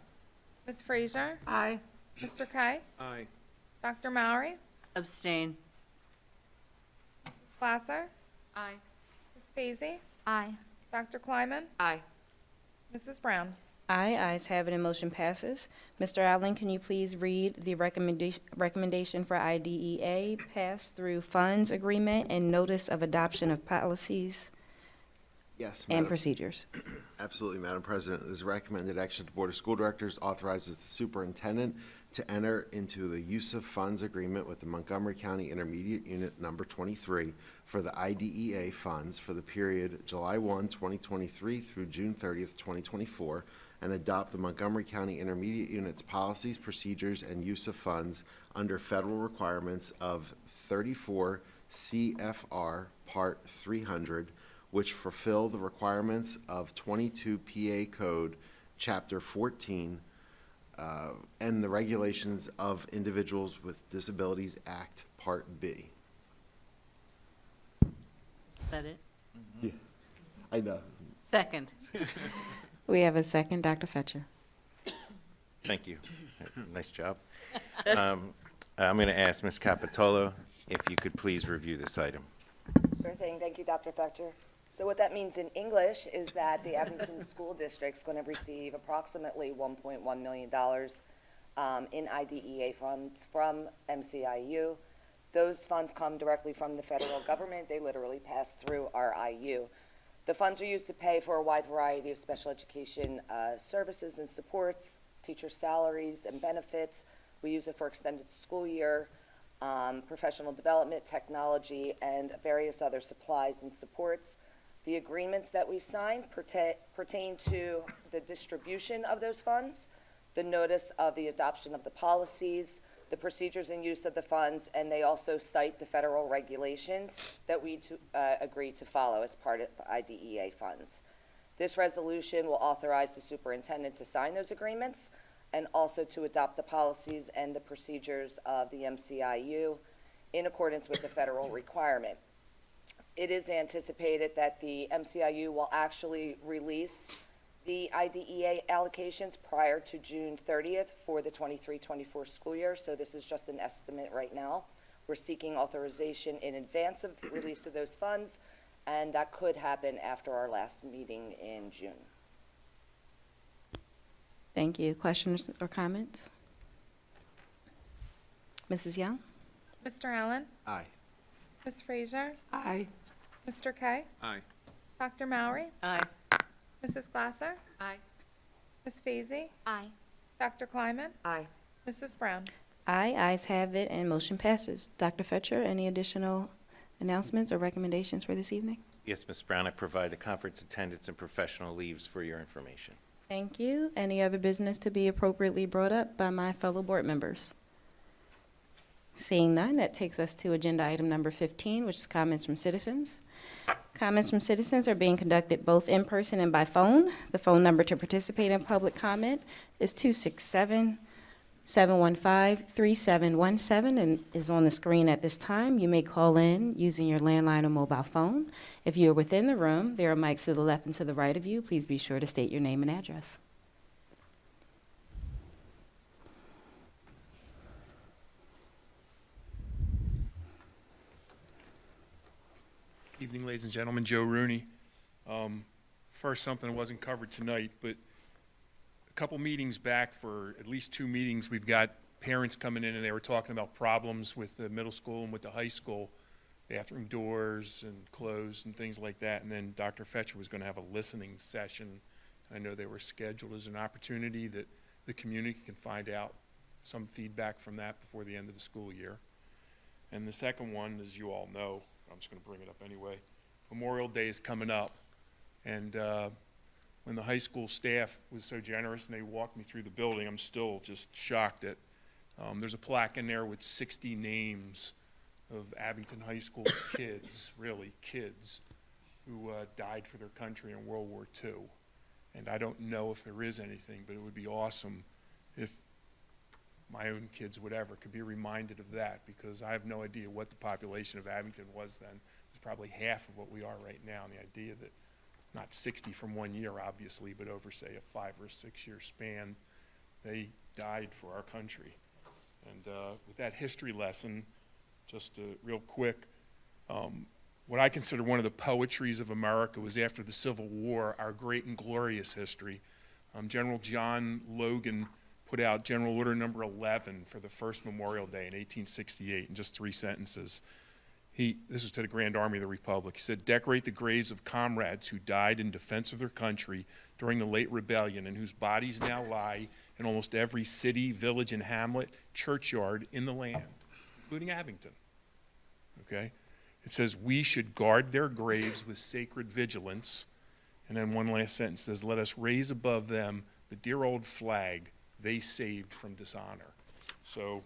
Ms. Frazier? Aye. Mr. Kay? Aye. Dr. Mallory? Abstain. Mrs. Glasser? Aye. Ms. Fazy? Aye. Dr. Kleiman? Aye. Mrs. Brown? Aye, ayes have it, and motion passes. Mr. Allen, can you please read the recommendation for IDEA pass-through funds agreement and notice of adoption of policies Yes, and Madam. procedures? Absolutely, Madam President. It is recommended action of the Board of School Directors authorizes the superintendent to enter into the use of funds agreement with the Montgomery County Intermediate Unit Number 23 for the IDEA funds for the period July 1, 2023 through June 30th, 2024, and adopt the Montgomery County Intermediate Unit's policies, procedures, and use of funds under federal requirements of 34 CFR Part 300, which fulfill the requirements of 22 PA Code, Chapter 14, and the regulations of Individuals with Disabilities Act, Part B. Is that it? Yeah, I know. Second. We have a second. Dr. Fetcher? Thank you. Nice job. I'm going to ask Ms. Capitolo if you could please review this item. Sure thing. Thank you, Dr. Fetcher. So what that means in English is that the Abington School District's going to receive approximately $1.1 million in IDEA funds from MCIU. Those funds come directly from the federal government. They literally pass through our IU. The funds are used to pay for a wide variety of special education services and supports, teacher salaries and benefits. We use it for extended school year, professional development, technology, and various other supplies and supports. The agreements that we signed pertain to the distribution of those funds, the notice of the adoption of the policies, the procedures and use of the funds, and they also cite the federal regulations that we agree to follow as part of IDEA funds. This resolution will authorize the superintendent to sign those agreements and also to adopt the policies and the procedures of the MCIU in accordance with the federal requirement. It is anticipated that the MCIU will actually release the IDEA allocations prior to June 30th for the 23-24 school year, so this is just an estimate right now. We're seeking authorization in advance of release of those funds, and that could happen after our last meeting in June. Thank you. Questions or comments? Mrs. Young? Mr. Allen? Aye. Ms. Frazier? Aye. Mr. Kay? Aye. Dr. Mowry? Aye. Mrs. Glasser? Aye. Ms. Fazy? Aye. Dr. Kleiman? Aye. Mrs. Brown? Aye, ayes have it, and motion passes. Dr. Fetcher, any additional announcements or recommendations for this evening? Yes, Ms. Brown, I provide the conference attendance and professional leaves for your information. Thank you. Any other business to be appropriately brought up by my fellow board members? Seeing none, that takes us to agenda item number 15, which is comments from citizens. Comments from citizens are being conducted both in person and by phone. The phone number to participate in public comment is 267-715-3717 and is on the screen at this time. You may call in using your landline or mobile phone. If you are within the room, there are mics to the left and to the right of you. Please be sure to state your name and address. Evening, ladies and gentlemen. Joe Rooney. First, something that wasn't covered tonight, but a couple meetings back, for at least 2 meetings, we've got parents coming in and they were talking about problems with the middle school and with the high school, bathroom doors and closed and things like that. And then Dr. Fetcher was going to have a listening session. I know they were scheduled as an opportunity that the community can find out some feedback from that before the end of the school year. And the second one, as you all know, I'm just going to bring it up anyway, Memorial Day is coming up. And when the high school staff was so generous and they walked me through the building, I'm still just shocked at, there's a plaque in there with 60 names of Abington High School kids, really kids, who died for their country in World War II. And I don't know if there is anything, but it would be awesome if my own kids, whatever, could be reminded of that, because I have no idea what the population of Abington was then. It's probably half of what we are right now, and the idea that not 60 from 1 year, obviously, but over, say, a 5 or 6 year span, they died for our country. And with that history lesson, just real quick, what I consider one of the poetries of America was after the Civil War, our great and glorious history. General John Logan put out General Order Number 11 for the first Memorial Day in 1868 in just 3 sentences. This was to the Grand Army of the Republic. He said, "Decorate the graves of comrades who died in defense of their country during the late rebellion and whose bodies now lie in almost every city, village, and hamlet, churchyard in the land, including Abington." Okay? It says, "We should guard their graves with sacred vigilance." And then one last sentence says, "Let us raise above them the dear old flag they saved from dishonor." So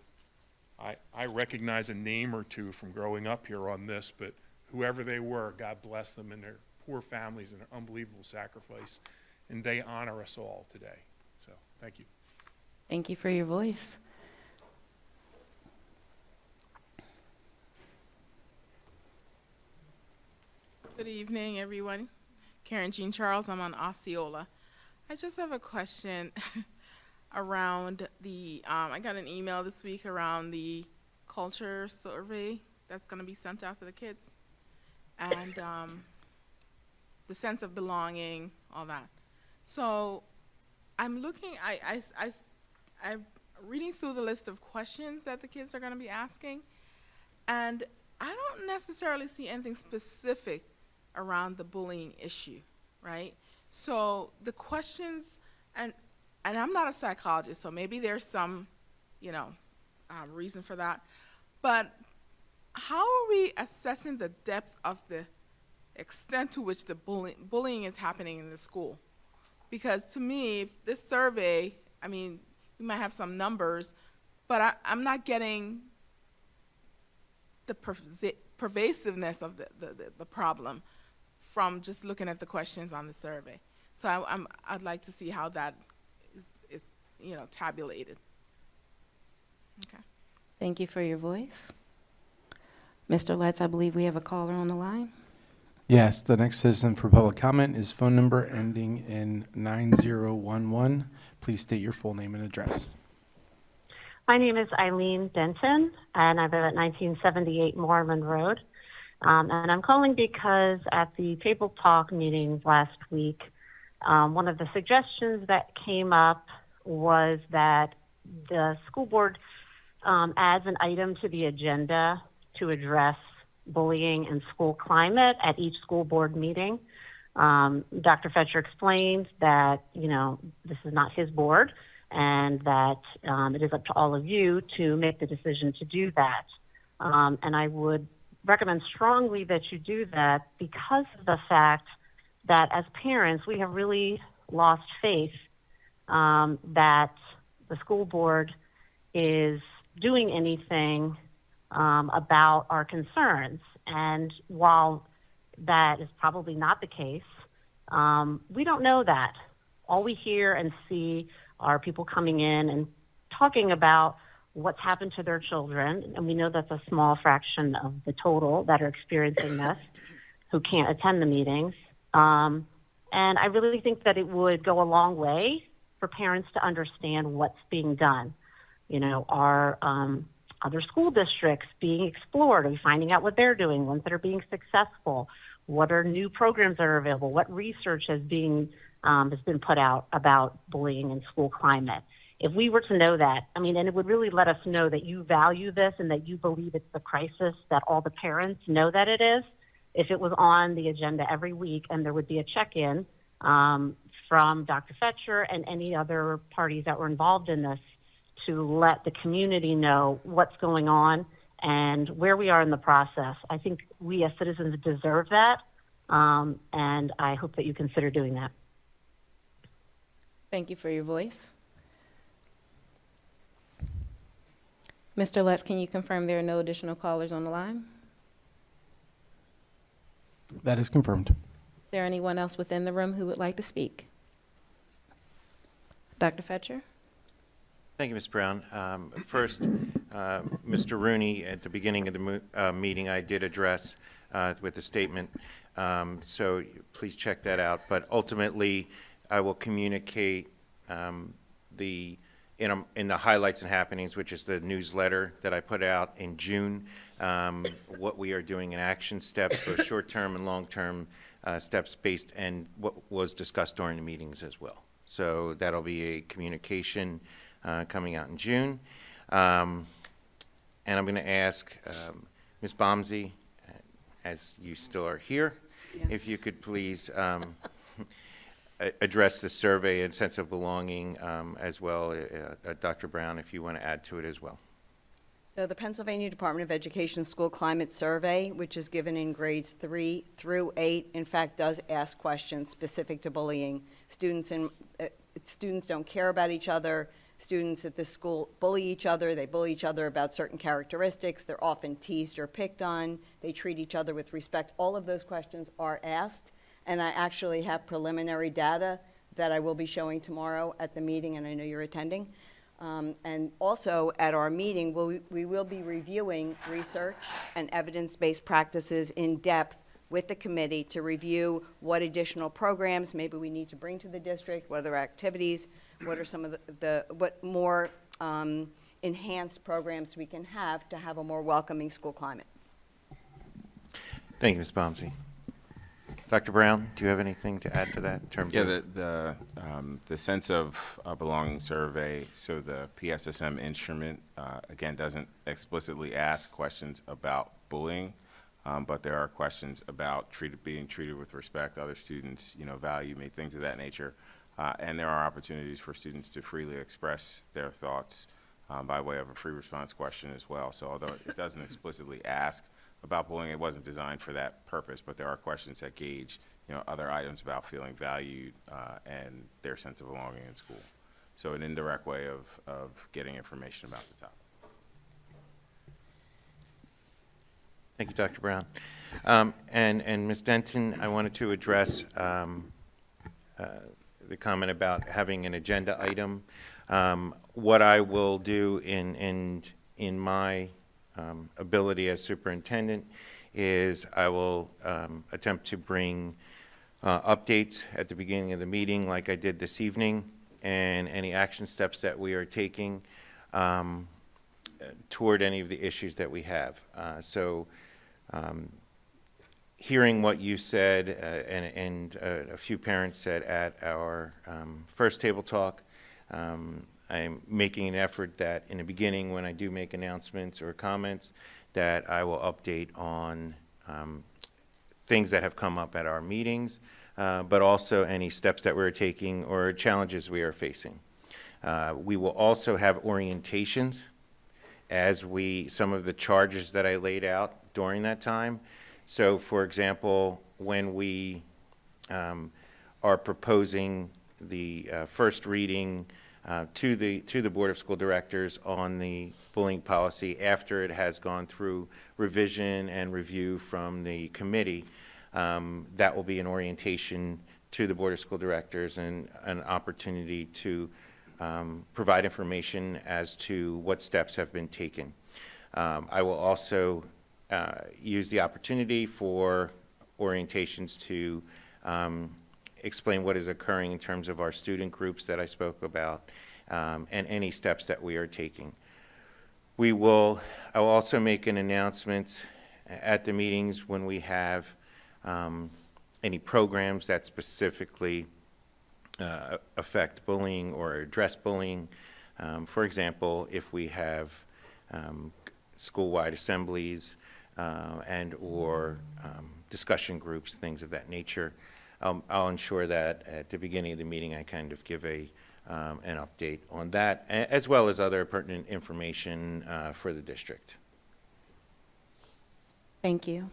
I recognize a name or two from growing up here on this, but whoever they were, God bless them and their poor families and their unbelievable sacrifice, and they honor us all today. So thank you. Thank you for your voice. Good evening, everyone. Karen Jean Charles, I'm on Osceola. I just have a question around the, I got an email this week around the culture survey that's going to be sent out to the kids, and the sense of belonging, all that. So I'm looking, I'm reading through the list of questions that the kids are going to be asking, and I don't necessarily see anything specific around the bullying issue, right? So the questions, and I'm not a psychologist, so maybe there's some, reason for that. But how are we assessing the depth of the extent to which the bullying is happening in the school? Because to me, if this survey, I mean, we might have some numbers, but I'm not getting the pervasiveness of the problem from just looking at the questions on the survey. So I'd like to see how that is tabulated. Okay. Thank you for your voice. Mr. Letts, I believe we have a caller on the line. Yes, the next citizen for public comment is phone number ending in 9011. Please state your full name and address. My name is Eileen Denton, and I live at 1978 Moorman Road. And I'm calling because at the table talk meetings last week, one of the suggestions that came up was that the school board adds an item to the agenda to address bullying and school climate at each school board meeting. Dr. Fetcher explained that, this is not his board and that it is up to all of you to make the decision to do that. And I would recommend strongly that you do that because of the fact that as parents, we have really lost faith that the school board is doing anything about our concerns. And while that is probably not the case, we don't know that. All we hear and see are people coming in and talking about what's happened to their children, and we know that's a small fraction of the total that are experiencing this, who can't attend the meetings. And I really think that it would go a long way for parents to understand what's being done. Are other school districts being explored? Are we finding out what they're doing, ones that are being successful? What are new programs that are available? What research has been put out about bullying and school climate? If we were to know that, and it would really let us know that you value this and that you believe it's the crisis that all the parents know that it is. If it was on the agenda every week and there would be a check-in from Dr. Fetcher and any other parties that were involved in this to let the community know what's going on and where we are in the process. I think we as citizens deserve that, and I hope that you consider doing that. Thank you for your voice. Mr. Lutz, can you confirm there are no additional callers on the line? That is confirmed. Is there anyone else within the room who would like to speak? Dr. Fetcher? Thank you, Ms. Brown. First, Mr. Rooney, at the beginning of the meeting, I did address with a statement, so please check that out. But ultimately, I will communicate in the highlights and happenings, which is the newsletter that I put out in June, what we are doing in action steps for short-term and long-term steps based and what was discussed during the meetings as well. So that'll be a communication coming out in June. And I'm going to ask Ms. Bomsey, as you still are here, if you could please address the survey and sense of belonging as well. Dr. Brown, if you want to add to it as well. So the Pennsylvania Department of Education School Climate Survey, which is given in grades 3 through 8, in fact, does ask questions specific to bullying. Students don't care about each other. Students at this school bully each other. They bully each other about certain characteristics. They're often teased or picked on. They treat each other with respect. All of those questions are asked, and I actually have preliminary data that I will be showing tomorrow at the meeting, and I know you're attending. And also at our meeting, we will be reviewing research and evidence-based practices in depth with the committee to review what additional programs maybe we need to bring to the district, what other activities, what are some of what more enhanced programs we can have to have a more welcoming school climate. Thank you, Ms. Bomsey. Dr. Brown, do you have anything to add to that in terms of? The sense of belonging survey, so the PSSM instrument, again, doesn't explicitly ask questions about bullying, but there are questions about being treated with respect, other students, value, things of that nature. And there are opportunities for students to freely express their thoughts by way of a free response question as well. So although it doesn't explicitly ask about bullying, it wasn't designed for that purpose, but there are questions that gauge, other items about feeling valued and their sense of belonging in school. So an indirect way of getting information about the topic. Thank you, Dr. Brown. And Ms. Denton, I wanted to address the comment about having an agenda item. What I will do in my ability as superintendent is I will attempt to bring updates at the beginning of the meeting like I did this evening, and any action steps that we are taking toward any of the issues that we have. Hearing what you said and a few parents said at our first table talk, I'm making an effort that in the beginning, when I do make announcements or comments, that I will update on things that have come up at our meetings, but also any steps that we're taking or challenges we are facing. We will also have orientations as some of the charges that I laid out during that time. So, for example, when we are proposing the first reading to the Board of School Directors on the bullying policy after it has gone through revision and review from the committee, that will be an orientation to the Board of School Directors and an opportunity to provide information as to what steps have been taken. I will also use the opportunity for orientations to explain what is occurring in terms of our student groups that I spoke about, and any steps that we are taking. I will also make an announcement at the meetings when we have any programs that specifically affect bullying or address bullying. For example, if we have school-wide assemblies and/or discussion groups, things of that nature, I'll ensure that at the beginning of the meeting I kind of give an update on that, as well as other pertinent information for the district. Thank you.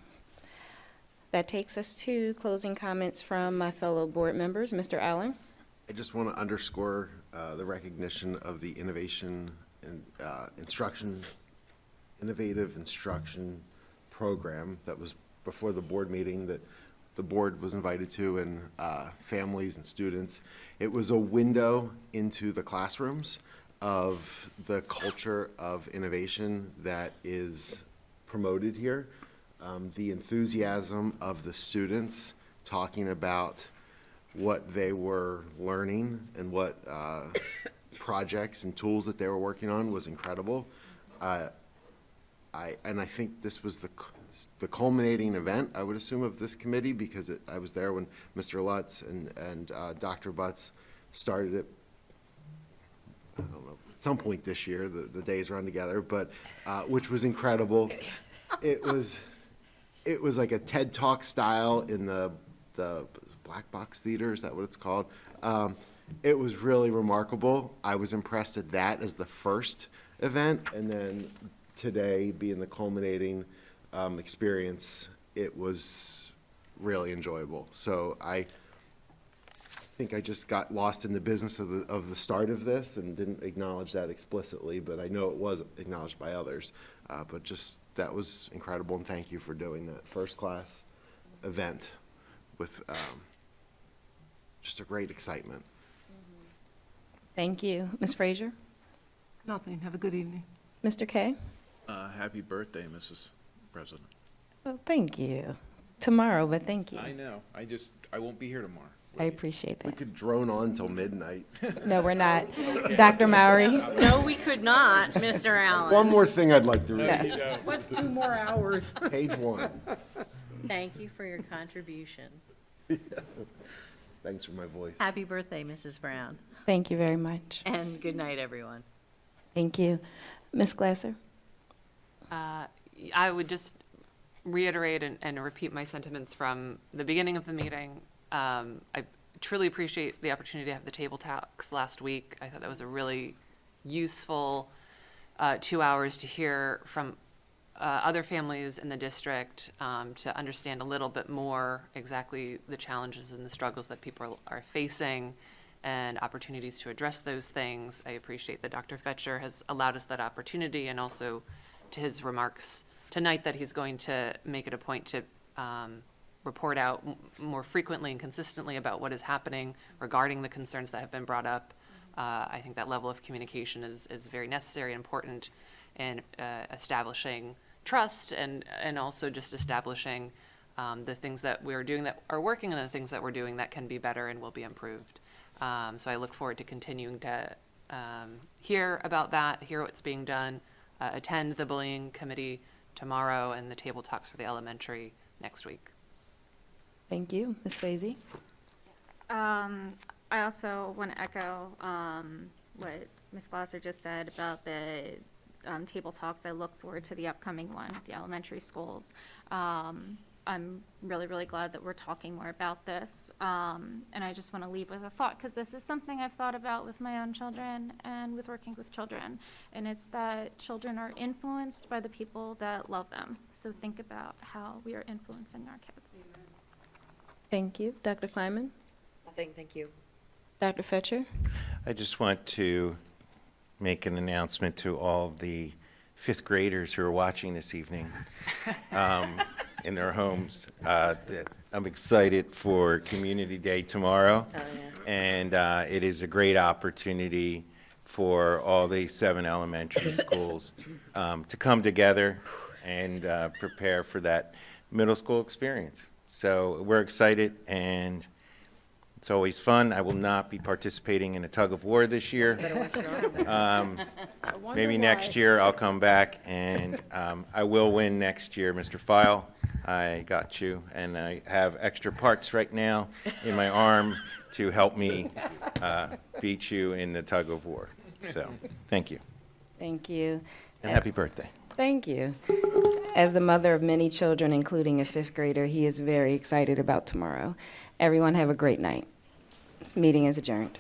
That takes us to closing comments from my fellow board members. Mr. Allen? I just want to underscore the recognition of the innovative instruction program that was before the board meeting that the board was invited to, and families and students. It was a window into the classrooms of the culture of innovation that is promoted here. The enthusiasm of the students talking about what they were learning and what projects and tools that they were working on was incredible. I think this was the culminating event, I would assume, of this committee, because I was there when Mr. Lutz and Dr. Butts started it. I don't know, at some point this year, the days run together, but which was incredible. It was like a TED Talk style in the Black Box Theater, is that what it's called? It was really remarkable. I was impressed at that as the first event, and then today being the culminating experience, it was really enjoyable. So I think I just got lost in the business of the start of this and didn't acknowledge that explicitly, but I know it was acknowledged by others. But just, that was incredible, and thank you for doing that first-class event with just a great excitement. Thank you. Ms. Frazier? Nothing. Have a good evening. Mr. Kay? Happy birthday, Mrs. President. Well, thank you. Tomorrow, but thank you. I know. I won't be here tomorrow. I appreciate We that. could drone on until midnight. No, we're not. Dr. Mowry? No, we could not, Mr. Allen. One more thing I'd like to read. What's 2 more hours? Page 1. Thank you for your contribution. Thanks for my voice. Happy birthday, Mrs. Brown. Thank you very much. And good night, everyone. Thank you. Ms. Glasser? I would just reiterate and repeat my sentiments from the beginning of the meeting. I truly appreciate the opportunity to have the table talks last week. I thought that was a really useful 2 hours to hear from other families in the district, to understand a little bit more exactly the challenges and the struggles that people are facing and opportunities to address those things. I appreciate that Dr. Fetcher has allowed us that opportunity, and also to his remarks tonight that he's going to make it a point to report out more frequently and consistently about what is happening regarding the concerns that have been brought up. I think that level of communication is very necessary and important in establishing trust and also just establishing the things that we're doing that are working and the things that we're doing that can be better and will be improved. So I look forward to continuing to hear about that, hear what's being done, attend the bullying committee tomorrow and the table talks for the elementary next week. Thank you. Ms. Swayze? I also want to echo what Ms. Glasser just said about the table talks. I look forward to the upcoming one with the elementary schools. I'm really, really glad that we're talking more about this. And I just want to leave with a thought, because this is something I've thought about with my own children and with working with children. And it's that children are influenced by the people that love them. So think about how we are influencing our kids. Thank you. Dr. Kleiman? Nothing, thank you. Dr. Fetcher? I just want to make an announcement to all of the fifth graders who are watching this evening in their homes that I'm excited for Community Day tomorrow. Oh, yeah. And it is a great opportunity for all the 7 elementary schools to come together and prepare for that middle school experience. So we're excited, and it's always fun. I will not be participating in a tug of war this year. Maybe next year I'll come back, and I will win next year, Mr. File. I got you, and I have extra parts right now in my arm to help me beat you in the tug of war. So, thank you, Thank you. and happy birthday. Thank you. As the mother of many children, including a fifth grader, he is very excited about tomorrow. Everyone have a great night. This meeting is adjourned.